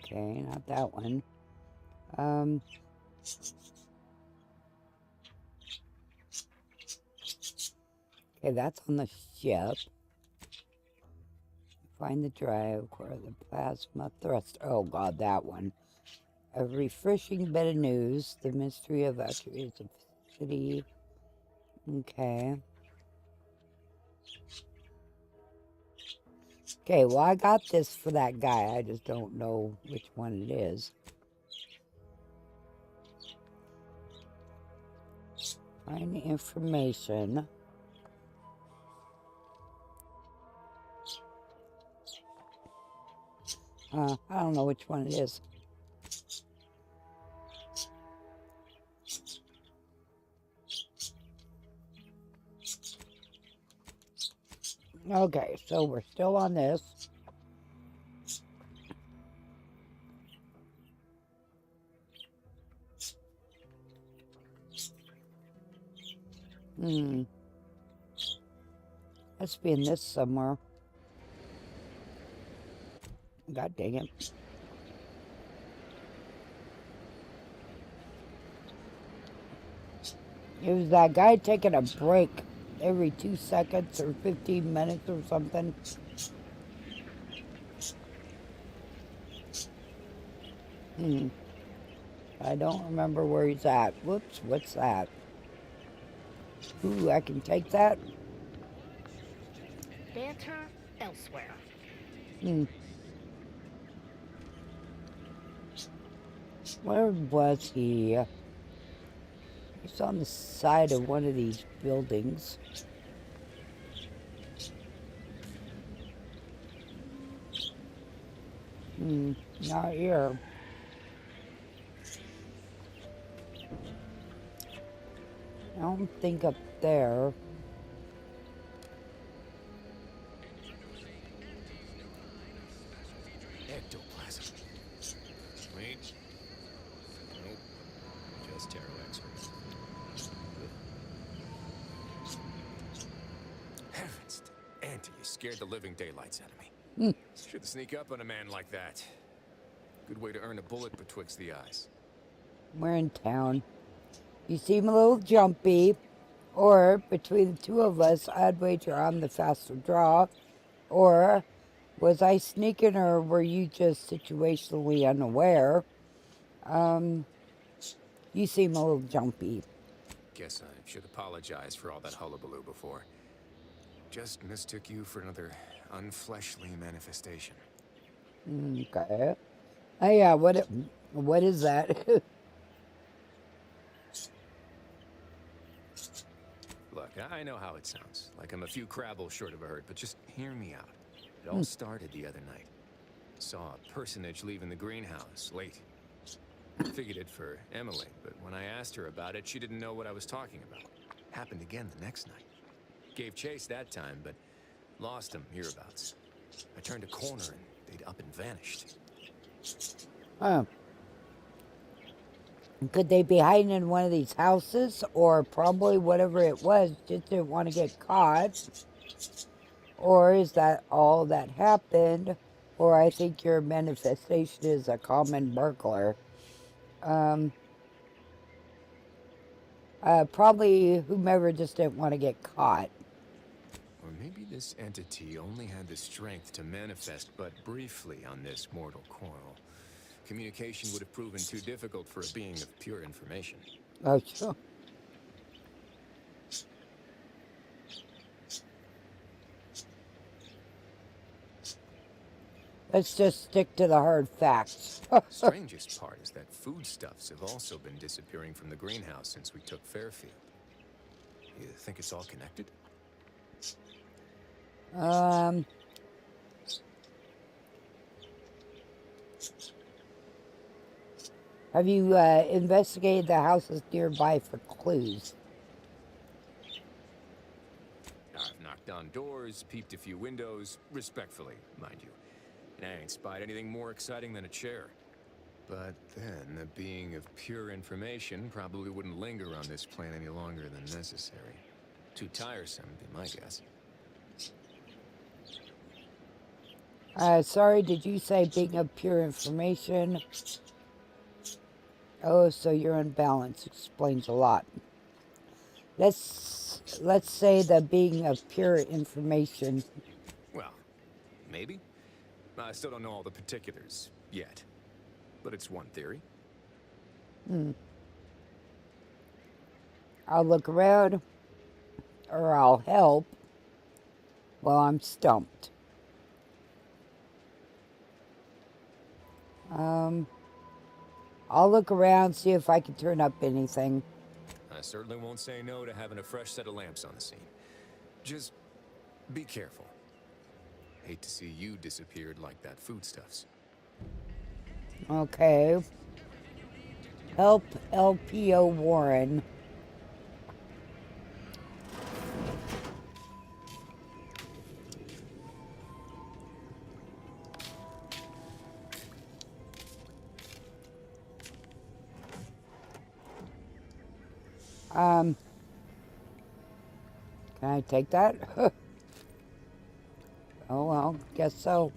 A: Okay, not that one. Okay, that's on the ship. Find the drive, acquire the plasma thrust. Oh god, that one. A refreshing bit of news. The mystery of attributes of the city. Okay. Okay, well I got this for that guy. I just don't know which one it is. Find the information. I don't know which one it is. Okay, so we're still on this. Let's be in this somewhere. God dang it. It was that guy taking a break every 2 seconds or 15 minutes or something. I don't remember where he's at. Whoops, what's that? Ooh, I can take that?
M: Banter elsewhere.
A: Where was he? He's on the side of one of these buildings. Not here. I don't think up there.
T: Ectoplasm. Wait. Nope. Just Terra X-rays. Heavens, Auntie, you scared the living daylights out of me. Should sneak up on a man like that. Good way to earn a bullet betwixt the eyes.
A: We're in town. You seem a little jumpy. Or, between the two of us, I'd wager I'm the faster draw. Or, was I sneaking or were you just situationally unaware? You seem a little jumpy.
T: Guess I should apologize for all that hullabaloo before. Just mistook you for another unfleshly manifestation.
A: Okay. Oh yeah, what is that?
T: Look, I know how it sounds. Like I'm a few crabbles short of a hurt, but just hear me out. It all started the other night. Saw a personage leaving the greenhouse, late. Figured it for Emily, but when I asked her about it, she didn't know what I was talking about. Happened again the next night. Gave chase that time, but lost him hereabouts. I turned a corner and they'd up and vanished.
A: Huh. Could they be hiding in one of these houses? Or probably whatever it was, just didn't want to get caught? Or is that all that happened? Or I think your manifestation is a common burglar. Probably whomever just didn't want to get caught.
T: Or maybe this entity only had the strength to manifest but briefly on this mortal coil. Communication would have proven too difficult for a being of pure information.
A: Oh, sure. Let's just stick to the hard facts.
T: Strangest part is that foodstuffs have also been disappearing from the greenhouse since we took Fairfield. You think it's all connected?
A: Have you investigated the houses nearby for clues?
T: I've knocked on doors, peeped a few windows, respectfully, mind you. And I ain't spied anything more exciting than a chair. But then, a being of pure information probably wouldn't linger on this plane any longer than necessary. Too tiresome, would be my guess.
A: Sorry, did you say being of pure information? Oh, so you're unbalanced. Explains a lot. Let's say the being of pure information.
T: Well, maybe. I still don't know all the particulars yet. But it's one theory.
A: I'll look around, or I'll help. Well, I'm stumped. I'll look around, see if I can turn up anything.
T: I certainly won't say no to having a fresh set of lamps on the scene. Just be careful. Hate to see you disappeared like that foodstuffs.
A: Okay. Help LPO Warren. Can I take that? Oh, well, guess so.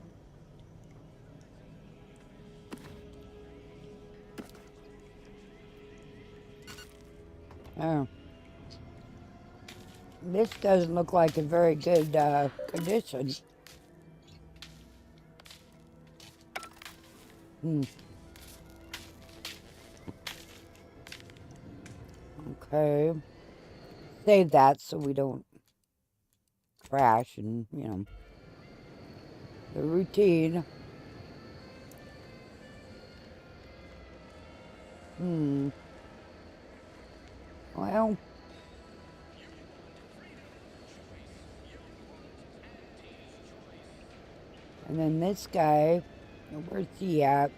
A: Oh. This doesn't look like a very good condition. Okay. Save that so we don't crash and, you know, the routine. Well, and then this guy, where's he at?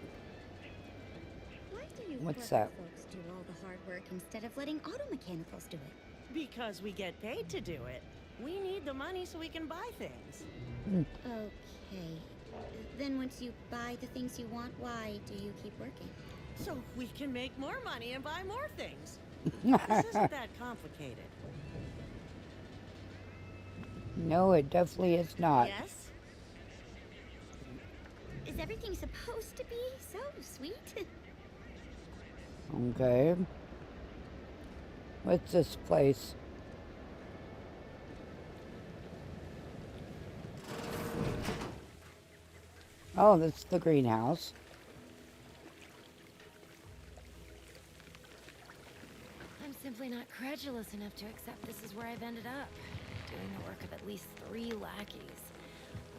U: Why do you
A: What's
U: clever
A: that?
U: folks do all the hard work instead of letting auto mechanicals do it?
V: Because we get paid to do it. We need the money so we can buy things.
U: Okay. Then once you buy the things you want, why do you keep working?
V: So we can make more money and buy more things. This isn't that complicated.
A: No, it definitely is not.
U: Yes? Is everything supposed to be so sweet?
A: Okay. What's this place? Oh, that's the greenhouse.
U: I'm simply not credulous enough to accept this is where I've ended up. Doing the work of at least 3 lackeys.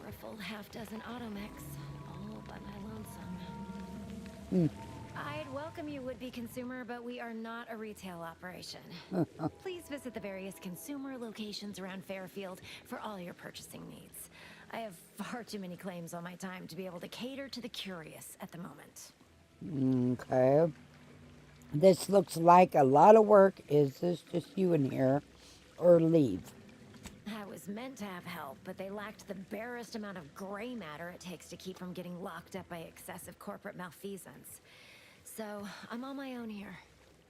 U: Or a full half-dozen automechs, all by my lonesome. I'd welcome you, would-be consumer, but we are not a retail operation. Please visit the various consumer locations around Fairfield for all your purchasing needs. I have far too many claims on my time to be able to cater to the curious at the moment.
A: Okay. This looks like a lot of work. Is this just you in here? Or leave?
U: I was meant to have help, but they lacked the barest amount of gray matter it takes to keep from getting locked up by excessive corporate malfeasance. So, I'm on my own here,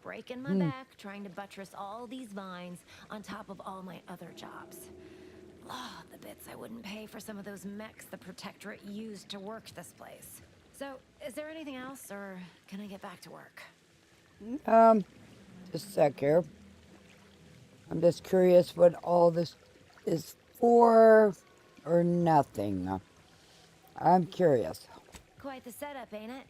U: breaking my back, trying to buttress all these vines on top of all my other jobs. Oh, the bits I wouldn't pay for some of those mechs the Protectorate used to work this place. So, is there anything else, or can I get back to work?
A: Just a sec here. I'm just curious what all this is for, or nothing. I'm curious.
U: Quite the setup, ain't it?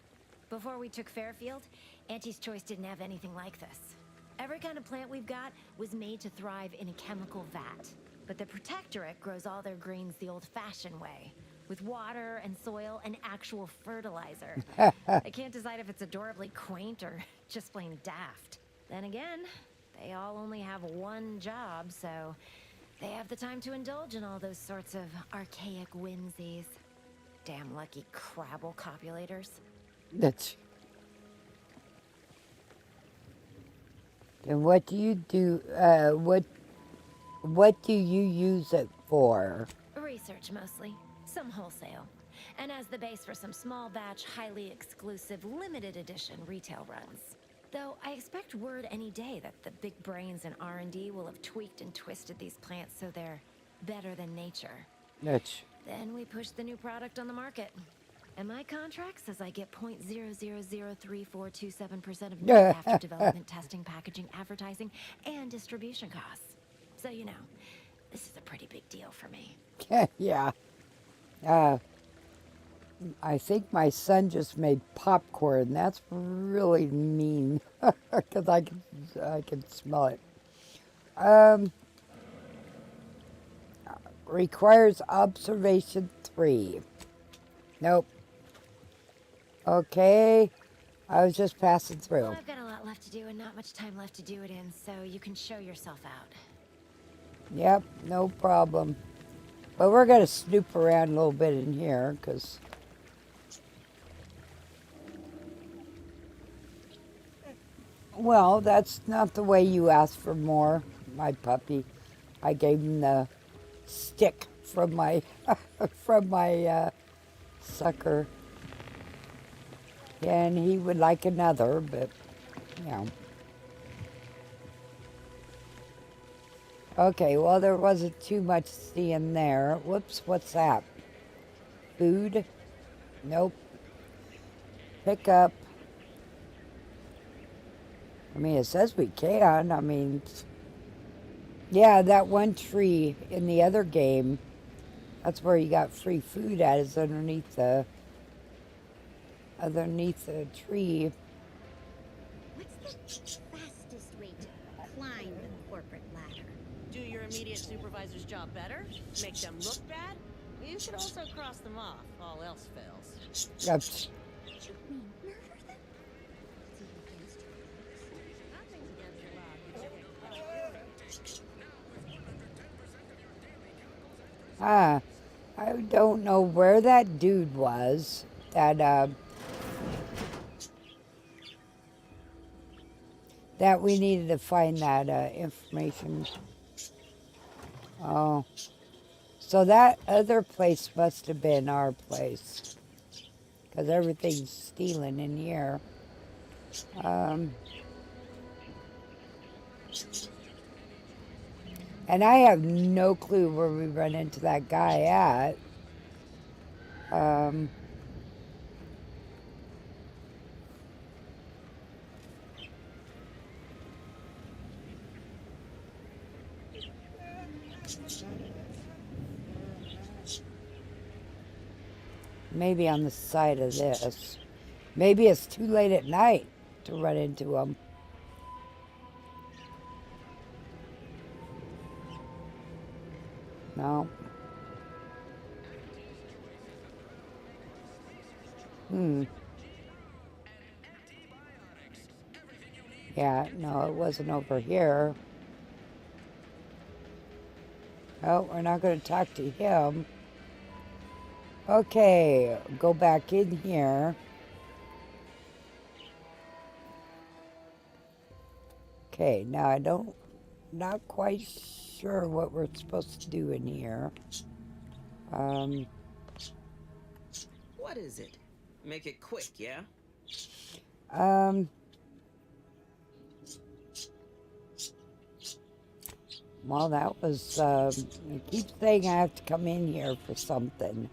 U: Before we took Fairfield, Auntie's Choice didn't have anything like this. Every kind of plant we've got was made to thrive in a chemical vat. But the Protectorate grows all their greens the old-fashioned way, with water and soil and actual fertilizer. I can't decide if it's adorably quaint or just plain daft. Then again, they all only have one job, so they have the time to indulge in all those sorts of archaic whimsies. Damn lucky Crabble copulators.
A: That's... And what do you do, what do you use it for?
U: Research mostly. Some wholesale. And as the base for some small batch, highly exclusive, limited edition retail runs. Though I expect word any day that the big brains in R&D will have tweaked and twisted these plants so they're better than nature.
A: That's...
U: Then we push the new product on the market. And my contract says I get 0.00034227% of net after development, testing, packaging, advertising, and distribution costs. So, you know, this is a pretty big deal for me.
A: Yeah. I think my son just made popcorn. That's really mean, because I can smell it. Requires observation 3. Nope. Okay. I was just passing through.
U: Well, I've got a lot left to do and not much time left to do it in, so you can show yourself out.
A: Yep, no problem. But we're going to snoop around a little bit in here, because... Well, that's not the way you asked for more, my puppy. I gave him the stick from my sucker. And he would like another, but, you know. Okay, well, there wasn't too much seeing there. Whoops, what's that? Food? Nope. Pick up. I mean, it says we can. I mean, yeah, that one tree in the other game, that's where you got free food at, is underneath the tree.
V: What's the fastest way to climb the corporate ladder? Do your immediate supervisor's job better? Make them look bad? You could also cross them off, all else fails.
A: Yep. I don't know where that dude was that we needed to find that information. Oh, so that other place must have been our place, because everything's stealing in here. And I have no clue where we run into that guy at. Maybe on the side of this. Maybe it's too late at night to run into him. No. Yeah, no, it wasn't over here. Oh, we're not going to talk to him. Okay, go back in here. Okay, now I don't, not quite sure what we're supposed to do in here.
I: What is it? Make it quick, yeah?
A: Well, that was, it keeps saying I have to come in here for something.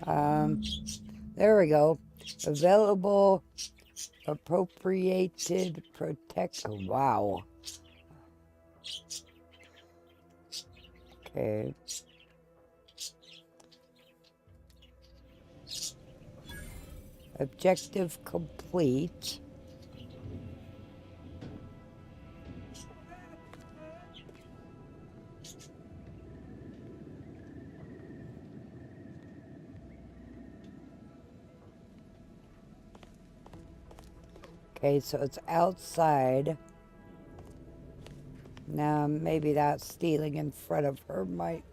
A: There we go. Available, appropriated, protect, oh, wow. Okay. Objective complete. Okay, so it's outside. Now, maybe that stealing in front of her might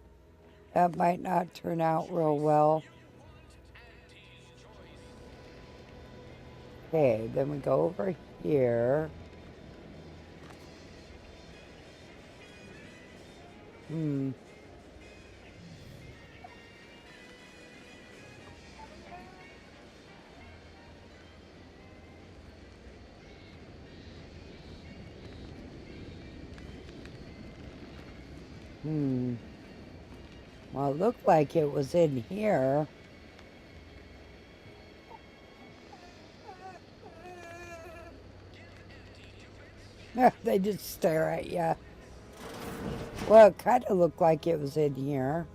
A: not turn out real well. Okay, then we go over here. Well, it looked like it was in here. They just stare at you. Well, it kind of looked like it was in here.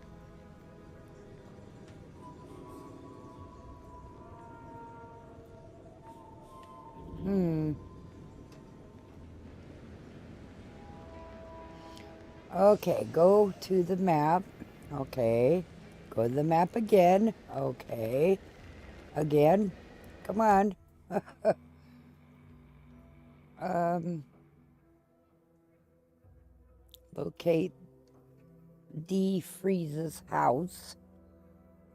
A: Okay, go to the map. Okay. Go to the map again. Okay. Again. Come on. Locate D. Freeze's house.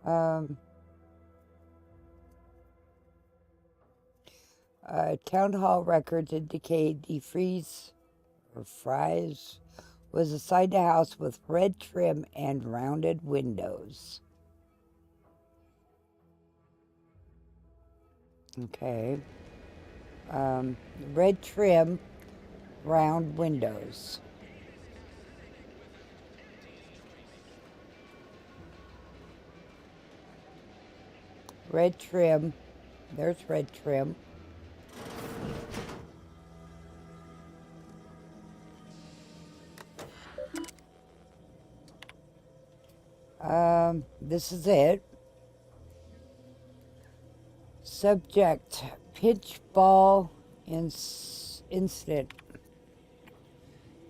A: Town hall records indicate D. Freeze or Fries was assigned a house with red trim and rounded windows. Okay. Red trim, round windows. Red trim. There's red trim. This is it. Subject, pitch ball incident.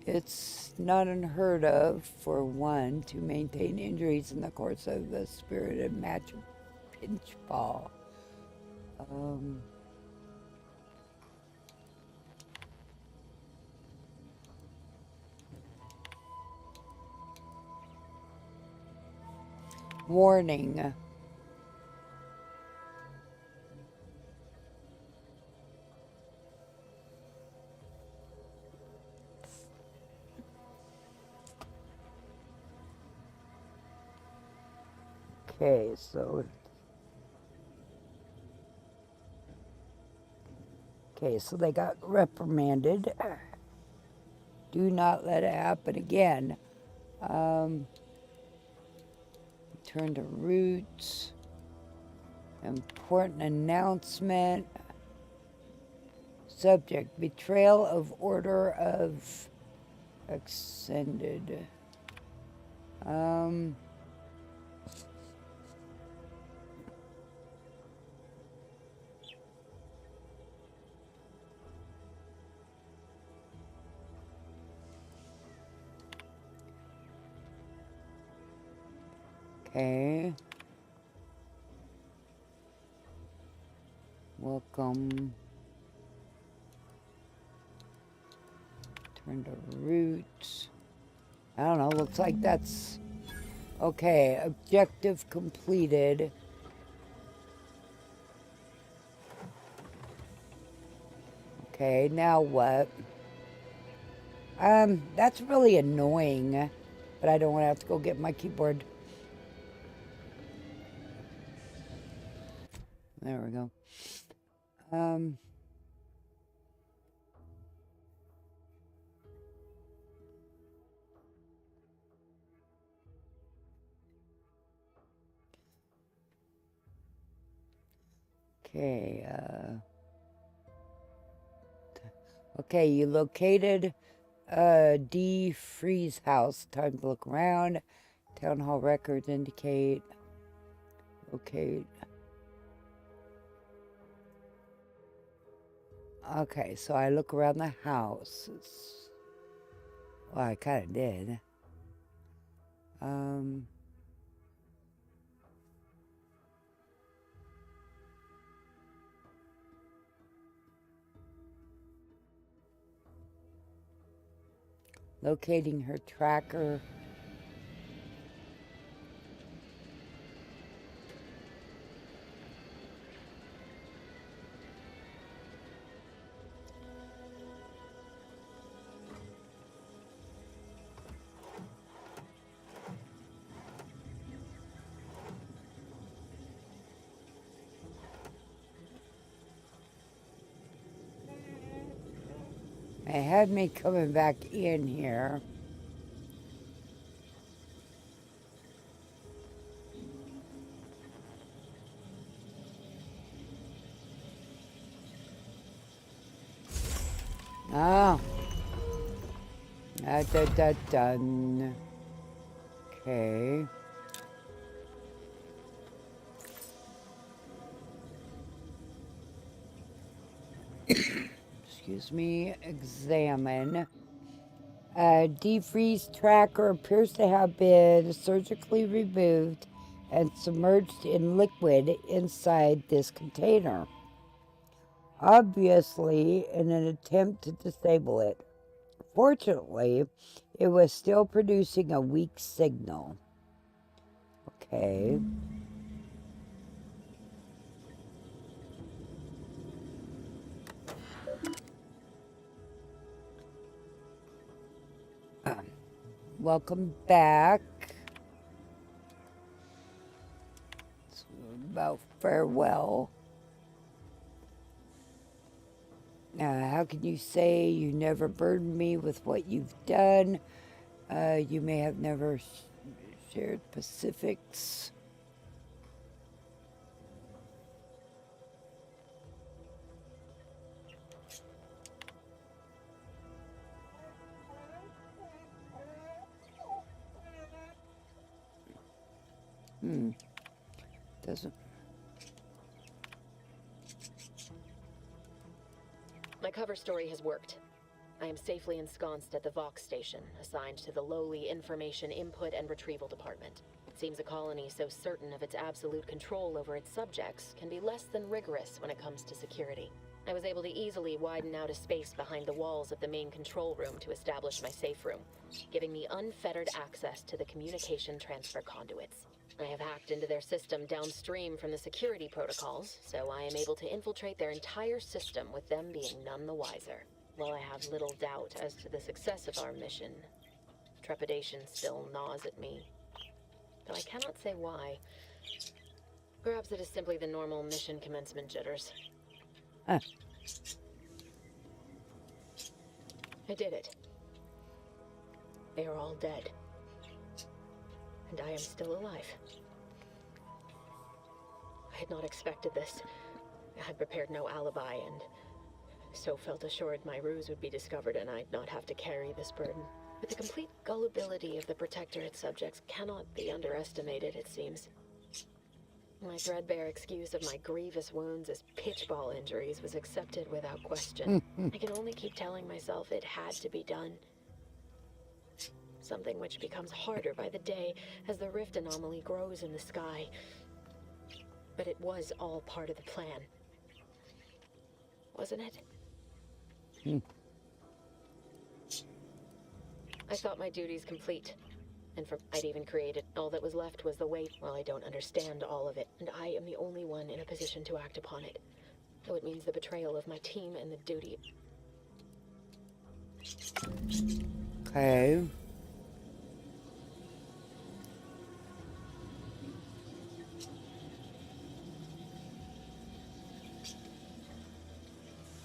A: It's not unheard of for one to maintain injuries in the course of a spirited match of pinch ball. Warning. Okay, so they got reprimanded. Do not let it happen again. Turn to roots. Important announcement. Subject, betrayal of order of extended. Okay. Welcome. Turn to roots. I don't know, looks like that's okay. Objective completed. Okay, now what? That's really annoying, but I don't want to have to go get my keyboard. There we go. Okay, okay, you located D. Freeze house. Time to look around. Town hall records indicate. Locate. Okay, so I look around the house. Well, I kind of did. Locating her tracker. It had me coming back in here. Oh. Done. Okay. Excuse me, examine. Defreeze tracker appears to have been surgically removed and submerged in liquid inside this container. Obviously, in an attempt to disable it. Fortunately, it was still producing a weak signal. Okay. Welcome back. It's about farewell. How can you say you never burdened me with what you've done? You may have never shared specifics. Doesn't.
K: My cover story has worked. I am safely ensconced at the Vox station, assigned to the lowly Information Input and Retrieval Department. It seems a colony so certain of its absolute control over its subjects can be less than rigorous when it comes to security. I was able to easily widen out a space behind the walls of the main control room to establish my safe room, giving me unfettered access to the communication transfer conduits. I have hacked into their system downstream from the security protocols, so I am able to infiltrate their entire system with them being none the wiser. While I have little doubt as to the success of our mission, trepidation still gnaws at me. Though I cannot say why. Perhaps it is simply the normal mission commencement jitters. I did it. They are all dead. And I am still alive. I had not expected this. I had prepared no alibi, and so felt assured my ruse would be discovered and I'd not have to carry this burden. But the complete gullibility of the Protectorate subjects cannot be underestimated, it seems. My threadbare excuse of my grievous wounds as pitchball injuries was accepted without question. I can only keep telling myself it had to be done. Something which becomes harder by the day as the rift anomaly grows in the sky. But it was all part of the plan. Wasn't it? I thought my duties complete. And I'd even created. All that was left was the weight. Well, I don't understand all of it, and I am the only one in a position to act upon it. Though it means the betrayal of my team and the duty.
A: Okay.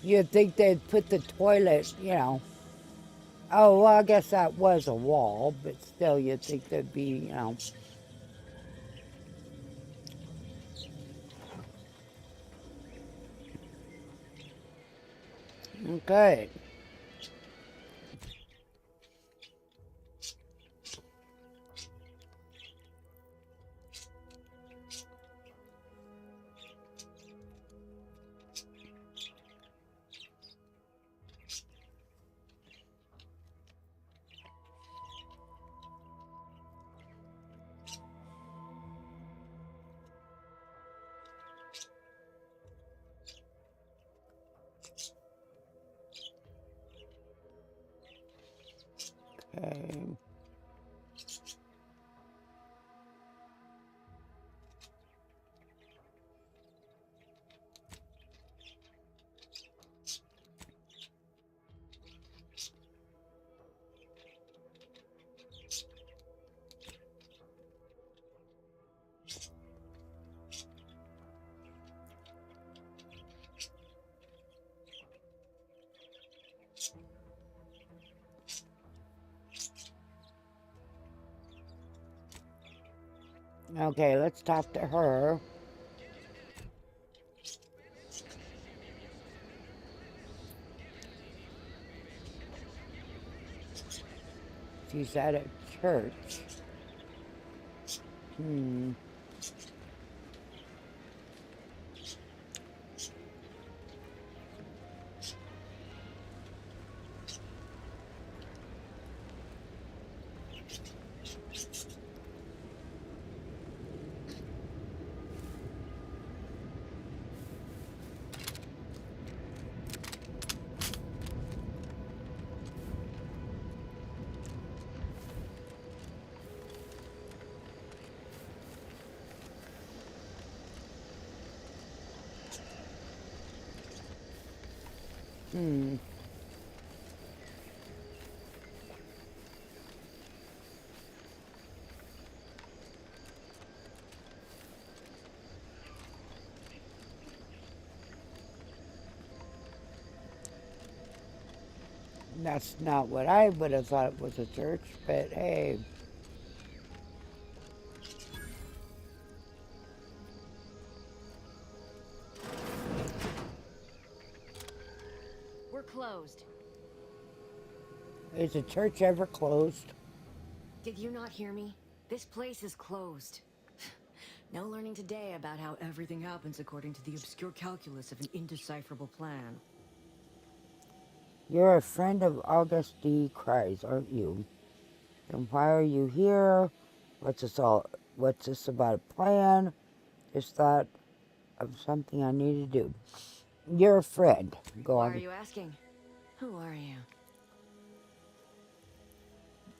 A: You'd think they'd put the toilet, you know. Oh, well, I guess that was a wall, but still you'd think there'd be, you know. Okay. Okay. Okay, let's talk to her. She's at a church. That's not what I would have thought it was a church, but hey.
C: We're closed.
A: Is a church ever closed?
U: Did you not hear me? This place is closed. No learning today about how everything happens according to the obscure calculus of an indecipherable plan.
A: You're a friend of August D. Kreis, aren't you? Then why are you here? What's this about a plan? Just thought of something I need to do. You're a friend. Go on.
U: Why are you asking? Who are you?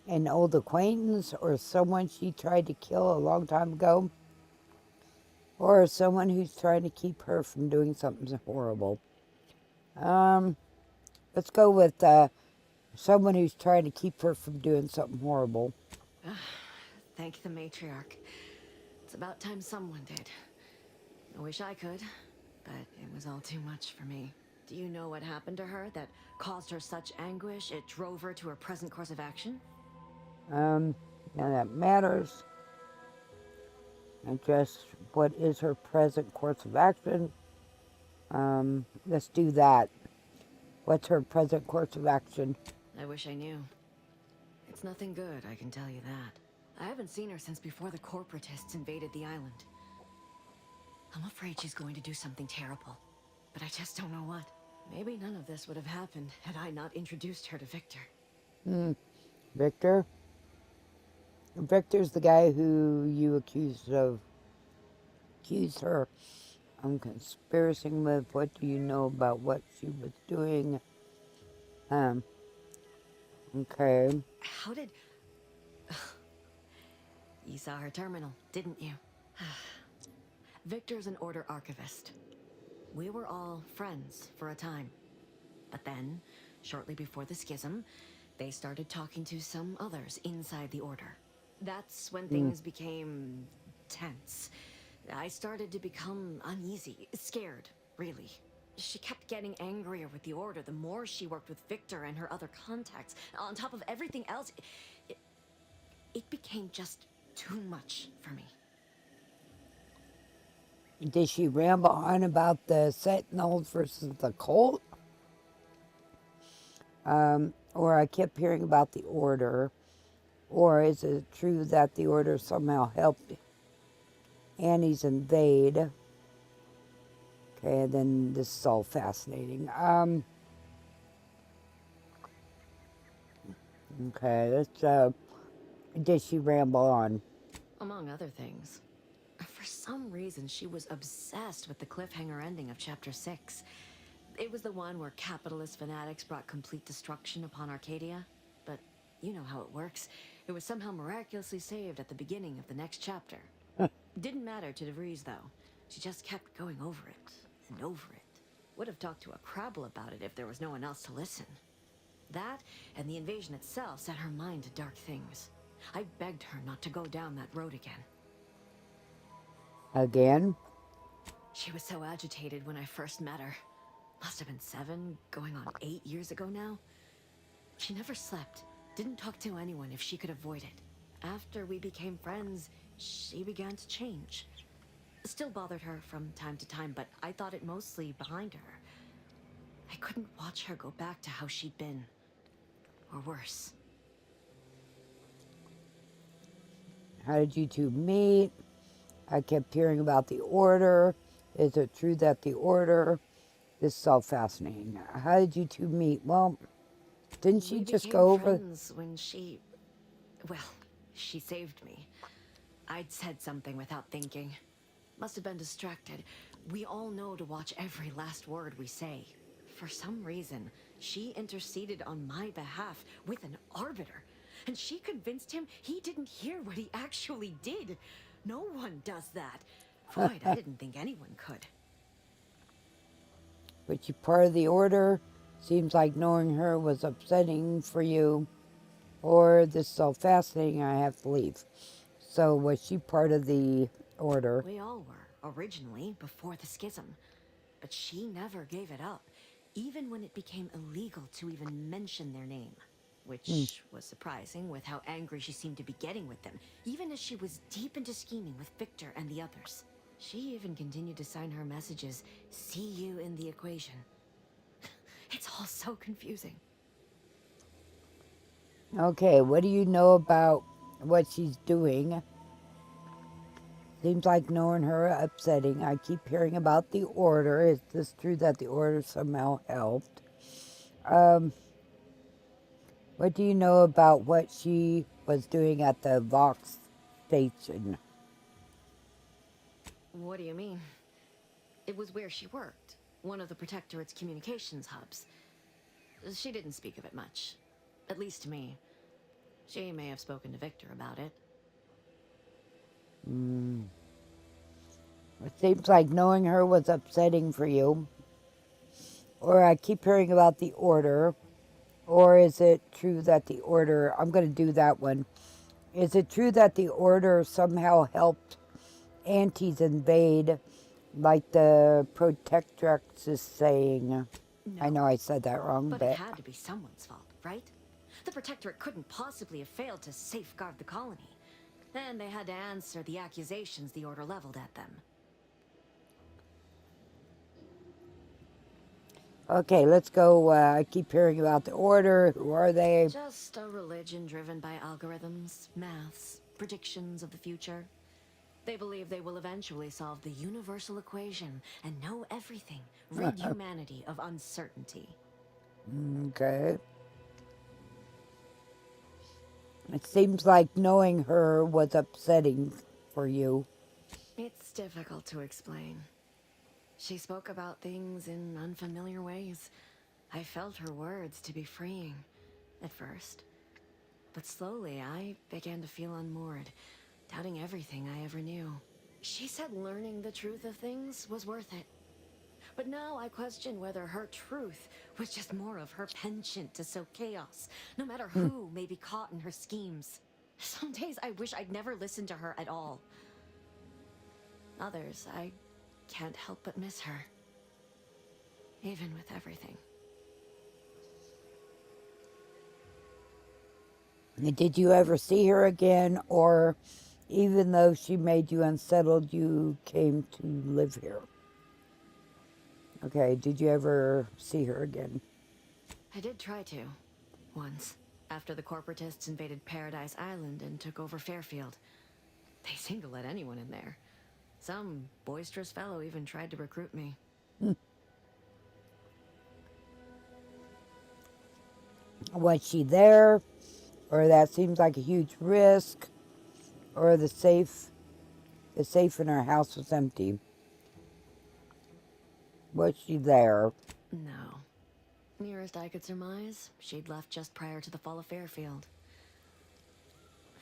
A: An old acquaintance or someone she tried to kill a long time ago? Or someone who's trying to keep her from doing something horrible? Let's go with someone who's trying to keep her from doing something horrible.
U: Thank the matriarch. It's about time someone did. I wish I could, but it was all too much for me. Do you know what happened to her that caused her such anguish it drove her to her present course of action?
A: None of that matters. And just what is her present course of action? Let's do that. What's her present course of action?
U: I wish I knew. It's nothing good, I can tell you that. I haven't seen her since before the corporatists invaded the island. I'm afraid she's going to do something terrible, but I just don't know what. Maybe none of this would have happened had I not introduced her to Victor.
A: Victor? Victor's the guy who you accused her of conspiring with. What do you know about what she was doing? Okay.
U: How did... You saw her terminal, didn't you? Victor's an Order archivist. We were all friends for a time. But then,
B: shortly before the schism, they started talking to some others inside the Order. That's when things became tense. I started to become uneasy, scared, really. She kept getting angrier with the Order the more she worked with Victor and her other contacts. On top of everything else, it became just too much for me.
A: Did she ramble on about the Sentinels versus the Cult? Or I kept hearing about the Order. Or is it true that the Order somehow helped Annie's invade? Okay, and then this is all fascinating. Okay, let's, did she ramble on?
B: Among other things. For some reason, she was obsessed with the cliffhanger ending of Chapter 6. It was the one where capitalist fanatics brought complete destruction upon Arcadia. But you know how it works. It was somehow miraculously saved at the beginning of the next chapter. Didn't matter to DeVries, though. She just kept going over it and over it. Would have talked to a Crabble about it if there was no one else to listen. That and the invasion itself set her mind to dark things. I begged her not to go down that road again.
A: Again?
B: She was so agitated when I first met her. Must have been 7, going on 8 years ago now. She never slept, didn't talk to anyone if she could avoid it. After we became friends, she began to change. Still bothered her from time to time, but I thought it mostly behind her. I couldn't watch her go back to how she'd been. Or worse.
A: How did you two meet? I kept hearing about the Order. Is it true that the Order... This is all fascinating. How did you two meet? Well, didn't she just go over...
B: Friends when she... Well, she saved me. I'd said something without thinking. Must have been distracted. We all know to watch every last word we say. For some reason, she interceded on my behalf with an arbiter. And she convinced him he didn't hear what he actually did. No one does that. Freud, I didn't think anyone could.
A: But you part of the Order? Seems like knowing her was upsetting for you. Or this is all fascinating, I have to leave. So was she part of the Order?
B: We all were, originally, before the schism. But she never gave it up, even when it became illegal to even mention their name. Which was surprising with how angry she seemed to be getting with them, even as she was deep into scheming with Victor and the others. She even continued to sign her messages, "See you in the equation." It's all so confusing.
A: Okay, what do you know about what she's doing? Seems like knowing her upsetting. I keep hearing about the Order. Is this true that the Order somehow helped? What do you know about what she was doing at the Vox station?
B: What do you mean? It was where she worked, one of the Protectorate's communications hubs. She didn't speak of it much, at least to me. She may have spoken to Victor about it.
A: It seems like knowing her was upsetting for you. Or I keep hearing about the Order. Or is it true that the Order... I'm going to do that one. Is it true that the Order somehow helped Antes invade, like the Protectrix is saying?
B: No.
A: I know I said that wrong,
B: But it had to be someone's fault, right? The Protectorate couldn't possibly have failed to safeguard the colony. And they had to answer the accusations the Order leveled at them.
A: Okay, let's go. I keep hearing about the Order. Who are they?
B: Just a religion driven by algorithms, maths, predictions of the future. They believe they will eventually solve the universal equation and know everything, rid humanity of uncertainty.
A: Okay. It seems like knowing her was upsetting for you.
B: It's difficult to explain. She spoke about things in unfamiliar ways. I felt her words to be freeing, at first. But slowly, I began to feel unmoored, doubting everything I ever knew. She said learning the truth of things was worth it. But now I question whether her truth was just more of her penchant to sow chaos, no matter who may be caught in her schemes. Some days I wish I'd never listened to her at all. Others, I can't help but miss her. Even with everything.
A: Did you ever see her again, or even though she made you unsettled, you came to live here? Okay, did you ever see her again?
B: I did try to. Once. After the corporatists invaded Paradise Island and took over Fairfield. They seemed to let anyone in there. Some boisterous fellow even tried to recruit me.
A: Was she there? Or that seems like a huge risk? Or the safe in her house was empty? Was she there?
B: No. Nearest I could surmise, she'd left just prior to the fall of Fairfield.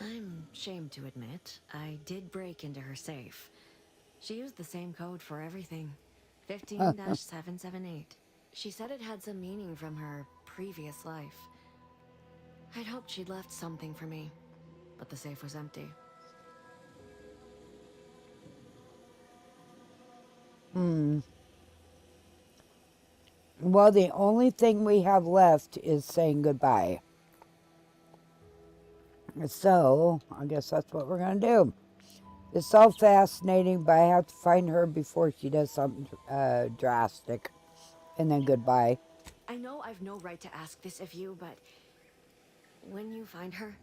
B: I'm ashamed to admit, I did break into her safe. She used the same code for everything. 15-778. She said it had some meaning from her previous life. I'd hoped she'd left something for me, but the safe was empty.
A: Well, the only thing we have left is saying goodbye. So, I guess that's what we're going to do. It's so fascinating, but I have to find her before she does something drastic. And then goodbye.
B: I know I've no right to ask this of you, but when you find her,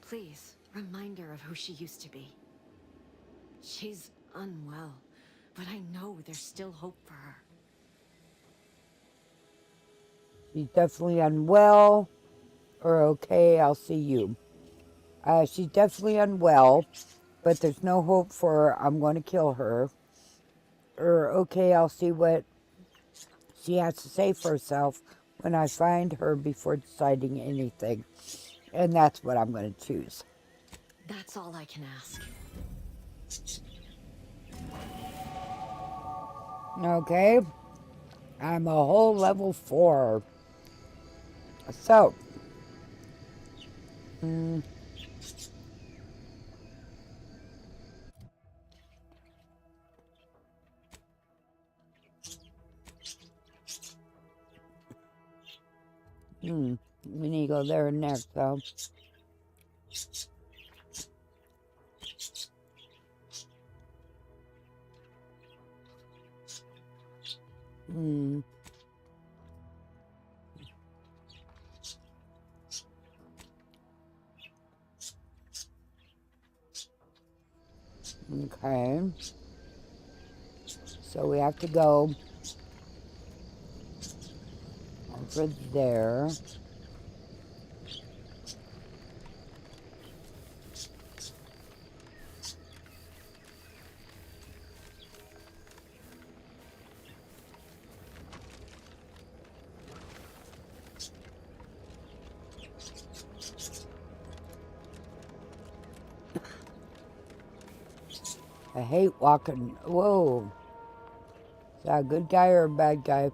B: please remind her of who she used to be. She's unwell, but I know there's still hope for her.
A: She's definitely unwell. Or okay, I'll see you. She's definitely unwell, but there's no hope for her. I'm going to kill her. Or okay, I'll see what she has to say for herself when I find her before deciding anything. And that's what I'm going to choose.
B: That's all I can ask.
A: Okay. I'm a whole level 4. So. We need to go there next, though. Okay. So we have to go over there. I hate walking. Whoa. Is that a good guy or a bad guy?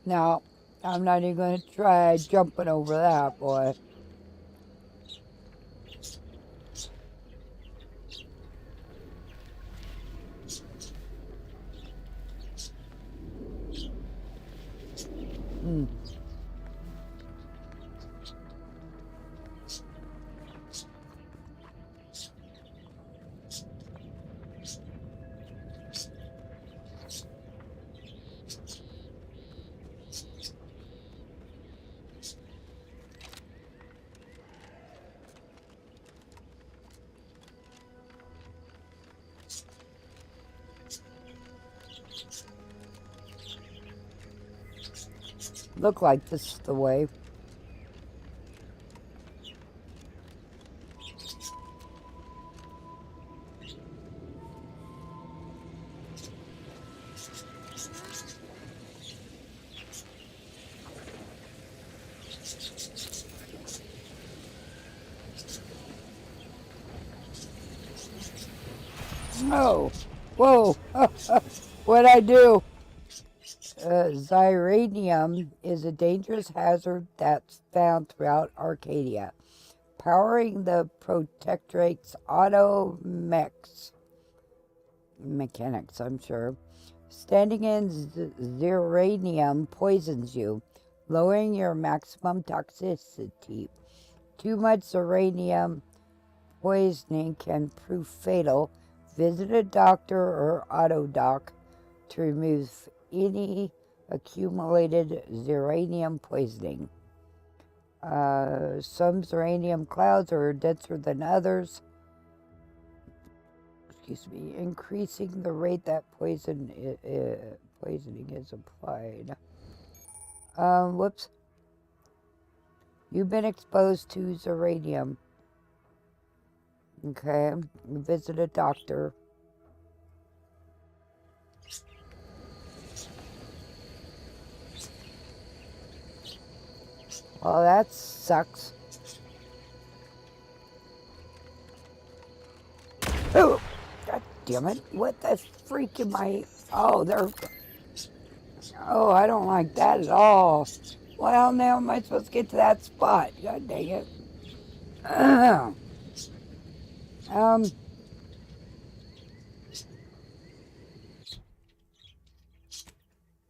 A: No, I'm not even going to try jumping over that, boy. Look like this is the way. Oh, whoa, what'd I do? Xyranium is a dangerous hazard that's found throughout Arcadia, powering the Protectorate's mechanics, I'm sure. Standing in xyranium poisons you, lowering your maximum toxicity. Too much xyranium poisoning can prove fatal. Visit a doctor or autodoc to remove any accumulated xyranium poisoning. Some xyranium clouds are denser than others. Increasing the rate that poisoning is applied. Whoops. You've been exposed to xyranium. Okay, visit a doctor. Well, that sucks. Oh, God damn it. What the freak am I? Oh, they're... Oh, I don't like that at all. Well, now am I supposed to get to that spot? God dang it.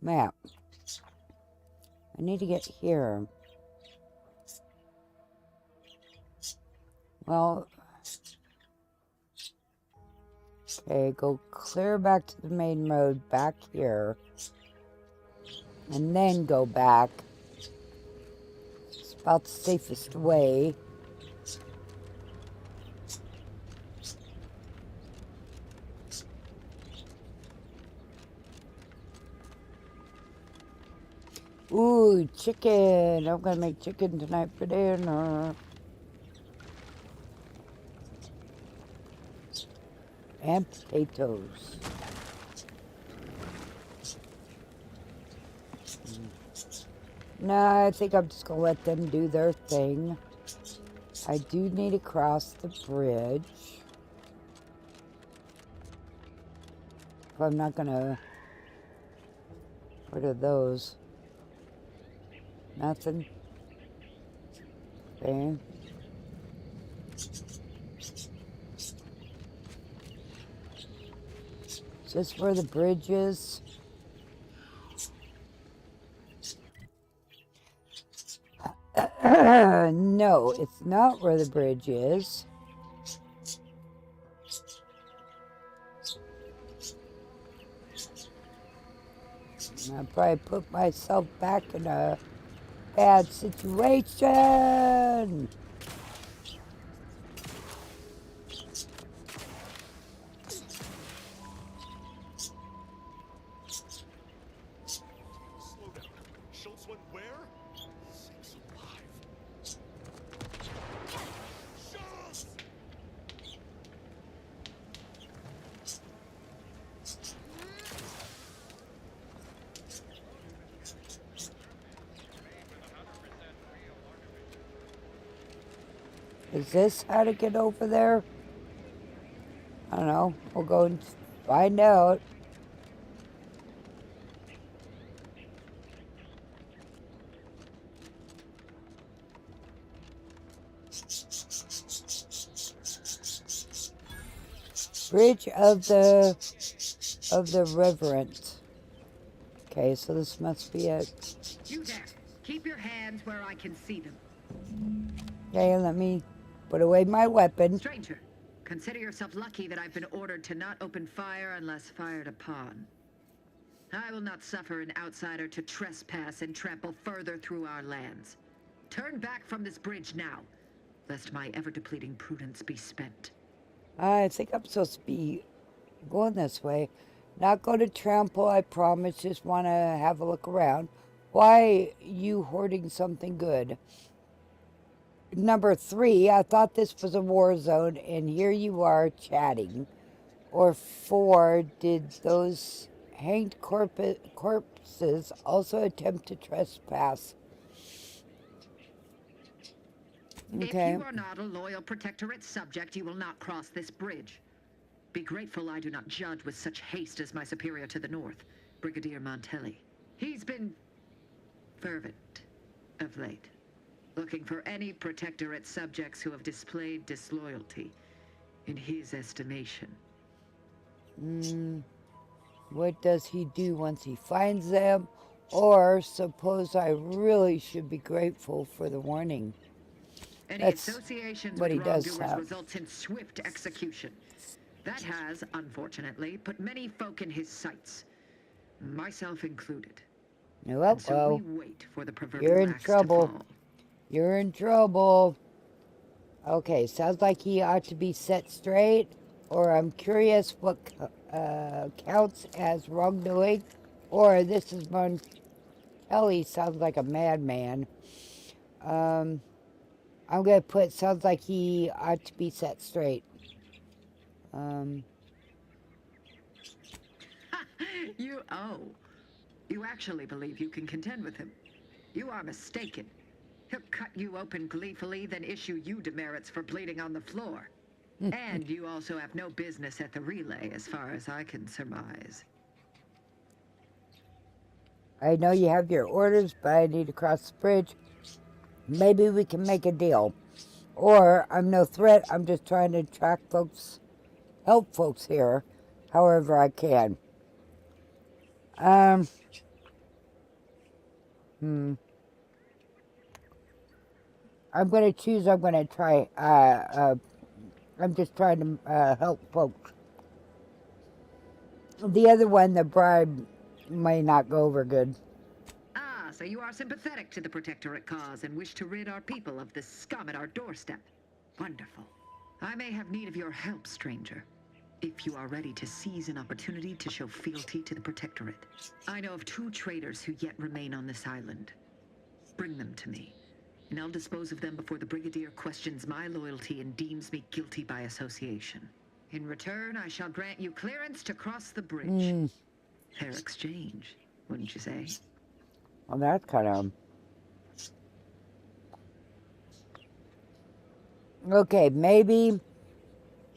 A: Map. I need to get here. Well, okay, go clear back to the main road back here. And then go back. It's about the safest way. Ooh, chicken. I'm gonna make chicken tonight for dinner. And potatoes. No, I think I'm just gonna let them do their thing. I do need to cross the bridge. But I'm not gonna... What are those? Nothing. Okay. Is this where the bridge is? No, it's not where the bridge is. I probably put myself back in a bad situation. Is this how to get over there? I don't know. We'll go and find out. Bridge of the Reverend. Okay, so this must be it.
E: You there. Keep your hands where I can see them.
A: Okay, let me put away my weapon.
E: Stranger, consider yourself lucky that I've been ordered to not open fire unless fired upon. I will not suffer an outsider to trespass and trample further through our lands. Turn back from this bridge now, lest my ever-depleting prudence be spent.
A: I think I'm supposed to be going this way. Not going to trample, I promise. Just want to have a look around. Why you hoarding something good? Number 3, I thought this was a war zone, and here you are chatting. Or 4, did those hanged corpses also attempt to trespass? Okay.
E: If you are not a loyal Protectorate subject, you will not cross this bridge. Be grateful I do not judge with such haste as my superior to the north, Brigadier Montelli. He's been fervent of late, looking for any Protectorate subjects who have displayed disloyalty in his estimation.
A: What does he do once he finds them? Or suppose I really should be grateful for the warning.
E: Any
A: That's
E: associations
A: what
E: with
A: he does
E: wrongdoers
A: have.
E: results in swift execution. That has, unfortunately, put many folk in his sights, myself included.
A: Well,
E: And so we wait for the proverbial
A: you're in
E: axe to
A: trouble.
E: fall.
A: You're in trouble. Okay, sounds like he ought to be set straight. Or I'm curious what counts as wrongdoing. Or this is Montelli sounds like a madman. I'm going to put sounds like he ought to be set straight.
E: You actually believe you can contend with him. You are mistaken. He'll cut you open gleefully, then issue you demerits for bleeding on the floor. And you also have no business at the relay, as far as I can surmise.
A: I know you have your orders, but I need to cross the bridge. Maybe we can make a deal. Or I'm no threat. I'm just trying to attract folks, help folks here, however I can. I'm going to try, I'm just trying to help folks. The other one, the bribe, may not go over good.
E: Ah, so you are sympathetic to the Protectorate cause and wish to rid our people of this scum at our doorstep. Wonderful. I may have need of your help, stranger, if you are ready to seize an opportunity to show fealty to the Protectorate. I know of 2 traitors who yet remain on this island. Bring them to me, and I'll dispose of them before the Brigadier questions my loyalty and deems me guilty by association. In return, I shall grant you clearance to cross the bridge. Fair exchange, wouldn't you say?
A: Well, that's kind of... Okay, maybe...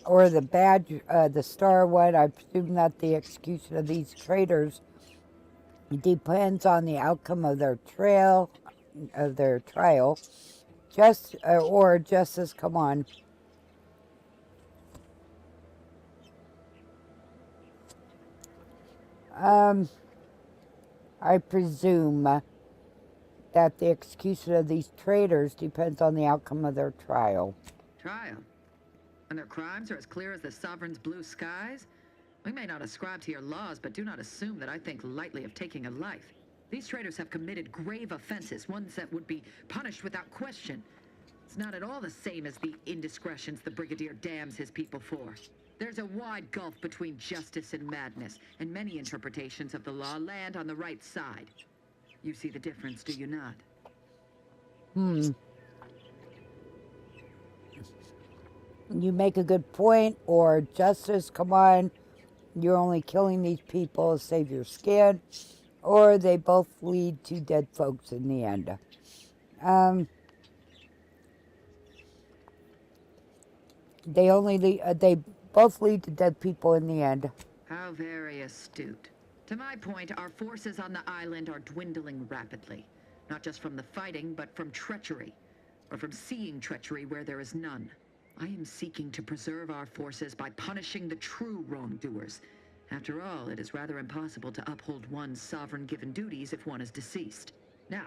A: Or the badge, the star one, I presume that the execution of these traitors depends on the outcome of their trial. Or justice, come on. I presume that the execution of these traitors depends on the outcome of their trial.
E: Trial? And their crimes are as clear as the Sovereign's blue skies? We may not ascribe to your laws, but do not assume that I think lightly of taking a life. These traitors have committed grave offenses, ones that would be punished without question. It's not at all the same as the indiscretions the Brigadier damns his people for. There's a wide gulf between justice and madness, and many interpretations of the law land on the right side. You see the difference, do you not?
A: You make a good point, or justice, come on, you're only killing these people to save your skin, or they both lead to dead folks in the end. They both lead to dead people in the end.
E: How very astute. To my point, our forces on the island are dwindling rapidly. Not just from the fighting, but from treachery. Or from seeing treachery where there is none. I am seeking to preserve our forces by punishing the true wrongdoers. After all, it is rather impossible to uphold one's sovereign-given duties if one is deceased. Now,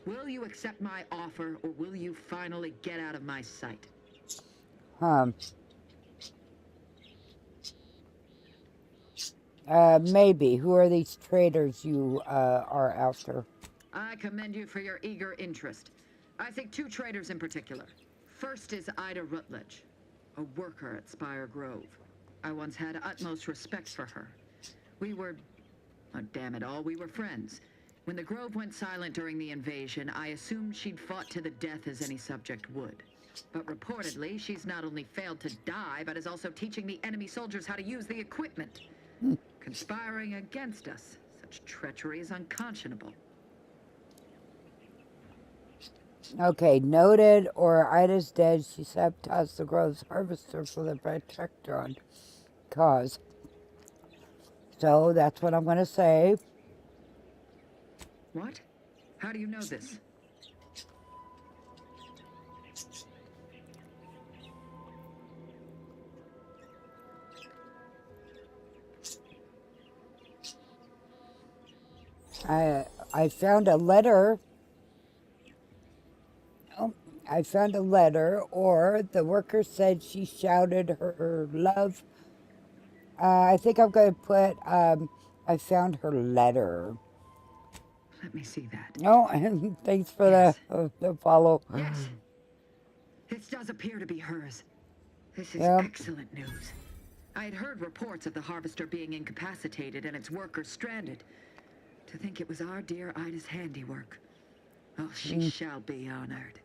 E: will you accept my offer, or will you finally get out of my sight?
A: Maybe. Who are these traitors you are after?
E: I commend you for your eager interest. I think 2 traitors in particular. First is Ida Rutledge, a worker at Spire Grove. I once had utmost respect for her. We were... oh, damn it all, we were friends. When the Grove went silent during the invasion, I assumed she'd fought to the death as any subject would. But reportedly, she's not only failed to die, but is also teaching the enemy soldiers how to use the equipment. Conspiring against us. Such treachery is unconscionable.
A: Okay, noted. Or Ida's dead. She sabotaged the Grove's harvester for the Protectron cause. So that's what I'm going to say.
E: What? How do you know this?
A: I found a letter. Oh, I found a letter, or the worker said she shouted her love. I think I'm going to put, I found her letter.
E: Let me see that.
A: Oh, and thanks for the follow.
E: Yes. This does appear to be hers. This is
A: Yep.
E: excellent news. I had heard reports of the harvester being incapacitated and its workers stranded. To think it was our dear Ida's handiwork. Oh, she shall be honored.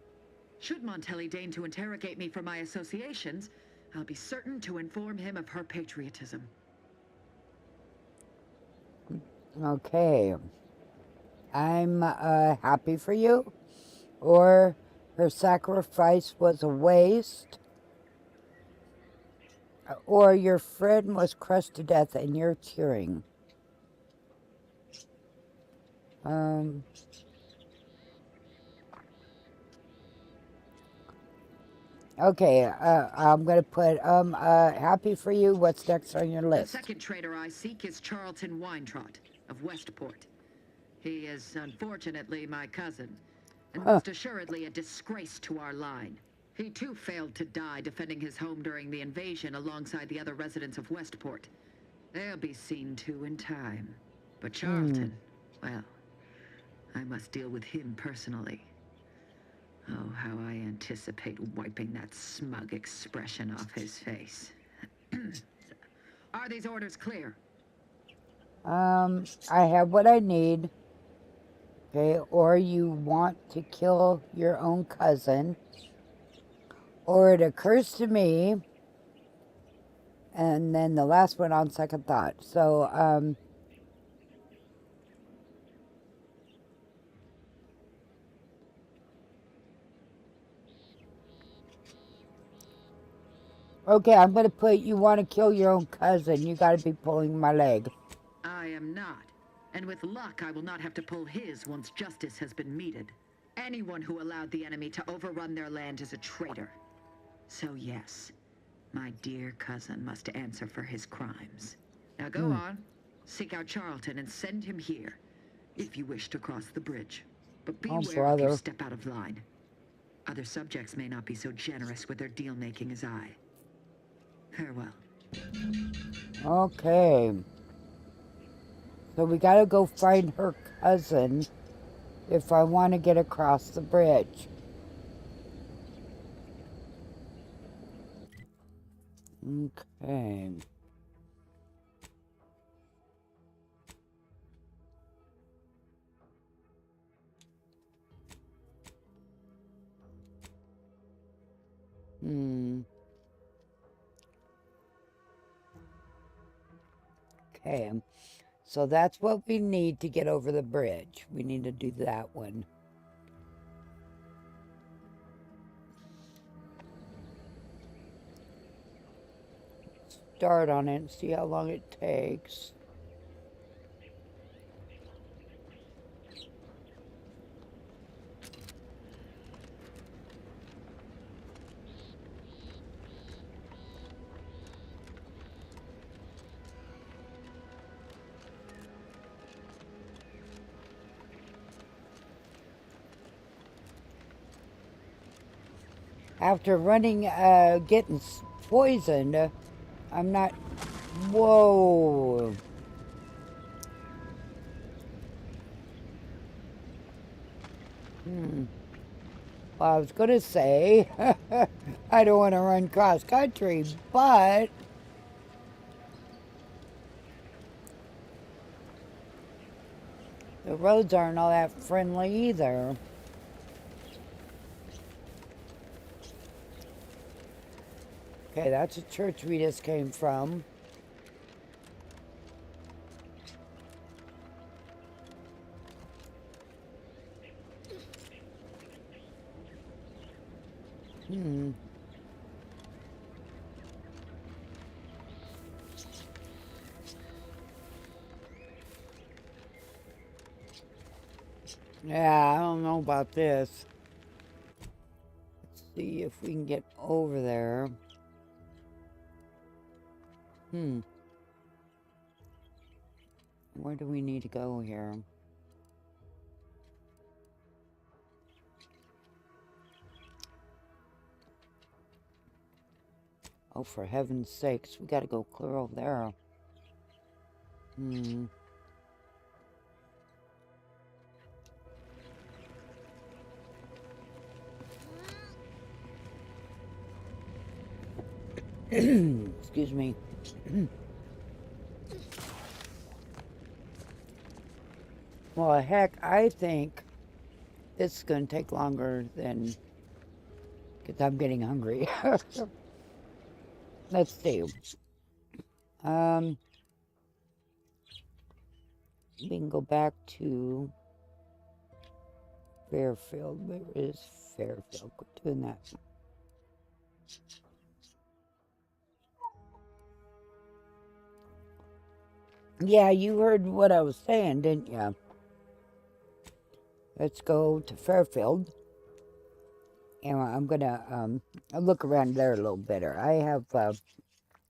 E: Should Montelli deign to interrogate me for my associations, I'll be certain to inform him of her patriotism.
A: Okay. I'm happy for you. Or her sacrifice was a waste. Or your friend was crushed to death and you're cheering. Okay, I'm going to put, happy for you. What's next on your
E: The
A: list?
E: second traitor I seek is Charlton Weintraut of Westport. He is, unfortunately, my cousin, and most assuredly a disgrace to our line. He too failed to die defending his home during the invasion alongside the other residents of Westport. They'll be seen to in time. But Charlton, well, I must deal with him personally. Oh, how I anticipate wiping that smug expression off his face. Are these orders clear?
A: I have what I need. Okay, or you want to kill your own cousin. Or it occurs to me. And then the last one on second thought. So, okay, I'm going to put you want to kill your own cousin. You got to be pulling my leg.
E: I am not. And with luck, I will not have to pull his once justice has been meted. Anyone who allowed the enemy to overrun their land is a traitor. So yes, my dear cousin must answer for his crimes. Now go on, seek out Charlton and send him here, if you wish to cross the bridge. But beware if
A: brother.
E: you step out of line. Other subjects may not be so generous with their deal-making as I. Farewell.
A: Okay. So we gotta go find her cousin if I want to get across the bridge. Okay. Okay. So that's what we need to get over the bridge. We need to do that one. Start on it and see how long it takes. After running, getting poisoned, I'm not... Whoa. Well, I was going to say, I don't want to run cross country, but... The roads aren't all that friendly either. Okay, that's a church we just came from. Yeah, I don't know about this. Let's see if we can get over there. Where do we need to go here? Oh, for heaven's sakes, we gotta go clear over there. Excuse me. Well, heck, I think this is going to take longer than... because I'm getting hungry. Let's see. We can go back to Fairfield. Where is Fairfield? Quit doing that. Yeah, you heard what I was saying, didn't you? Let's go to Fairfield. And I'm going to look around there a little better. I have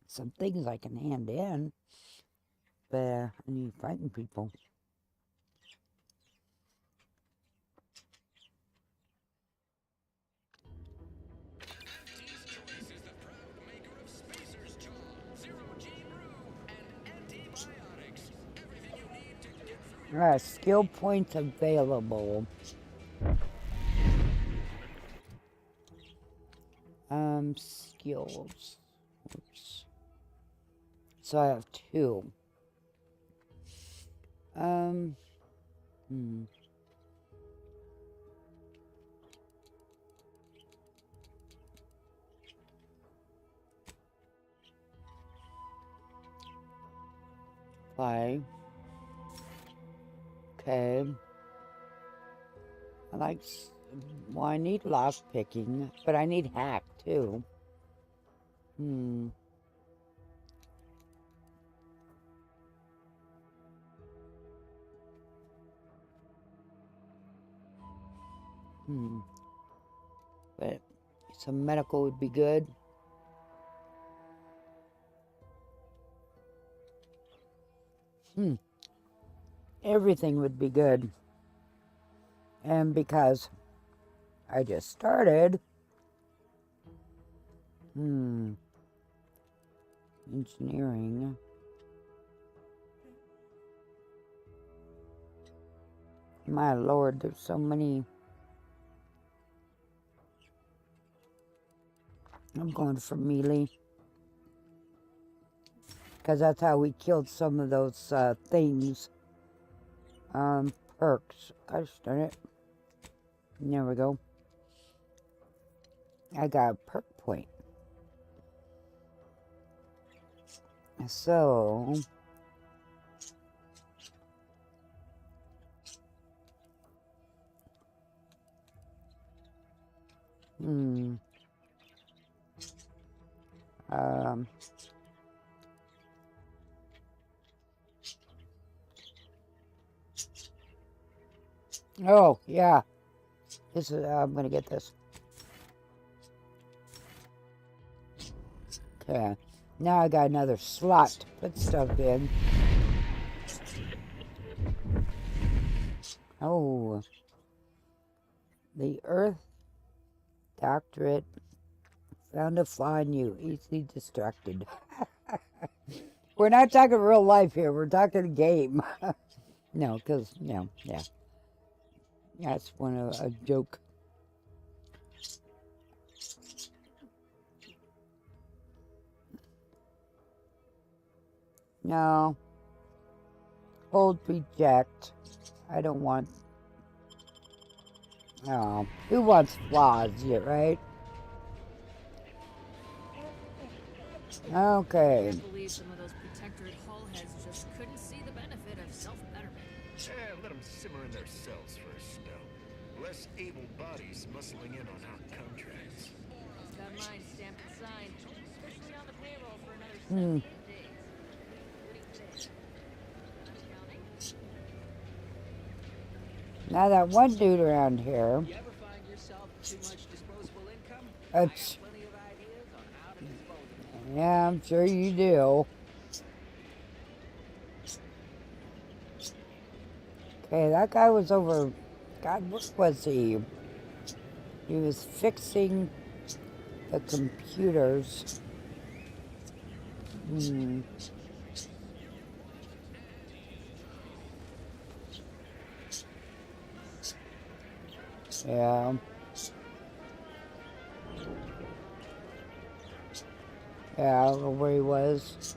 A: some things I can hand in. But I need to frighten people. Skill points available. Skills. Oops. So I have 2. Fly. Okay. I like... well, I need lock picking, but I need hack, too. But some medical would be good. Everything would be good. And because I just started, engineering. My Lord, there's so many. I'm going for melee. Because that's how we killed some of those things. Perks. Gosh darn it. There we go. I got a perk point. So... oh, yeah. This is, I'm gonna get this. Okay. Now I got another slot to put stuff in. Oh. The Earth Doctorate found a flaw in you. Easily distracted. We're not talking real life here. We're talking a game. No, because, you know, yeah. That's one of a joke. No. Hold reject. I don't want... Oh, who wants flaws yet, right? Okay.
C: I can't believe some of those Protectorate hull heads just couldn't see the benefit of self-betterment.
F: Let them simmer in their cells for a spell. Less able bodies muscling in on our contracts.
C: Just got mine stamped and signed. Officially on the payroll for another 78 days. Including today. I'm counting.
A: Now that one dude around here.
D: You ever find yourself too much disposable income?
A: It's,
D: Plenty of ideas on how to dispose of it.
A: yeah, I'm sure you do. Okay, that guy was over. God, what was he? He was fixing the computers. Yeah. Yeah, I don't know where he was.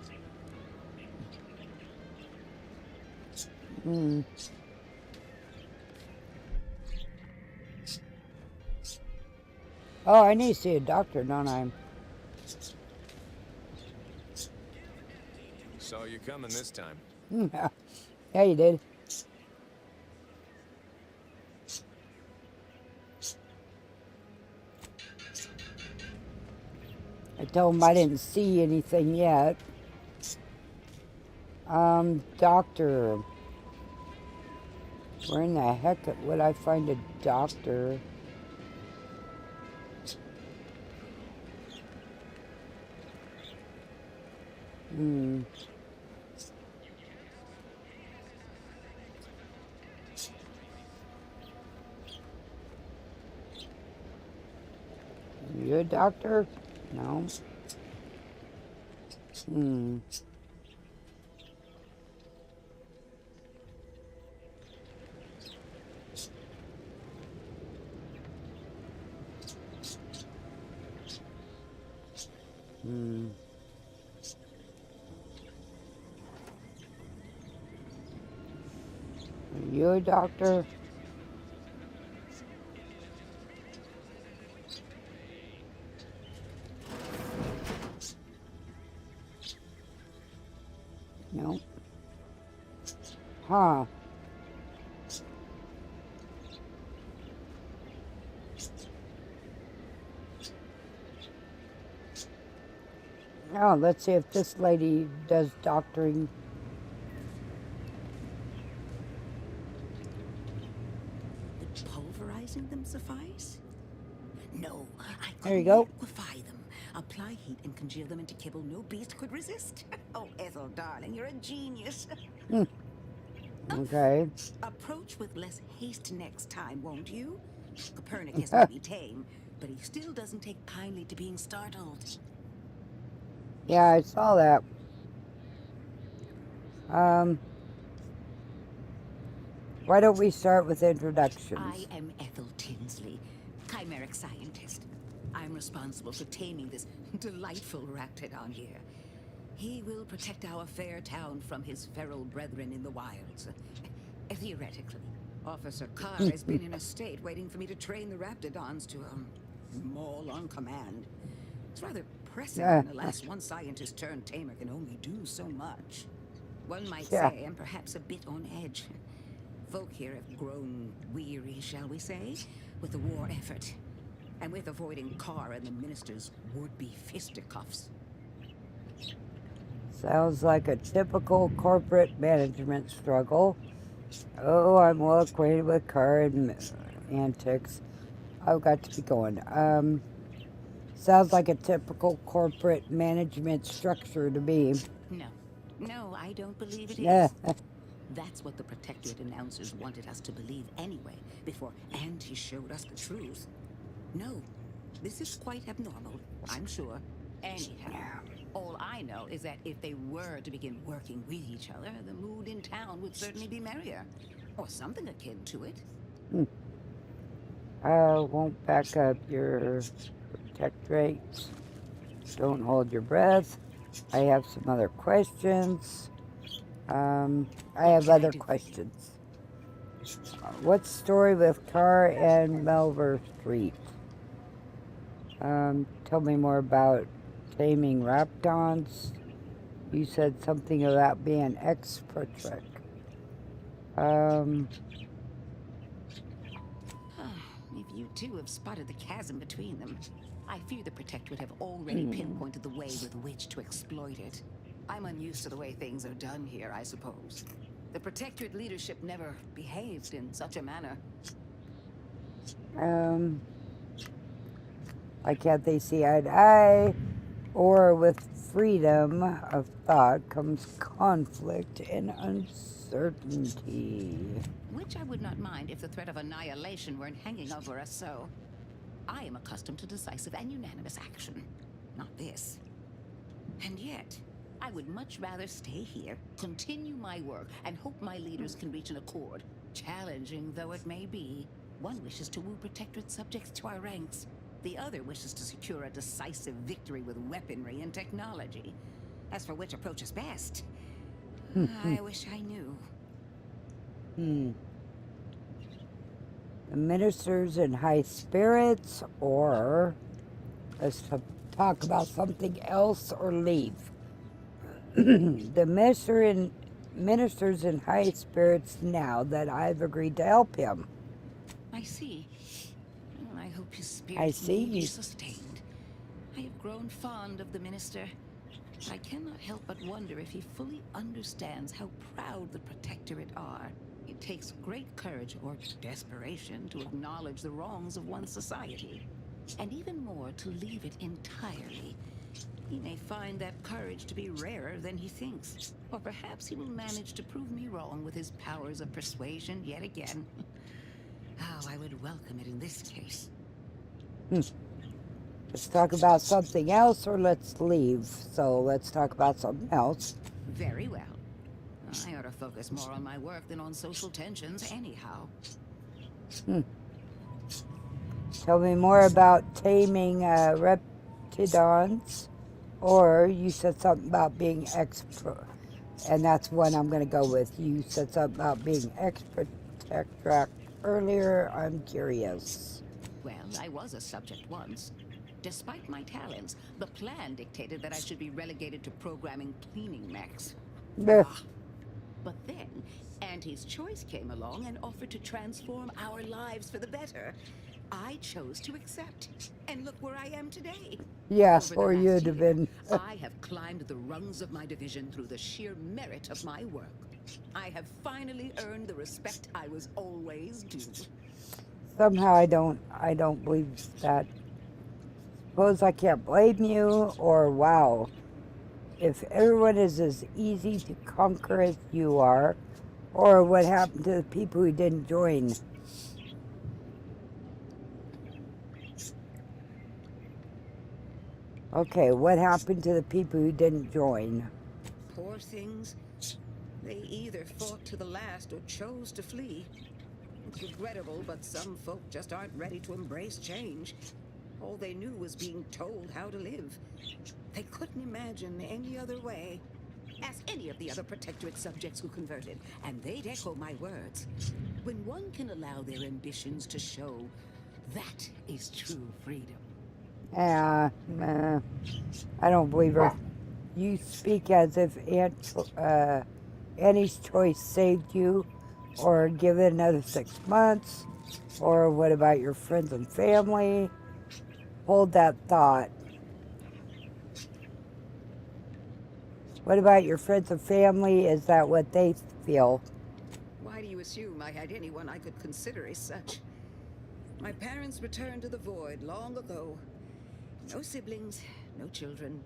A: Oh, I need to see a doctor, don't I?
T: Saw you coming this time.
A: Yeah, you did. I told him I didn't see anything yet. Doctor. Where in the heck would I find a doctor? You a doctor? No. Are you a doctor? No. Huh. Oh, let's see if this lady does doctoring.
G: Would pulverizing them suffice? No, I
A: There you
G: could
A: go.
G: liquefy them. Apply heat and congeal them into kibble no beast could resist. Oh, Ethel, darling, you're a genius.
A: Okay.
G: Approach with less haste next time, won't you? Copernicus may be tame, but he still doesn't take kindly to being startled.
A: Yeah, I saw that. Why don't we start with introductions?
G: I am Ethel Tinsley, chimeric scientist. I'm responsible for taming this delightful raptidon here. He will protect our fair town from his feral brethren in the wilds. Theoretically. Officer Carr has been in a state waiting for me to train the raptidons to, maul on command. It's rather pressing when, alas, one scientist turned tamer can only do so much. One might say I'm perhaps a bit on edge. Folk here have grown weary, shall we say, with the war effort, and with avoiding Carr and the minister's would-be fisticuffs.
A: Sounds like a typical corporate management struggle. Oh, I'm well acquainted with Carr and antics. I've got to be going. Sounds like a typical corporate management structure to me.
G: No, I don't believe it is. That's what the Protectorate announcers wanted us to believe anyway, before Auntie showed us the truth. No, this is quite abnormal, I'm sure. Anyhow, all I know is that if they were to begin working with each other, the mood in town would certainly be merrier. Or something akin to it.
A: Won't back up your Protectorate. Don't hold your breath. I have some other questions. I have other questions. What's the story with Tar and Melver Street? Tell me more about taming Raptons. You said something about being extra trick.
G: If you two have spotted the chasm between them, I fear the Protectorate have already pinpointed the way with which to exploit it. I'm unused to the way things are done here, I suppose. The Protectorate leadership never behaved in such a manner.
A: Why can't they see eye to eye? Or with freedom of thought comes conflict and uncertainty.
G: Which I would not mind if the threat of annihilation weren't hanging over us so. I am accustomed to decisive and unanimous action, not this. And yet, I would much rather stay here, continue my work, and hope my leaders can reach an accord. Challenging though it may be, one wishes to woo Protectorate subjects to our ranks. The other wishes to secure a decisive victory with weaponry and technology. As for which approach is best, I wish I knew.
A: The ministers in high spirits, or let's talk about something else or leave. The ministers in high spirits now that I've agreed to help him.
G: I see. I hope his spirit may be sustained. I have grown fond of the minister. I cannot help but wonder if he fully understands how proud the Protectorate are. It takes great courage or desperation to acknowledge the wrongs of one's society, and even more to leave it entirely. He may find that courage to be rarer than he thinks, or perhaps he will manage to prove me wrong with his powers of persuasion yet again. How I would welcome it in this case.
A: Let's talk about something else, or let's leave. So let's talk about something else.
G: Very well. I ought to focus more on my work than on social tensions anyhow.
A: Tell me more about taming reptidons, or you said something about being expert, and that's one I'm going to go with. You said something about being expert earlier. I'm curious.
G: Well, I was a subject once. Despite my talents, the plan dictated that I should be relegated to programming cleaning mechs. But then, Auntie's Choice came along and offered to transform our lives for the better. I chose to accept, and look where I am today.
A: Yes, or you'd have been.
G: I have climbed the rungs of my division through the sheer merit of my work. I have finally earned the respect I was always due.
A: Somehow I don't believe that. Suppose I can't blame you, or wow. If everyone is as easy to conquer as you are, or what happened to the people who didn't join. Okay, what happened to the people who didn't join?
G: Poor things. They either fought to the last or chose to flee. It's regrettable, but some folk just aren't ready to embrace change. All they knew was being told how to live. They couldn't imagine any other way. Ask any of the other Protectorate subjects who converted, and they'd echo my words. When one can allow their ambitions to show, that is true freedom.
A: I don't believe her. You speak as if Annie's Choice saved you, or give it another 6 months, or what about your friends and family? Hold that thought. What about your friends and family? Is that what they feel?
G: Why do you assume I had anyone I could consider as such? My parents returned to the void long ago. No siblings, no children.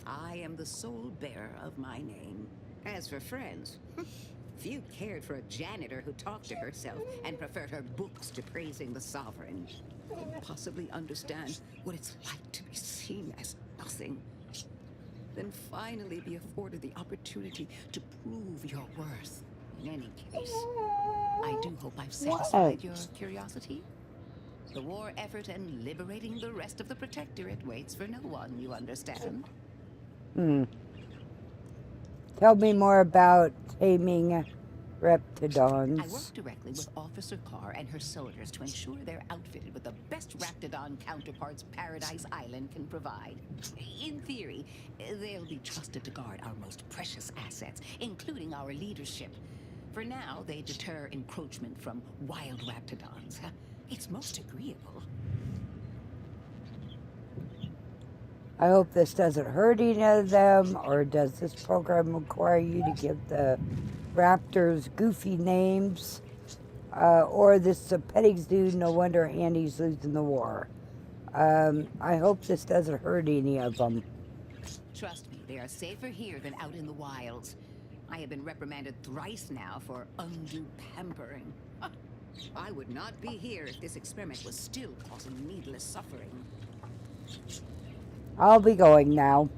G: I am the sole bearer of my name. As for friends, few cared for a janitor who talked to herself and preferred her books to praising the sovereign. Couldn't possibly understand what it's like to be seen as nothing. Then finally be afforded the opportunity to prove your worth. In any case, I do hope I've satisfied your curiosity. The war effort and liberating the rest of the Protectorate waits for no one, you understand?
A: Tell me more about taming Reptidons.
G: I work directly with Officer Carr and her soldiers to ensure they're outfitted with the best Raptidon counterparts Paradise Island can provide. In theory, they'll be trusted to guard our most precious assets, including our leadership. For now, they deter encroachment from wild Raptidons. It's most agreeable.
A: I hope this doesn't hurt any of them, or does this program require you to give the raptors goofy names? Or this is a petting zoo, no wonder Andy's losing the war. I hope this doesn't hurt any of them.
G: Trust me, they are safer here than out in the wilds. I have been reprimanded thrice now for undue pampering. I would not be here if this experiment was still causing needless suffering.
A: I'll be going now.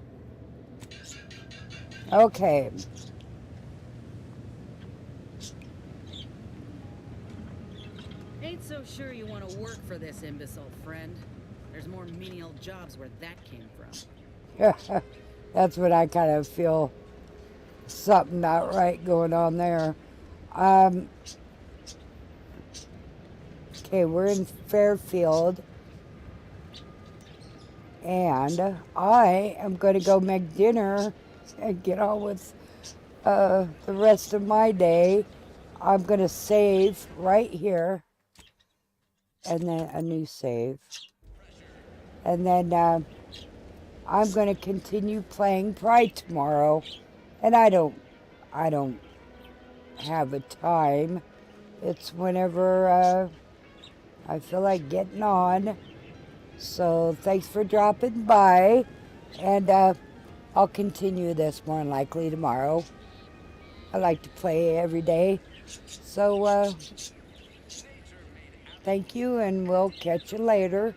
A: Okay.
O: Ain't so sure you want to work for this imbecile, friend. There's more menial jobs where that came from.
A: That's what I kind of feel. Something not right going on there. Okay, we're in Fairfield. And I am going to go make dinner and get on with the rest of my day. I'm going to save right here. And then a new save. And then I'm going to continue playing Pride tomorrow. And I don't have a time. It's whenever I feel like getting on. So thanks for dropping by, and I'll continue this more than likely tomorrow. I like to play every day. So thank you, and we'll catch you later.